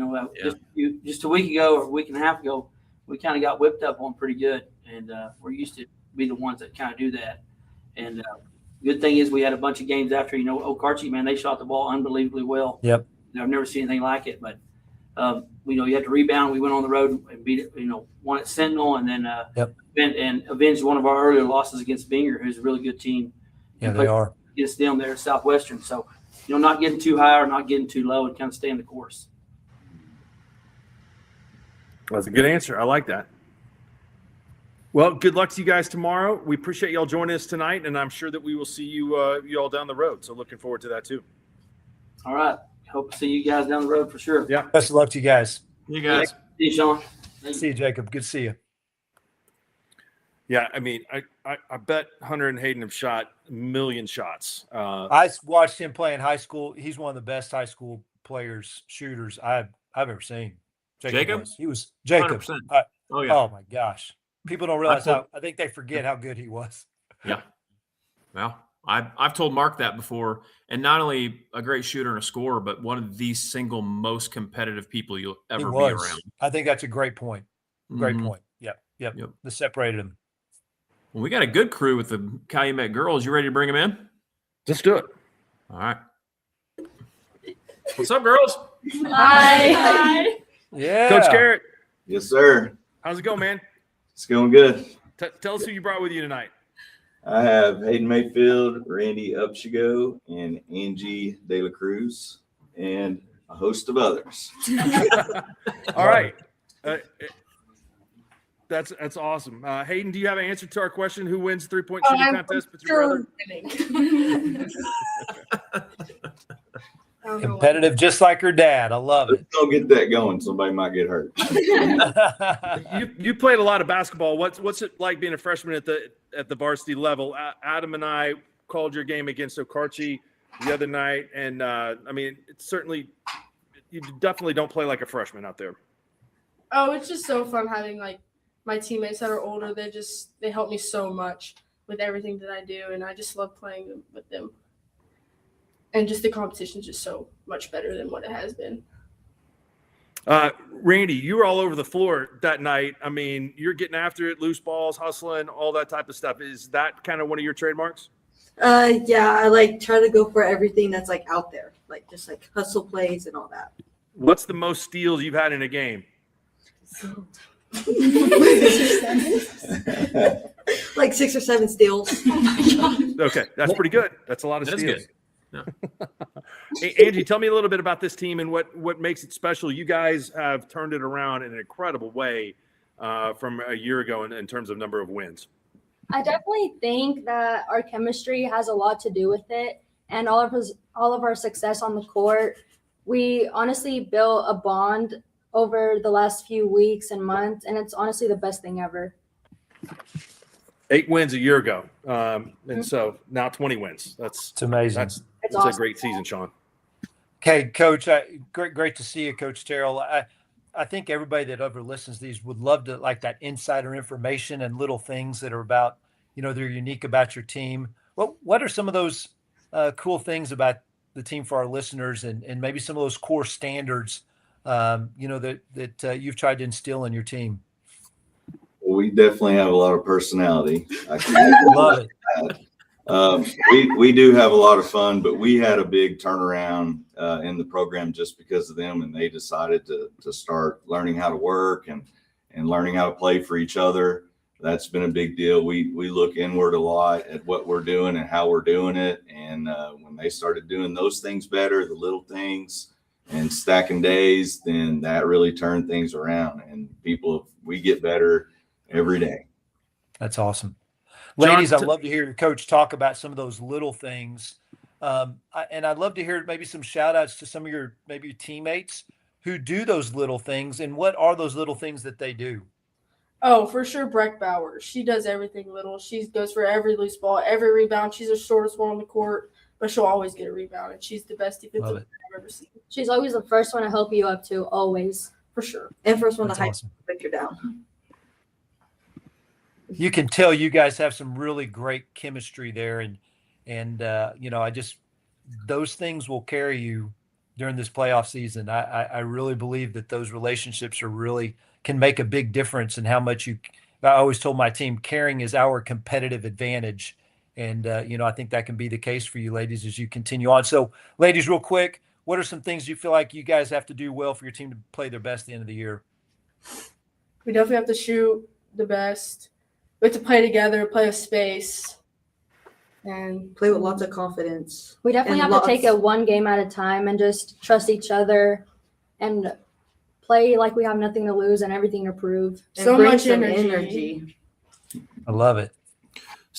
Just a week ago or a week and a half ago, we kind of got whipped up on pretty good, and we're used to be the ones that kind of do that. And good thing is we had a bunch of games after. Okarche, man, they shot the ball unbelievably well. Yep. I've never seen anything like it. But you had to rebound. We went on the road and beat it. Won at Sentinel, and then and avenged one of our earlier losses against Binger, who's a really good team. Yeah, they are. Against them there at Southwestern. So, not getting too high or not getting too low and kind of staying the course. That's a good answer. I like that. Well, good luck to you guys tomorrow. We appreciate y'all joining us tonight, and I'm sure that we will see you all down the road. So looking forward to that too. All right. Hope to see you guys down the road for sure. Yeah. Best of luck to you guys. You guys. See you, Shawn. See you, Jacob. Good to see you. Yeah, I mean, I bet Hunter and Hayden have shot a million shots. I watched him play in high school. He's one of the best high school shooters I've ever seen. Jacob? He was Jacob. Oh, yeah. Oh, my gosh. People don't realize I think they forget how good he was. Yeah. Well, I've told Mark that before, and not only a great shooter and a scorer, but one of the single most competitive people you'll ever be around. I think that's a great point. Great point. Yep. That separated them. Well, we got a good crew with the Calumet girls. You ready to bring them in? Let's do it. All right. What's up, girls? Hi. Yeah. Coach Garrett. Yes, sir. How's it going, man? It's going good. Tell us who you brought with you tonight. I have Hayden Mayfield, Randy Upshigo, and Angie De La Cruz, and a host of others. All right. That's awesome. Hayden, do you have an answer to our question? Who wins 3-point shooting contest with your brother? Competitive, just like her dad. I love it. Don't get that going. Somebody might get hurt. You played a lot of basketball. What's it like being a freshman at the varsity level? Adam and I called your game against Okarche the other night, and I mean, it's certainly you definitely don't play like a freshman out there. Oh, it's just so fun having like my teammates that are older. They help me so much with everything that I do, and I just love playing with them. And just the competition is just so much better than what it has been. Randy, you were all over the floor that night. I mean, you're getting after it, loose balls, hustling, all that type of stuff. Is that kind of one of your trademarks? Yeah, I like try to go for everything that's like out there, like just like hustle plays and all that. What's the most steals you've had in a game? Like 6 or 7 steals. Oh my God. Okay, that's pretty good. That's a lot of That's steals. good. No. Angie, tell me a little bit about this team and what makes it special. You guys have turned it around in an incredible way from a year ago in terms of number of wins. I definitely think that our chemistry has a lot to do with it, and all of our success on the court. We honestly built a bond over the last few weeks and months, and it's honestly the best thing ever. 8 wins a year ago, and so now 20 wins. That's amazing. That's awesome. a great season, Shawn. Okay, Coach. Great to see you, Coach Terrell. I think everybody that ever listens to these would love to like that insider information and little things that are about, they're unique about your team. What are some of those cool things about the team for our listeners, and maybe some of those core standards, that you've tried to instill in your team? Well, we definitely have a lot of personality. I love it. We do have a lot of fun, but we had a big turnaround in the program just because of them, and they decided to start learning how to work and learning how to play for each other. That's been a big deal. We look inward a lot at what we're doing and how we're doing it, and when they started doing those things better, the little things and stacking days, then that really turned things around, and we get better every day. That's awesome. John, Ladies, I'd love to hear your coach talk about some of those little things. And I'd love to hear maybe some shout outs to some of your teammates who do those little things, and what are those little things that they do? Oh, for sure, Breck Bowers. She does everything little. She goes for every loose ball, every rebound. She's the shortest one on the court, but she'll always get a rebound, and she's the best defensive player I've ever seen. She's always the first one to help you up too, always. For sure. And first one That's to awesome. pick her down. You can tell you guys have some really great chemistry there, and those things will carry you during this playoff season. I really believe that those relationships can make a big difference in how much I always told my team, caring is our competitive advantage. And, I think that can be the case for you ladies as you continue on. So ladies, real quick, what are some things you feel like you guys have to do well for your team to play their best at the end of the year? We definitely have to shoot the best. We have to play together, play with space, and play with lots of confidence. We definitely have to take it one game at a time and just trust each other and play like we have nothing to lose and everything to prove. So much energy. I love it.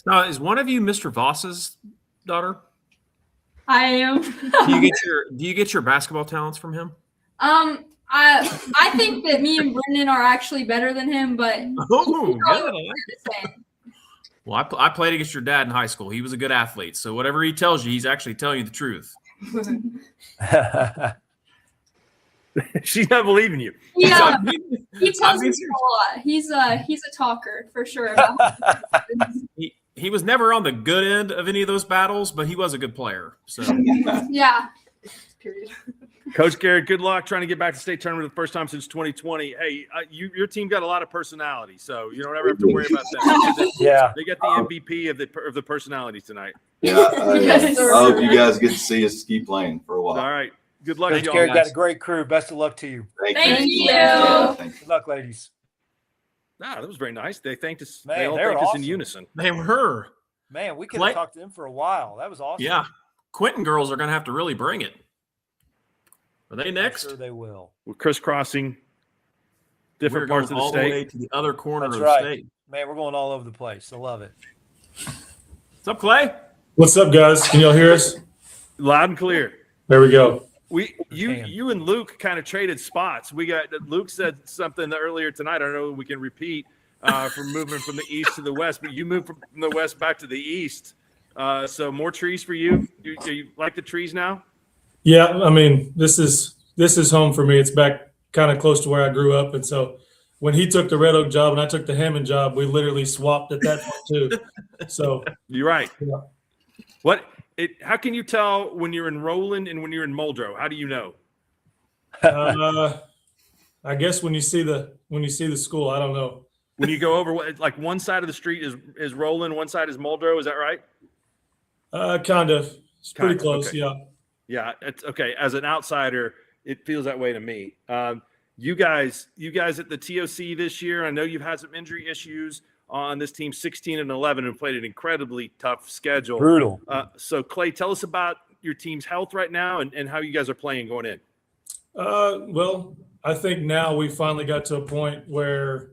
Now, is one of you Mr. Voss's daughter? I am. Do you get your basketball talents from him? I think that me and Brendan are actually better than him, but good. Well, I played against your dad in high school. He was a good athlete, so whatever he tells you, he's actually telling you the truth. She's not believing you. Yeah, he tells me a lot. He's a talker for sure. He was never on the good end of any of those battles, but he was a good player. So Yeah. Period. Coach Garrett, good luck trying to get back to state tournament the first time since 2020. Hey, your team got a lot of personality, so you don't ever have to worry about that. Yeah. They got the MVP of the personalities tonight. Yeah, I hope you guys get to see us keep playing for a while. All right. Good luck, Coach y'all. Garrett got a great crew. Best of luck to you. Thank you. Good luck, ladies. Ah, that was very nice. They thanked us. Man, they all they're thanked us awesome. in unison. they were. Man, we could Clay- have talked to them for a while. That was awesome. Yeah. Quentin girls are going to have to really bring it. Are they next? I'm sure they will. We're crisscrossing different We're parts of going the all state. the way to the other corner That's of right. the state. Man, we're going all over the place. I love it. What's up, Clay? What's up, guys? Can y'all hear us? Loud and clear. There we go. You and Luke kind of traded spots. Luke said something earlier tonight. I don't know if we can repeat from moving from the east to the west, but you moved from the west back to the east. So more trees for you. You like the trees now? Yeah, I mean, this is home for me. It's back kind of close to where I grew up, and so when he took the Red Oak job and I took the Hammond job, we literally swapped at that point too. So you're right. Yeah. How can you tell when you're in Roland and when you're in Muldrow? How do you know? I guess when you see the school, I don't know. When you go over, like one side of the street is Roland, one side is Muldrow. Is that right? Kind of. It's pretty Kind of, close. okay. Yeah. Yeah, it's okay. As an outsider, it feels that way to me. You guys at the TOC this year, I know you've had some injury issues on this team, 16-11, and played an incredibly tough schedule. Brutal. So, Clay, tell us about your team's health right now and how you guys are playing going in. Well, I think now we finally got to a point where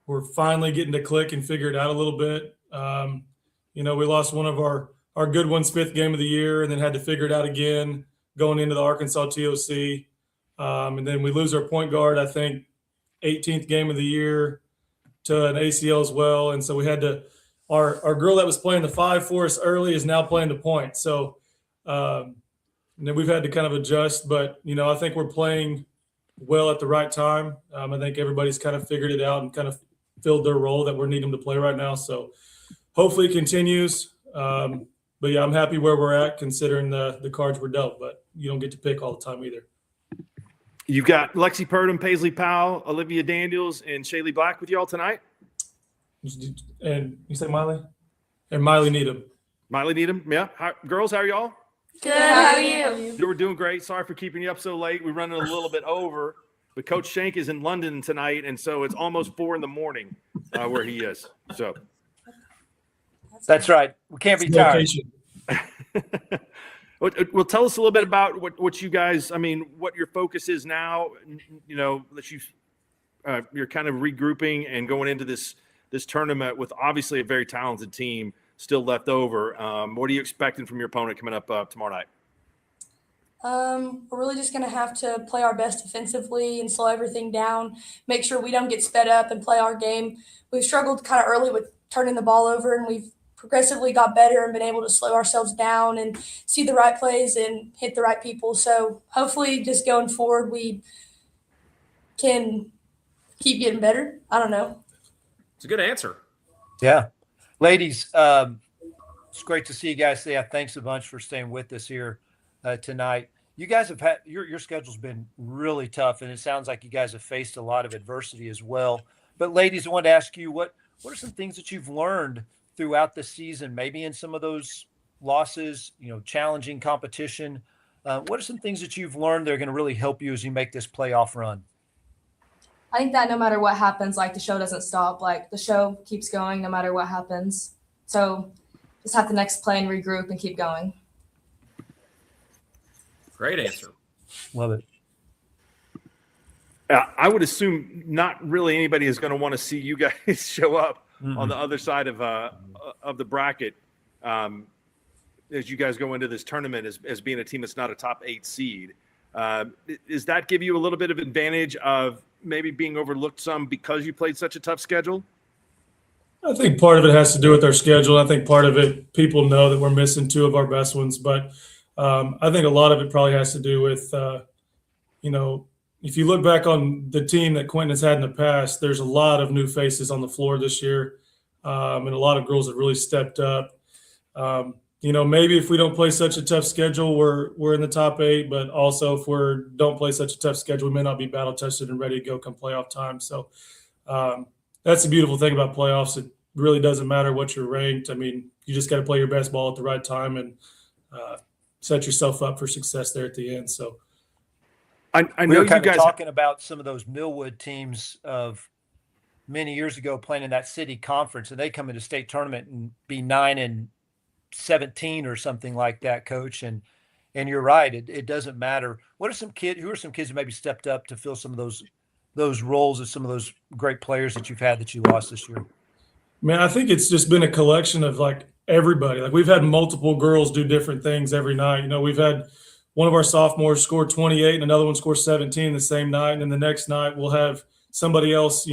we're finally getting to click and figure it out a little bit. We lost one of our good ones, 5th game of the year, and then had to figure it out again going into the Arkansas TOC. And then we lose our point guard, I think, 18th game of the year to an ACL as well. And so we had to our girl that was playing the 5 for us early is now playing the point. So and then we've had to kind of adjust, but I think we're playing well at the right time. I think everybody's kind of figured it out and kind of filled their role that we're needing to play right now. So hopefully it continues. But yeah, I'm happy where we're at considering the cards were dealt, but you don't get to pick all the time either. You've got Lexi Purdom, Paisley Powell, Olivia Daniels, and Shaylee Black with y'all tonight. And you say Miley? And Miley Needham. Miley Needham, yeah. Girls, how are y'all? Good. How are you? We're doing great. Sorry for keeping you up so late. We're running a little bit over, but Coach Shenk is in London tonight, and so it's almost 4 a.m. Where he is. So that's right. We can't be tired. Well, tell us a little bit about what you guys. I mean, what your focus is now. That you're kind of regrouping and going into this tournament with obviously a very talented team still left over. What are you expecting from your opponent coming up tomorrow night? We're really just going to have to play our best defensively and slow everything down, make sure we don't get sped up and play our game. We've struggled kind of early with turning the ball over, and we've progressively got better and been able to slow ourselves down and see the right plays and hit the right people. So hopefully just going forward, we can keep getting better. I don't know. It's a good answer. Yeah. Ladies, it's great to see you guys today. Thanks a bunch for staying with us here tonight. You guys have had your schedule's been really tough, and it sounds like you guys have faced a lot of adversity as well. But ladies, I wanted to ask you what are some things that you've learned throughout the season, maybe in some of those losses, challenging competition. What are some things that you've learned that are going to really help you as you make this playoff run? I think that no matter what happens, the show doesn't stop. The show keeps going no matter what happens. So just have the next play and regroup and keep going. Great answer. Love it. I would assume not really anybody is going to want to see you guys show up on the other side of the bracket as you guys go into this tournament as being a team that's not a top 8 seed. Does that give you a little bit of advantage of maybe being overlooked some because you played such a tough schedule? I think part of it has to do with our schedule. I think part of it, people know that we're missing 2 of our best ones, but I think a lot of it probably has to do with, if you look back on the team that Quentin has had in the past, there's a lot of new faces on the floor this year. and a lot of girls have really stepped up. Maybe if we don't play such a tough schedule, we're in the top 8. But also, if we don't play such a tough schedule, we may not be battle tested and ready to go come playoff time. So that's the beautiful thing about playoffs. It really doesn't matter what you're ranked. I mean, you just got to play your best ball at the right time and set yourself up for success there at the end. So I we know were kind you of guys talking about some of those Millwood teams of many years ago playing in that city conference, and they come into state tournament and be 9-17 or something like that, Coach. And you're right, it doesn't matter. Who are some kids who maybe stepped up to fill some of those roles of some of those great players that you've had that you lost this year? Man, I think it's just been a collection of like everybody. Like we've had multiple girls do different things every night. We've had one of our sophomores score 28 and another one score 17 the same night. And then the next night we'll have somebody else,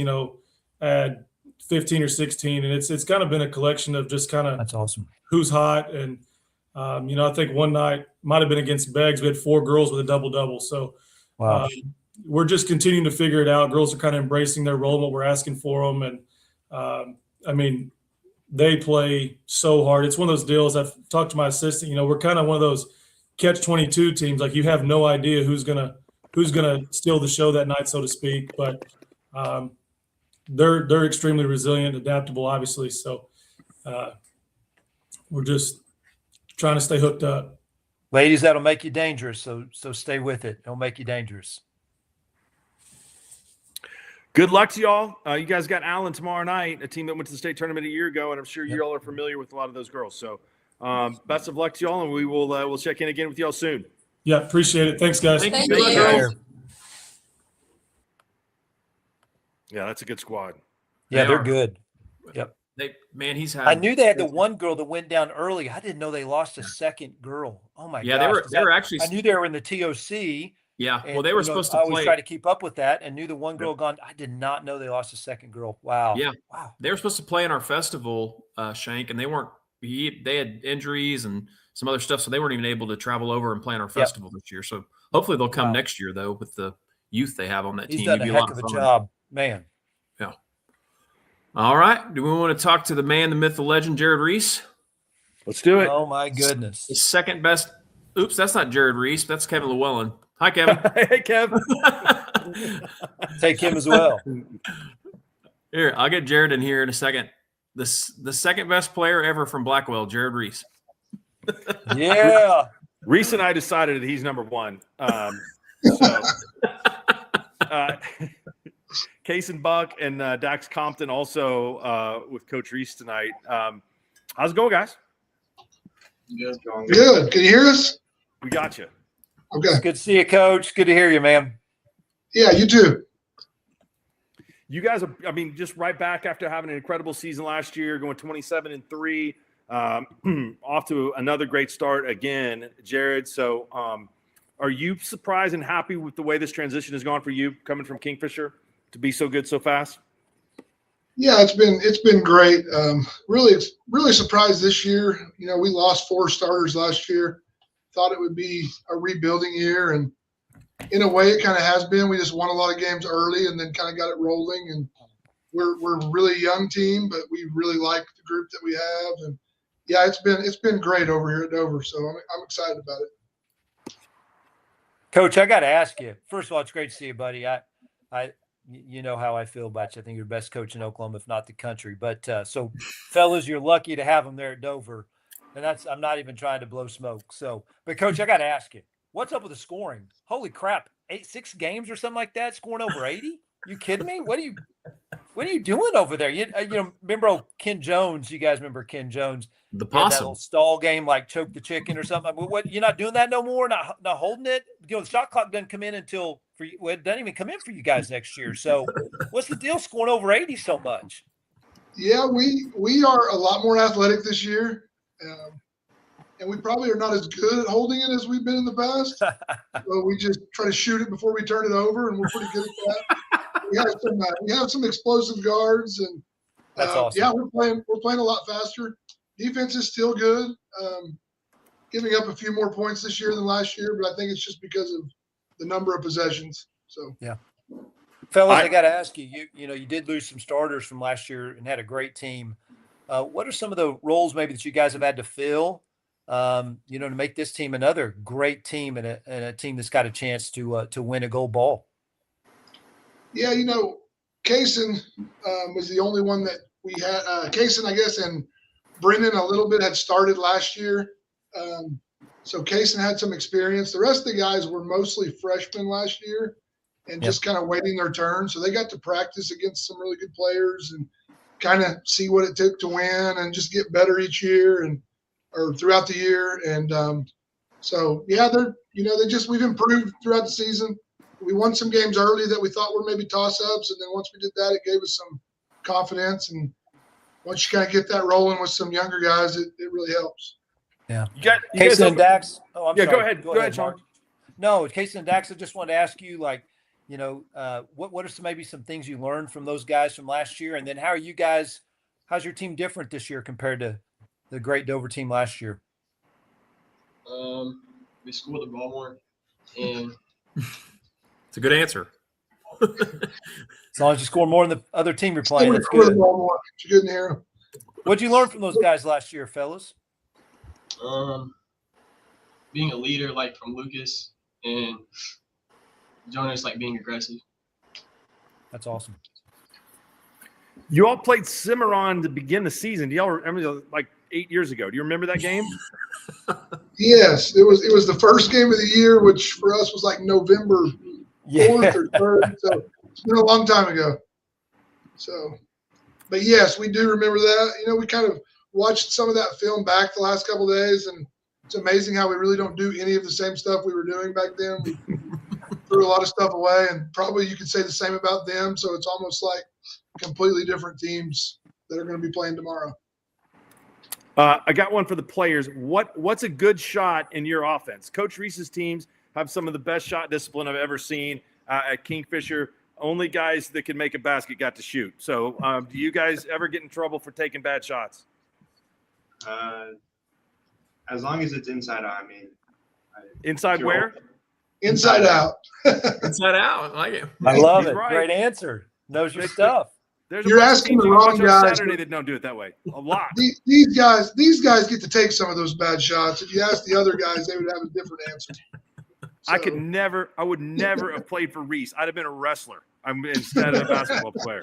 add 15 or 16. And it's kind of been a collection of just kind of that's awesome. Who's hot. And, I think one night might've been against Beggs. We had 4 girls with a double-double. So wow. We're just continuing to figure it out. Girls are kind of embracing their role and what we're asking for them. And, they play so hard. It's one of those deals. I've talked to my assistant, we're kind of one of those catch-22 teams. Like you have no idea who's gonna steal the show that night, so to speak. But they're extremely resilient, adaptable, obviously. So we're just trying to stay hooked up. Ladies, that'll make you dangerous. So stay with it. It'll make you dangerous. Good luck to y'all. You guys got Allen tomorrow night, a team that went to the state tournament a year ago, and I'm sure you all are familiar with a lot of those girls. So best of luck to y'all, and we will we'll check in again with y'all soon. Yeah, appreciate it. Thanks, guys. Thank you. Yeah, that's a good squad. Yeah, they're good. Yep. I knew they had the one girl that went down early. I didn't know they lost a second girl. Oh my gosh. they were actually. I knew they were in the TOC. Yeah, and, well, they were supposed to I always play. try to keep up with that, and knew the one girl gone. I did not know they lost a second girl. Wow. Yeah, wow. They were supposed to play in our festival, Shenk, and they weren't. They had injuries and some other stuff, so they weren't even able to travel over and play in our festival this year. So hopefully they'll come next year, though, with the youth they have on that team. He's done a heck of a job, man. Yeah. All right. Do we want to talk to the man, the myth, the legend, Jared Reese? Let's do it. Oh my goodness. The second best. Oops, that's not Jared Reese. That's Kevin Llewellyn. Hi, Kevin. Hey, Kevin. Take him as well. Here, I'll get Jared in here in a second. The second best player ever from Blackwell, Jared Reese. Yeah. Reese and I decided that he's number 1. Case and Buck and Dax Compton also with Coach Reese tonight. How's it going, guys? Good. Can you hear us? We got you. Okay. It's good to see you, Coach. Good to hear you, man. Yeah, you too. You guys are, just right back after having an incredible season last year, going 27-3, off to another great start again, Jared. So are you surprised and happy with the way this transition has gone for you coming from Kingfisher to be so good so fast? Yeah, it's been great. Really surprised this year. We lost 4 starters last year. Thought it would be a rebuilding year, and in a way it kind of has been. We just won a lot of games early and then kind of got it rolling, and we're a really young team, but we really like the group that we have. And yeah, it's been great over here at Dover, so I'm excited about it. Coach, I got to ask you, first of all, it's great to see you, buddy. You know how I feel about you. I think you're the best coach in Oklahoma, if not the country. But so fellas, you're lucky to have him there at Dover. And I'm not even trying to blow smoke. So, but Coach, I got to ask you, what's up with the scoring? Holy crap. 6 games or something like that, scoring over 80? You kidding me? What are you doing over there? Remember Ken Jones? You guys remember Ken Jones? The That possum. little stall game, like choke the chicken or something. What, you're not doing that no more? Not holding it? The shot clock doesn't come in until it doesn't even come in for you guys next year. So what's the deal scoring over 80 so much? Yeah, we are a lot more athletic this year. And we probably are not as good at holding it as we've been in the past. So we just try to shoot it before we turn it over, and we're pretty good at that. We have some explosive guards, and that's awesome. yeah, we're playing a lot faster. Defense is still good. Giving up a few more points this year than last year, but I think it's just because of the number of possessions. So yeah, fellas, I got to ask you. You did lose some starters from last year and had a great team. What are some of the roles maybe that you guys have had to fill, to make this team another great team and a team that's got a chance to win a gold ball? Yeah, Kaysen was the only one that we had. Kaysen, I guess, and Brennan a little bit had started last year. So Kaysen had some experience. The rest of the guys were mostly freshmen last year and just kind of waiting their turn. So they got to practice against some really good players and kind of see what it took to win and just get better each year or throughout the year. And we've improved throughout the season. We won some games early that we thought were maybe toss-ups, and then once we did that, it gave us some confidence. And once you kind of get that rolling with some younger guys, it really helps. Yeah. You guys Kaysen and Dax. Oh, I'm sorry. Go ahead. Go ahead, Sean. Mark. No, Kaysen and Dax, I just wanted to ask you, what are some things you learned from those guys from last year? And then how's your team different this year compared to the great Dover team last year? We scored the ball more, and it's a good answer. As long as you score more than the other team you're playing, that's good. It's good in here. What'd you learn from those guys last year, fellas? Being a leader, like from Lucas, and Jonas, like being aggressive. That's awesome. You all played Cimarron to begin the season. Do y'all remember, like 8 years ago? Do you remember that game? Yes, it was the first game of the year, which for us was like November 4th or 3rd. So it's been a long time ago. So, but yes, we do remember that. We kind of watched some of that film back the last couple of days, and it's amazing how we really don't do any of the same stuff we were doing back then. We threw a lot of stuff away, and probably you could say the same about them. So it's almost like completely different teams that are going to be playing tomorrow. I got one for the players. What's a good shot in your offense? Coach Reese's teams have some of the best shot discipline I've ever seen at Kingfisher. Only guys that can make a basket got to shoot. So do you guys ever get in trouble for taking bad shots? As long as it's inside out, Inside where? Inside out. Inside out. I like it. I love it. Right. Great answer. Knows your stuff. You're asking the wrong guys. Saturday that don't do it that way. A lot. These guys get to take some of those bad shots. If you ask the other guys, they would have a different answer. So. I would never have played for Reese. I'd have been a wrestler instead of a basketball player.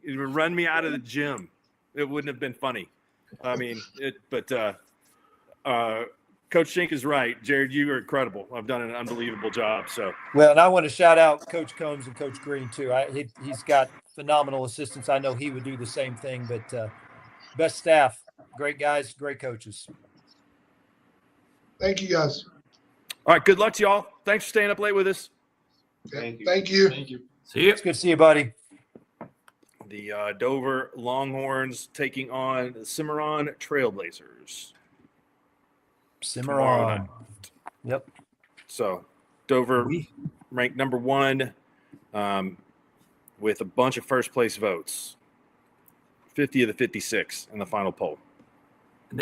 It would run me out of the gym. It wouldn't have been funny. Coach Shenk is right. Jared, you are incredible. I've done an unbelievable job. So well, and I want to shout out Coach Combs and Coach Green too. He's got phenomenal assistants. I know he would do the same thing, but best staff, great guys, great coaches. Thank you, guys. All right, good luck to y'all. Thanks for staying up late with us. Thank you. See you. It's good to see you, buddy. The Dover Longhorns taking on the Cimarron Trailblazers. Cimarron. Yep. So Dover ranked number 1 with a bunch of first place votes. 50 of the 56 in the final poll. And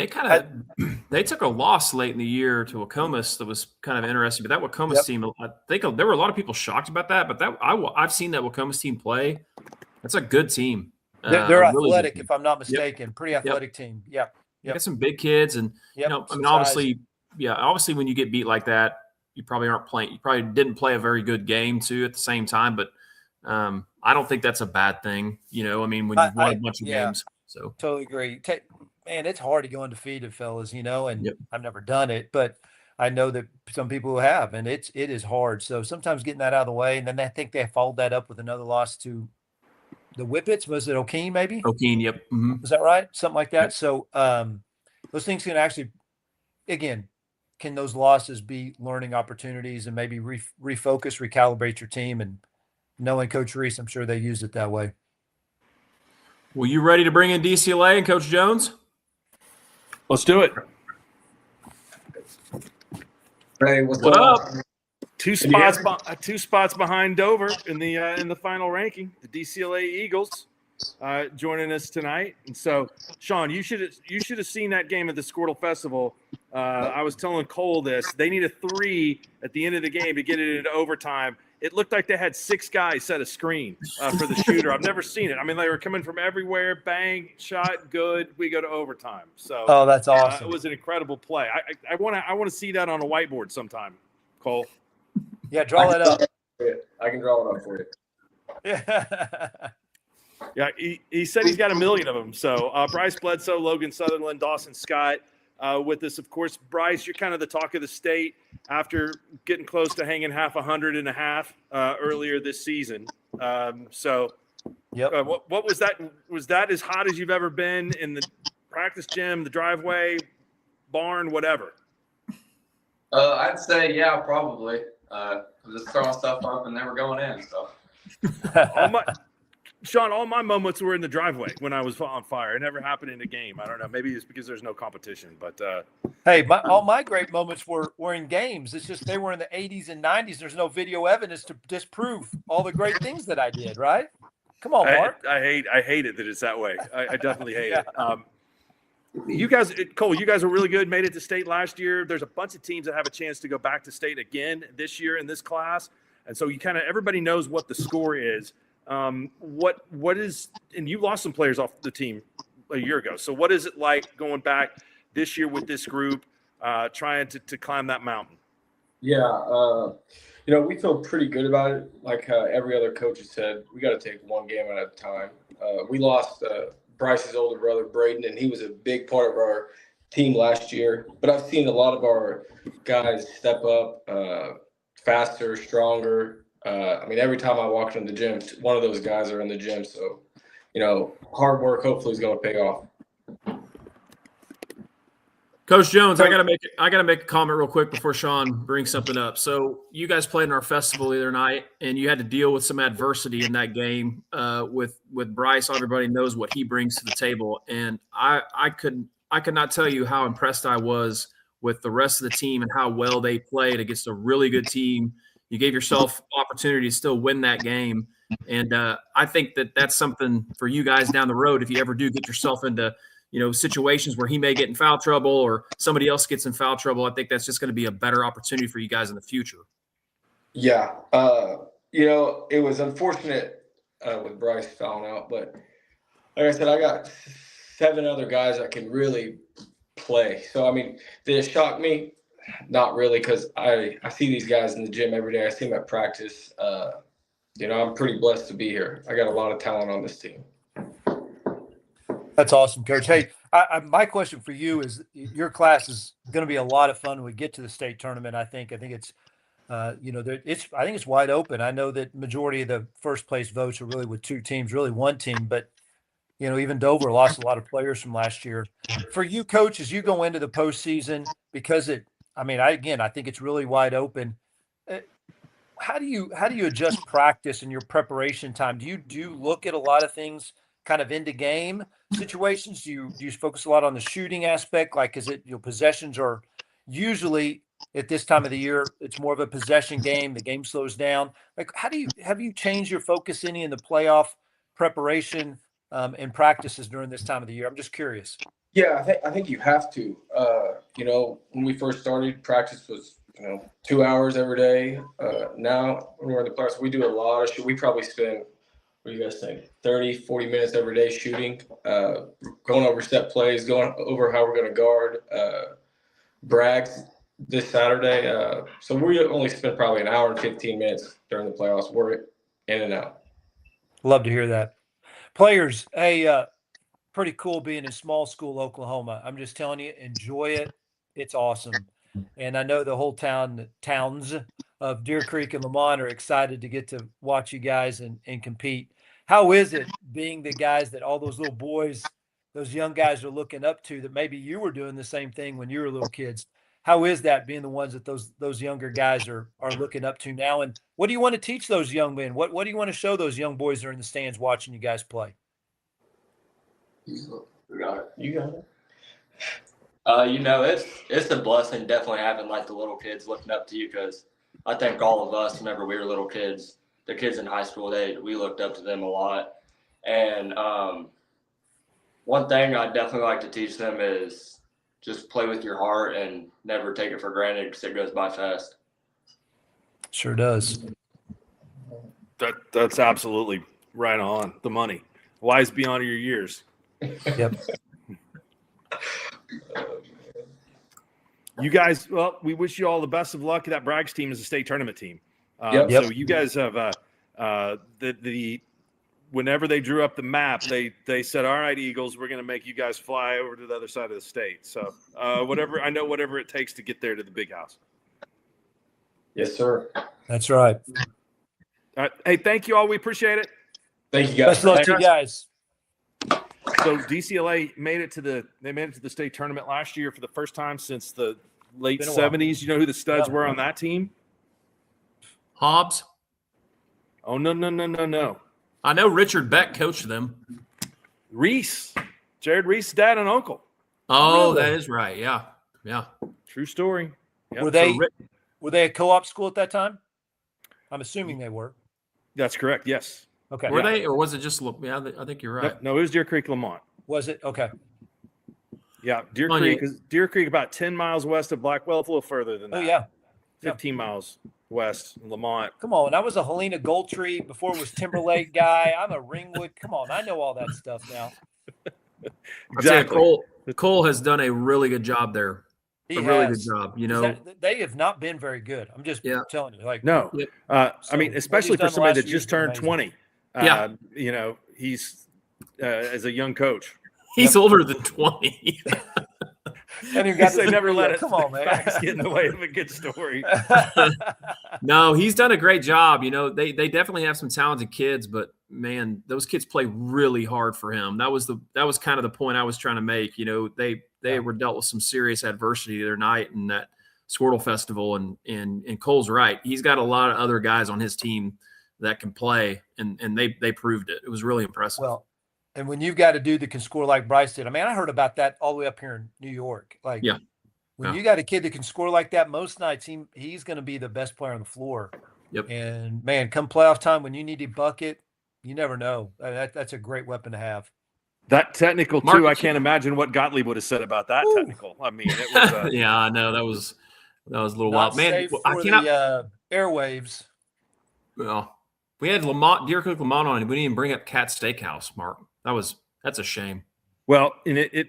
they took a loss late in the year to Wacomas that was kind of interesting. But that Wacomas team, I think there were a lot of people shocked about that. But I've seen that Wacomas team play. That's a good team. They're athletic, team. If I'm not mistaken. Yep. Pretty athletic team. Yeah. You got some big kids, and obviously when you get beat like that, you probably aren't playing. You probably didn't play a very good game too at the same time. But I don't think that's a bad thing. When you've won a bunch of games. So totally agree. Man, it's hard to go undefeated, fellas. And I've never done it, but I know that some people have, and it is hard. So sometimes getting that out of the way, and then I think they followed that up with another loss to the Whippets. Was it O'Keene, maybe? O'Keene, yep. Mm-hmm. Is that right? Something like that. Yep. So those things can actually, again, can those losses be learning opportunities and maybe refocus, recalibrate your team? And knowing Coach Reese, I'm sure they used it that way. Well, you ready to bring in DCLA and Coach Jones? Let's do it. Hey, what up? Two spots behind Dover in the final ranking. The DCLA Eagles joining us tonight, and so Sean, you should have seen that game at the SKORDLE Festival. I was telling Cole this. They need a 3 at the end of the game to get it into overtime, it looked like they had 6 guys set a screen for the shooter. I've never seen it. I mean, they were coming from everywhere. Bang, shot, good. We go to overtime. So Oh, that's awesome. it was an incredible play. I want to see that on a whiteboard sometime, Cole. Yeah, draw that up. I can draw it up for you. Yeah. Yeah, he said he's got 1 million of them. So Bryce Bledsoe, Logan Sutherland, Dawson Scott with us. Of course, Bryce, you're kind of the talk of the state after getting close to hanging 150 earlier this season. Yep. What was that? Was that as hot as you've ever been in the practice gym, the driveway, barn, whatever? I'd say, yeah, probably. Just throwing stuff up and they were going in. So, Shawn, all my moments were in the driveway when I was on fire. It never happened in a game. I don't know. Maybe it's because there's no competition. But hey, all my great moments were in games. It's just they were in the 80s and 90s. There's no video evidence to disprove all the great things that I did, right? Come on, Mark. I hate it that it's that way. I definitely hate it. You guys, Cole, you guys were really good. Made it to state last year. There's a bunch of teams that have a chance to go back to state again this year in this class, and so you kind of everybody knows what the score is. What is, and you lost some players off the team a year ago. So what is it like going back this year with this group, trying to climb that mountain? Yeah, we feel pretty good about it. Like every other coach has said, we got to take one game at a time. We lost Bryce's older brother, Braden, and he was a big part of our team last year. But I've seen a lot of our guys step up faster, stronger. Every time I walk in the gym, one of those guys are in the gym. So, hard work hopefully is going to pay off. Coach Jones, I gotta make a comment real quick before Shawn brings something up. So you guys played in our festival the other night, and you had to deal with some adversity in that game with Bryce. Everybody knows what he brings to the table, and I could not tell you how impressed I was with the rest of the team and how well they played against a really good team. You gave yourself opportunity to still win that game, and I think that's something for you guys down the road if you ever do get yourself into situations where he may get in foul trouble or somebody else gets in foul trouble. I think that's just going to be a better opportunity for you guys in the future. Yeah. It was unfortunate with Bryce fouling out, but like I said, I got 7 other guys that can really play. So, did it shock me? Not really, because I see these guys in the gym every day. I see them at practice. I'm pretty blessed to be here. I got a lot of talent on this team. That's awesome, Coach. Hey, my question for you is: your class is going to be a lot of fun when we get to the state tournament. I think it's, I think it's wide open. I know that majority of the first place votes are really with 2 teams, really 1 team. But even Dover lost a lot of players from last year. For you, Coach, as you go into the postseason, because I think it's really wide open. How do you adjust practice and your preparation time? Do you look at a lot of things kind of into game situations? Do you focus a lot on the shooting aspect? Like, is it possessions are usually at this time of the year, it's more of a possession game. The game slows down. Like, have you changed your focus any in the playoff preparation and practices during this time of the year? I'm just curious. Yeah, I think you have to. When we first started, practice was 2 hours every day. Now when we're in the playoffs, we do a lot of we probably spend, what do you guys think, 30, 40 minutes every day shooting, going over set plays, going over how we're going to guard Brags this Saturday. So we only spend probably an hour and 15 minutes during the playoffs. We're in and out. Love to hear that. Players, hey, pretty cool being in small school Oklahoma. I'm just telling you, enjoy it. It's awesome. And I know the whole towns of Deer Creek and Lamont are excited to get to watch you guys and compete. How is it being the guys that all those little boys, those young guys are looking up to, that maybe you were doing the same thing when you were little kids? How is that being the ones that those younger guys are looking up to now? And what do you want to teach those young men? What do you want to show those young boys that are in the stands watching you guys play? You got it. It's a blessing definitely having like the little kids looking up to you, because I think all of us, whenever we were little kids, the kids in high school, we looked up to them a lot. And one thing I definitely like to teach them is just play with your heart and never take it for granted, because it goes by fast. Sure does. That's absolutely right on the money. Wise beyond your years. Yep. You guys, well, we wish you all the best of luck. That Braggs team is a state tournament team. Yep. So you guys have whenever they drew up the map, they said, "All right, Eagles, we're going to make you guys fly over to the other side of the state." So whatever it takes to get there to the big house. Yes, sir. That's right. All right. Hey, thank you all. We appreciate it. Thank you, guys. Best of luck to you guys. So DCLA made it to the state tournament last year for the first time since the late Been a while. 70s. You know who the studs were on that team? Hobbs. Oh, no. I know Richard Beck coached them. Reese. Jared Reese's dad and uncle. Oh, Really? that is right. Yeah. True story. Yep. Were they a co-op school at that time? I'm assuming they were. That's correct. Yes. Okay. Were they, or was it just? Yeah, I think you're right. No, it was Deer Creek, Lamont. Was it? Okay. Yeah, Deer Oh, Creek yeah. is Deer Creek about 10 miles west of Blackwell. It's a little further than that. Oh, yeah. 15 miles west, Lamont. Come on. I was a Helena Goldtree before it was Timberlake guy. I'm a Ringwood. Come on. I know all that stuff now. Exactly. Cole has done a really good job there. He really has. good job. You know, They have not been very good. I'm just telling you. Like No. I mean, what especially he's for done somebody last that year's just been turned amazing. 20. Yeah. You know, he's as a young coach. he's older than 20. And he got They the never degree. let it. Come on, man. Facts get in the way of a good story. No, he's done a great job. You know, they definitely have some talented kids, but man, those kids play really hard for him. That was kind of the point I was trying to make. You know, they were dealt with some serious adversity the other night in that SKORDLE festival, and Cole's right. He's got a lot of other guys on his team that can play, and they proved it. It was really impressive. Well, and when you've got a dude that can score like Bryce did, I mean, I heard about that all the way up here in New York. Like, when you got a kid that can score like that, most nights he's going to be the best player on the floor. Yep. And man, come playoff time when you need a bucket, you never know. That's a great weapon to have. That technical Mark, too. I can't imagine what Gottlieb would have said about that technical. I mean, it was. Yeah, I know that was a little Not wild. Man, safe I for cannot. the airwaves. Well, we had Deer Creek Lamont on, and we didn't even bring up Cat Steakhouse, Mark. That's a shame. Well, and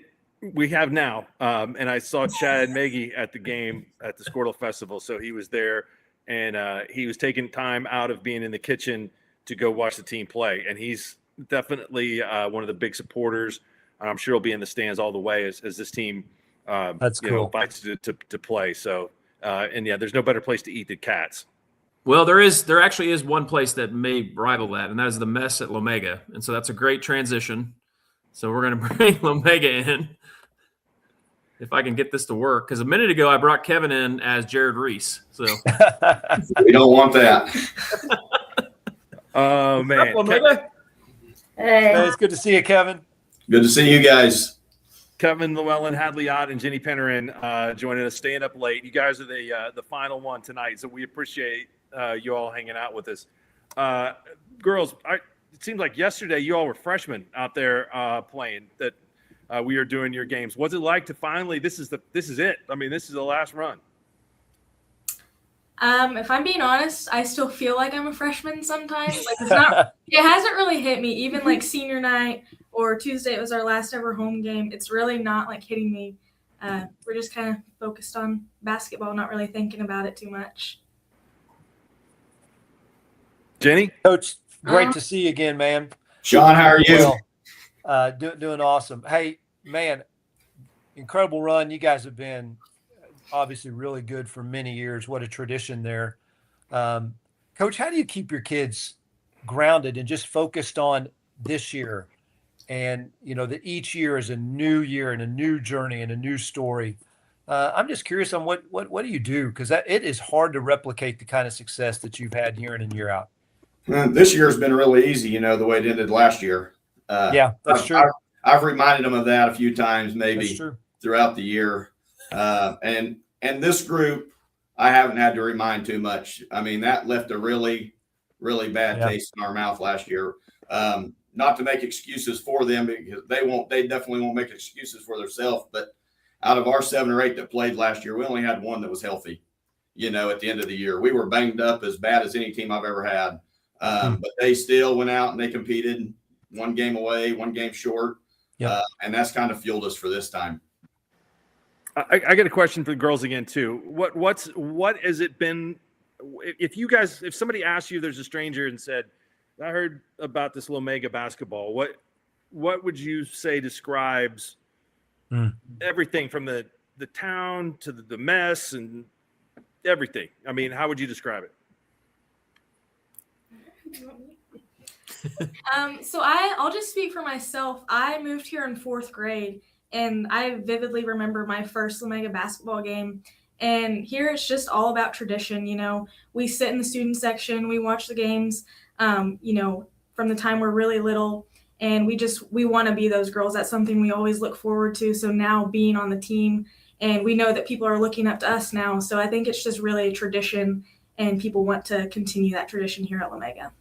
we have now, and I saw Chad Maggie at the game at the SKORDLE Festival, so he was there, and he was taking time out of being in the kitchen to go watch the team play, and he's definitely one of the big supporters. I'm sure he'll be in the stands all the way as this team That's cool. fights to play. So, and yeah, there's no better place to eat than Cats. Well, there actually is one place that may rival that, and that is the Mess at Lomega. And so that's a great transition. So we're going to bring Lomega in if I can get this to work. Because a minute ago, I brought Kevin in as Jared Reese. So We don't want that. Oh, man. Lomega? Hey, it's good to see you, Kevin. Good to see you guys. Kevin Llewellyn, Hadley Ott, and Jenny Pennerin joining us, staying up late. You guys are the final one tonight, so we appreciate you all hanging out with us. Girls, it seemed like yesterday you all were freshmen out there playing. That we are doing your games. What's it like to finally? This is it. I mean, this is the last run. If I'm being honest, I still feel like I'm a freshman sometimes. Like it's not. It hasn't really hit me. Even like senior night or Tuesday, it was our last ever home game. It's really not like hitting me. We're just kind of focused on basketball, not really thinking about it too much. Jenny, Coach, great to see you again, man. Shawn, how are you? Doing awesome. Hey, man, incredible run. You guys have been obviously really good for many years. What a tradition there. Coach, how do you keep your kids grounded and just focused on this year? And, you know, that each year is a new year and a new journey and a new story. I'm just curious on what do you do? Because it is hard to replicate the kind of success that you've had year in and year out. This year's been really easy, you know, the way it ended last year. Yeah, that's true. I've reminded them of that a few times, maybe That's true. throughout the year. And this group, I haven't had to remind too much. I mean, that left a really, really bad taste in our mouth last year. Not to make excuses for them, because they definitely won't make excuses for themselves. But out of our 7 or 8 that played last year, we only had 1 that was healthy, you know, at the end of the year. We were banged up as bad as any team I've ever had. But they still went out and they competed, one game away, one game short. Yep. And that's kind of fueled us for this time. I got a question for the girls again too. What has it been? If somebody asked you, there's a stranger and said, "I heard about this Lomega basketball." What would you say describes everything from the town to the mess and everything? I mean, how would you describe it? So I'll just speak for myself. I moved here in 4th grade, and I vividly remember my first Lomega basketball game. And here it's just all about tradition. You know, we sit in the student section, we watch the games, you know, from the time we're really little, and we want to be those girls. That's something we always look forward to. So now being on the team, and we know that people are looking up to us now. So I think it's just really a tradition, and people want to continue that tradition here at Lomega.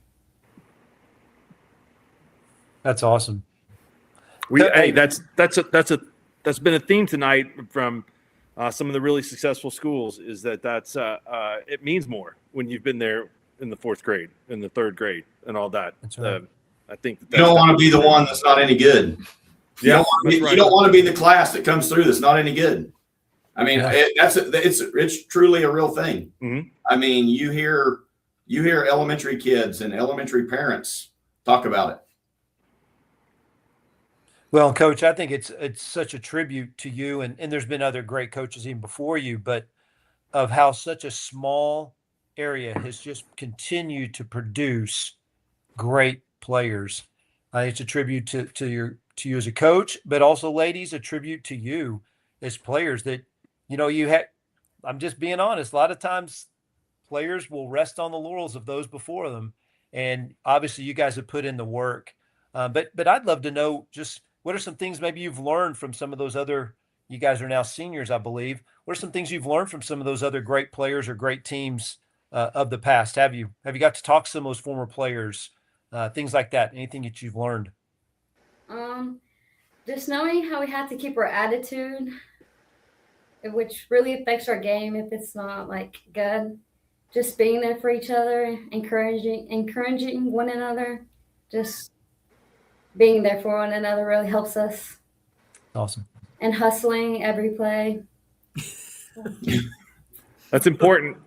That's awesome. That's been a theme tonight from some of the really successful schools, is that's it means more when you've been there in the 4th grade, in the 3rd grade, and all that. That's right. I think You don't want to be the one that's not any good. You don't want to be the class that comes through that's not any good. I mean, it's truly a real thing. Mm-hmm. I mean, you hear elementary kids and elementary parents talk about it. Well, Coach, I think it's such a tribute to you, and there's been other great coaches even before you, but of how such a small area has just continued to produce great players. It's a tribute to you as a coach, but also, ladies, a tribute to you as players that, you know, I'm just being honest. A lot of times players will rest on the laurels of those before them. And obviously you guys have put in the work. But I'd love to know, just what are some things maybe you've learned from some of those other, you guys are now seniors, I believe. What are some things you've learned from some of those other great players or great teams of the past? Have you got to talk to some of those former players, things like that? Anything that you've learned? Just knowing how we have to keep our attitude, which really affects our game if it's not like good. Just being there for each other, encouraging one another, just being there for one another really helps us. Awesome. And hustling every play. That's important.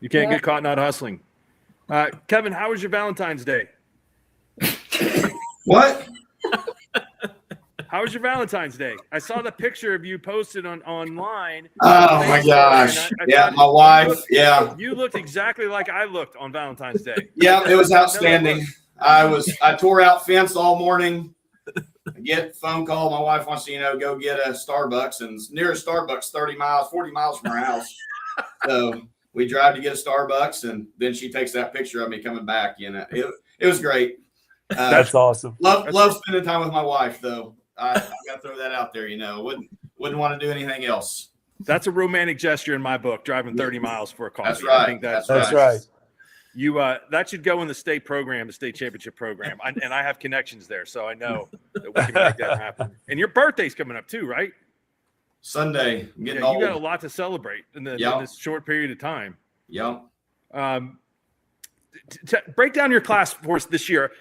You can't get caught not hustling. Kevin, how was your Valentine's Day? What? How was your Valentine's Day? I saw the picture of you posted online. Oh my gosh. My wife. You looked exactly like I looked on Valentine's Day. Yeah, it was outstanding. I tore out fence all morning. I get a phone call. My wife wants to, go get a Starbucks, and nearest Starbucks 40 miles from her house. So we drive to get a Starbucks, and then she takes that picture of me coming back. It was great. That's awesome. Love spending time with my wife, though. I got to throw that out there. Wouldn't want to do anything else. That's a romantic gesture in my book, driving 30 miles for a coffee. That's right. I think that's right. You that should go in the state program, the state championship program. And I have connections there, so I know that we can make that happen. And your birthday's coming up too, right? Sunday. I'm getting old. old. You got a lot to celebrate in this short period of time. Yep. Break down your class for us this year.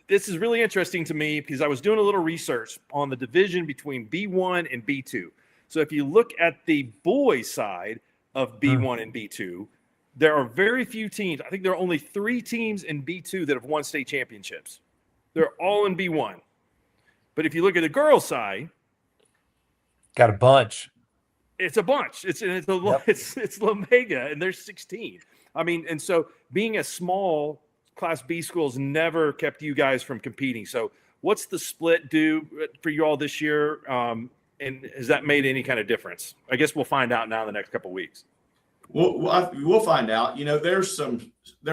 This is really interesting to me because I was doing a little research on the division between B1 and B2. So if you look at the boys side of B1 and B2, there are very few teams. I think there are only 3 teams in B2 that have won state championships. They're all in B1. But if you look at the girls' side, got a bunch. It's a bunch. It's Lomega, and there's 16. I mean, and so being a small Class B school has never kept you guys from competing. So what's the split do for you all this year? And has that made any kind of difference? I guess we'll find out now in the next couple of weeks. We'll find out. There's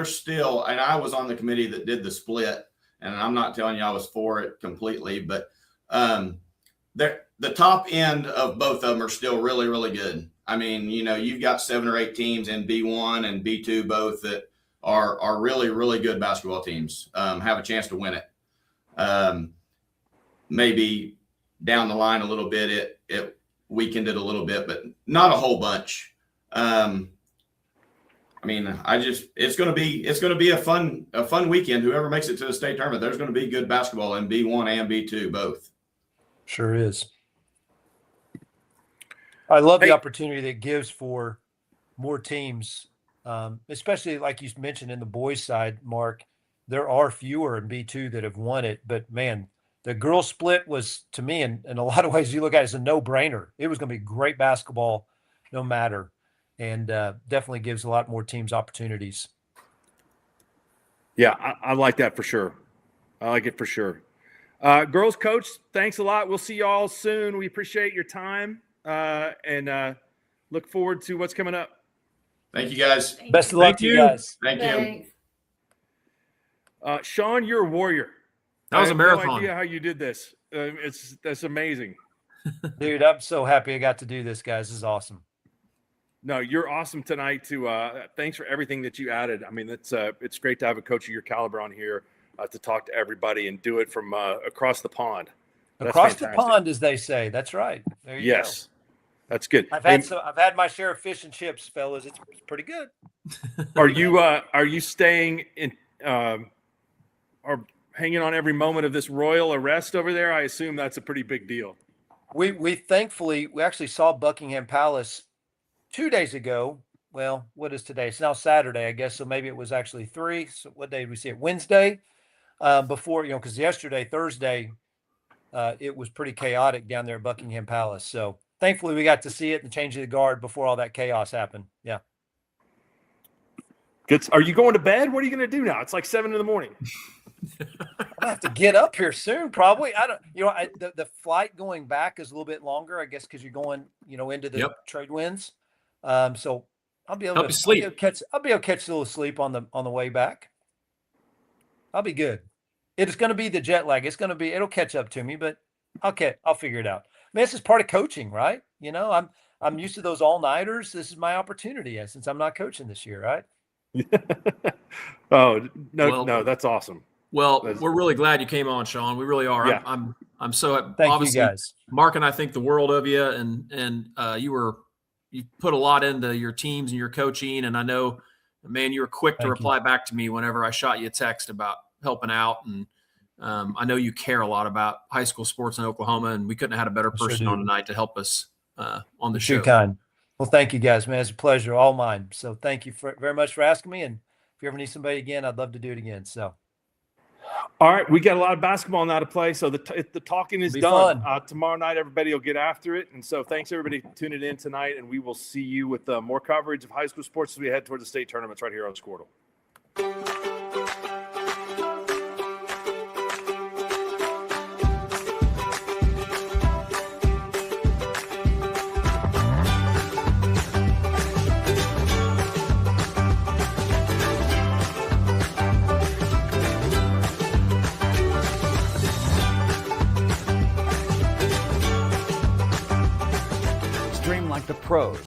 still, and I was on the committee that did the split, and I'm not telling you I was for it completely, but the top end of both of them are still really, really good. I mean, you've got 7 or 8 teams in B1 and B2 both that are really, really good basketball teams, have a chance to win it. Maybe down the line a little bit, it weakened it a little bit, but not a whole bunch. I mean, it's going to be a fun weekend. Whoever makes it to the state tournament, there's going to be good basketball in B1 and B2 both. Sure is. I love the opportunity that it gives for more teams, especially like you mentioned in the boys' side, Mark. There are fewer in B2 that have won it, but man, the girls split was, to me, in a lot of ways, you look at it as a no-brainer. It was going to be great basketball no matter, and definitely gives a lot more teams opportunities. Yeah, I like that for sure. I like it for sure. Girls coach, thanks a lot. We'll see you all soon. We appreciate your time and look forward to what's coming up. Thank you, guys. Best of luck to you guys. Thank you. Shawn, you're a warrior. That was a marathon. No idea how you did this. That's amazing. Dude, I'm so happy I got to do this, guys. This is awesome. No, you're awesome tonight too. Thanks for everything that you added. I mean, it's great to have a coach of your caliber on here to talk to everybody and do it from across the pond. That's across fantastic. the pond, as they say. That's right. There you go. That's good. I've had my share of fish and chips, fellas. It's pretty good. Are you staying in or hanging on every moment of this royal arrest over there? I assume that's a pretty big deal. We thankfully actually saw Buckingham Palace 2 days ago. Well, what is today? It's now Saturday, I guess. So maybe it was actually 3. So what day did we see it? Wednesday. Before, because yesterday, Thursday, it was pretty chaotic down there at Buckingham Palace. So thankfully we got to see it and change the guard before all that chaos happened. Yeah. Good. Are you going to bed? What are you going to do now? It's like 7 a.m. I'll have to get up here soon, probably. I don't, the flight going back is a little bit longer, I guess, because you're going, into the trade winds. So I'll be able to sleep. I'll be able to catch a little sleep on the way back. I'll be good. It's going to be the jet lag. It'll catch up to me, but I'll figure it out. I mean, this is part of coaching, right? I'm used to those all-nighters. This is my opportunity since I'm not coaching this year, right? Oh, no, that's awesome. Well, we're really glad you came on, Shawn. We really are. Yeah. I'm so Thank you guys. Mark and I think the world of you, and you put a lot into your teams and your coaching, and I know, man, you were quick to reply back to me whenever I shot you a text about helping out, and I know you care a lot about high school sports in Oklahoma, and we couldn't have had a better person on tonight to help us on the show. Too kind. Well, thank you guys, man. It's a pleasure, all mine. So thank you very much for asking me. And if you ever need somebody again, I'd love to do it again. So, all right, we got a lot of basketball now to play. So the talking is done. Tomorrow night, everybody will get after it. And so thanks, everybody, tuning in tonight. And we will see you with more coverage of high school sports as we head towards the state tournaments right here on SKORDLE. Stream like the pros